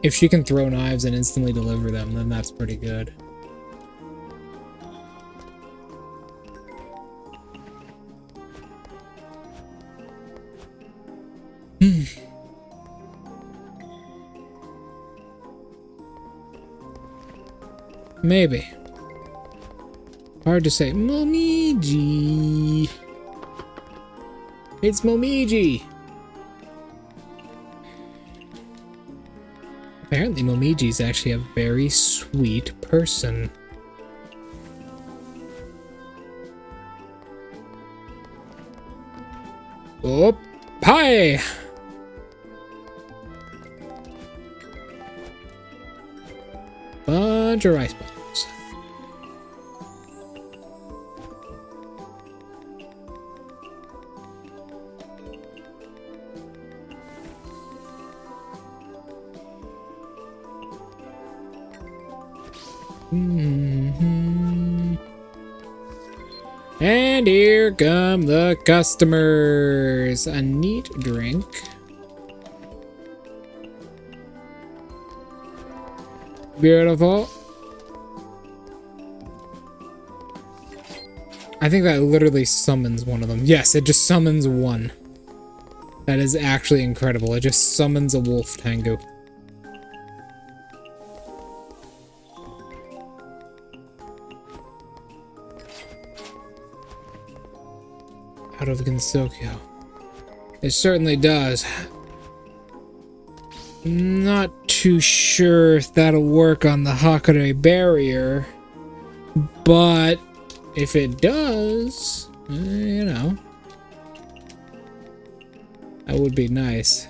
if she can throw knives and instantly deliver them, then that's pretty good. Maybe. Hard to say. Momiji. It's Momiji. Apparently Momiji is actually a very sweet person. Oh, pie! Bunch of rice balls. And here come the customers. A neat drink. Beautiful. I think that literally summons one of them. Yes, it just summons one. That is actually incredible. It just summons a wolf Tengu. Out of Gensokyo. It certainly does. Not too sure if that'll work on the Hakare barrier, but if it does, you know, that would be nice.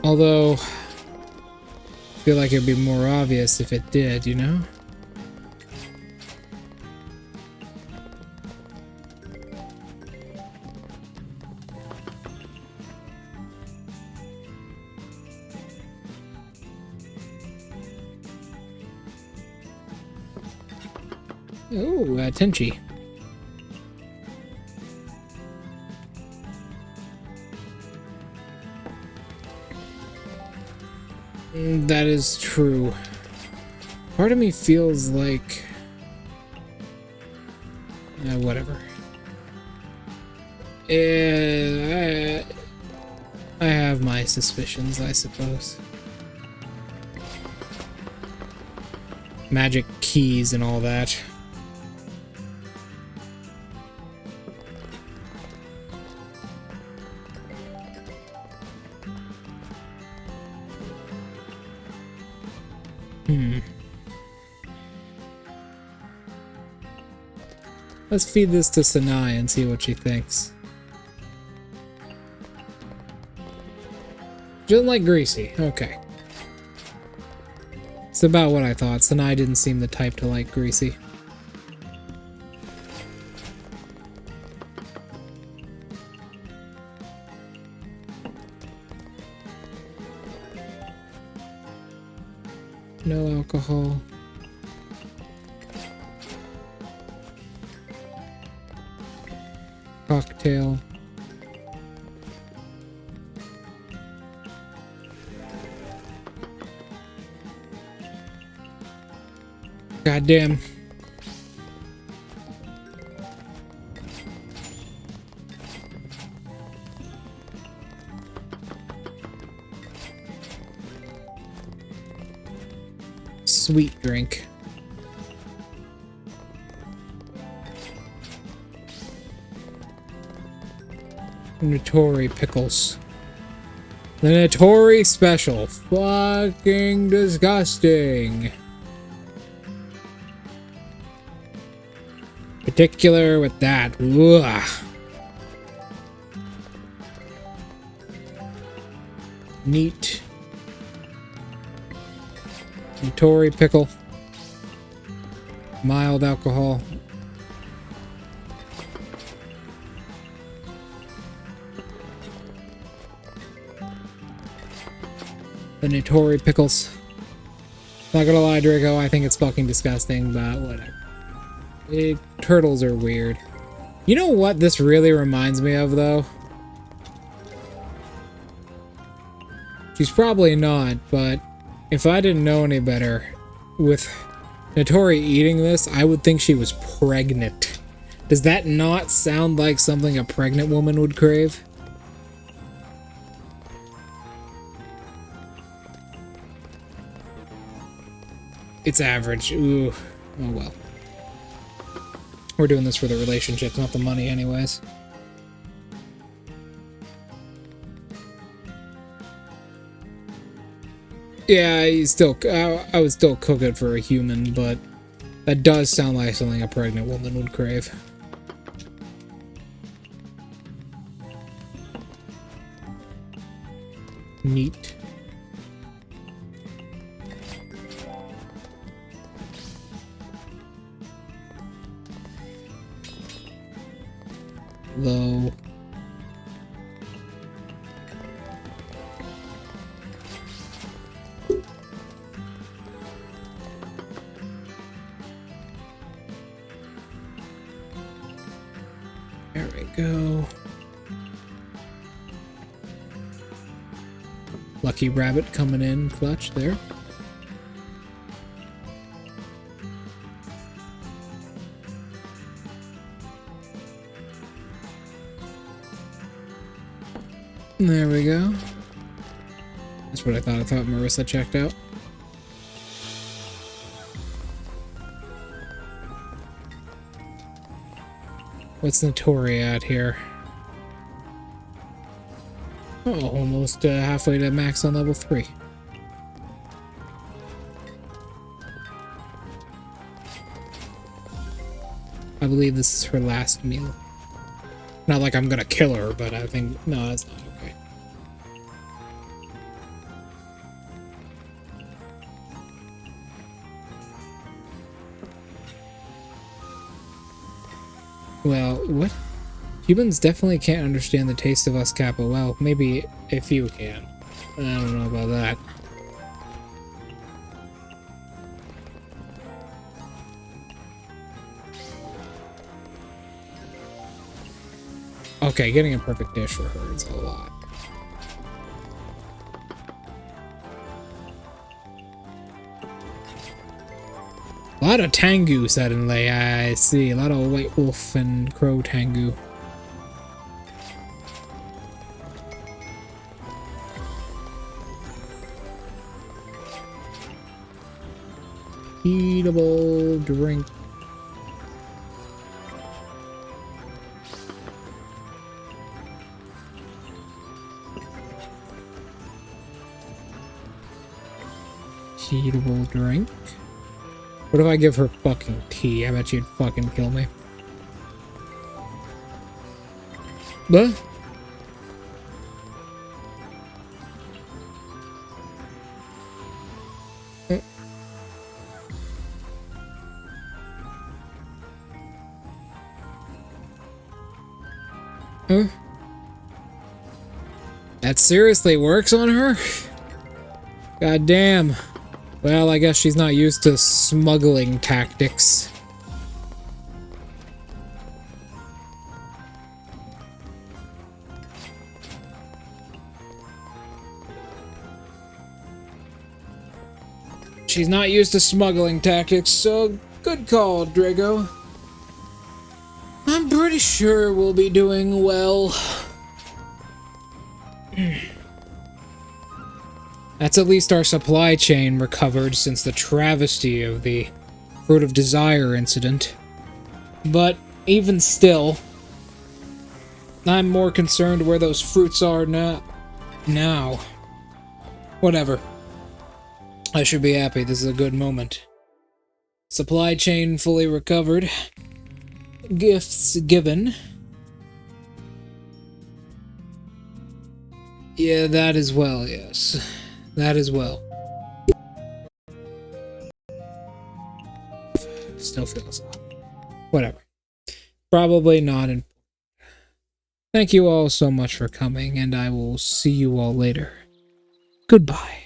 Although, I feel like it'd be more obvious if it did, you know? Oh, Tenchi. That is true. Part of me feels like... whatever. I have my suspicions, I suppose. Magic keys and all that. Let's feed this to Sanai and see what she thinks. She doesn't like greasy. Okay. It's about what I thought. Sanai didn't seem the type to like greasy. No alcohol. Cocktail. Goddamn. Sweet drink. Notori pickles. The Notori special. Fucking disgusting. particular with that. Ugh. Neat. Notori pickle. Mild alcohol. The Notori pickles. Not gonna lie, Draco, I think it's fucking disgusting, but whatever. Turtles are weird. You know what this really reminds me of, though? She's probably not, but if I didn't know any better, with Notori eating this, I would think she was pregnant. Does that not sound like something a pregnant woman would crave? It's average. Ooh. Oh well. We're doing this for the relationships, not the money anyways. Yeah, I would still cook it for a human, but that does sound like something a pregnant woman would crave. Neat. Low. There we go. Lucky rabbit coming in clutch there. There we go. That's what I thought. I thought Marissa checked out. What's Notori at here? Oh, almost halfway to max on level 3. I believe this is her last meal. Not like I'm gonna kill her, but I think... No, that's not okay. Well, what? Humans definitely can't understand the taste of us, Kappa. Well, maybe a few can. I don't know about that. Okay, getting a perfect dish for her is a lot. A lot of Tengu suddenly, I see. A lot of white wolf and crow Tengu. Eatable drink. Eatable drink. What if I give her fucking tea? I bet she'd fucking kill me. What? Huh? That seriously works on her? God damn. Well, I guess she's not used to smuggling tactics. She's not used to smuggling tactics, so good call, Drago. I'm pretty sure we'll be doing well. That's at least our supply chain recovered since the travesty of the Fruit of Desire incident. But even still, I'm more concerned where those fruits are now. Whatever. I should be happy. This is a good moment. Supply chain fully recovered. gifts given. Yeah, that as well, yes. That as well. Still feels off. Whatever. Probably not important. Thank you all so much for coming, and I will see you all later. Goodbye.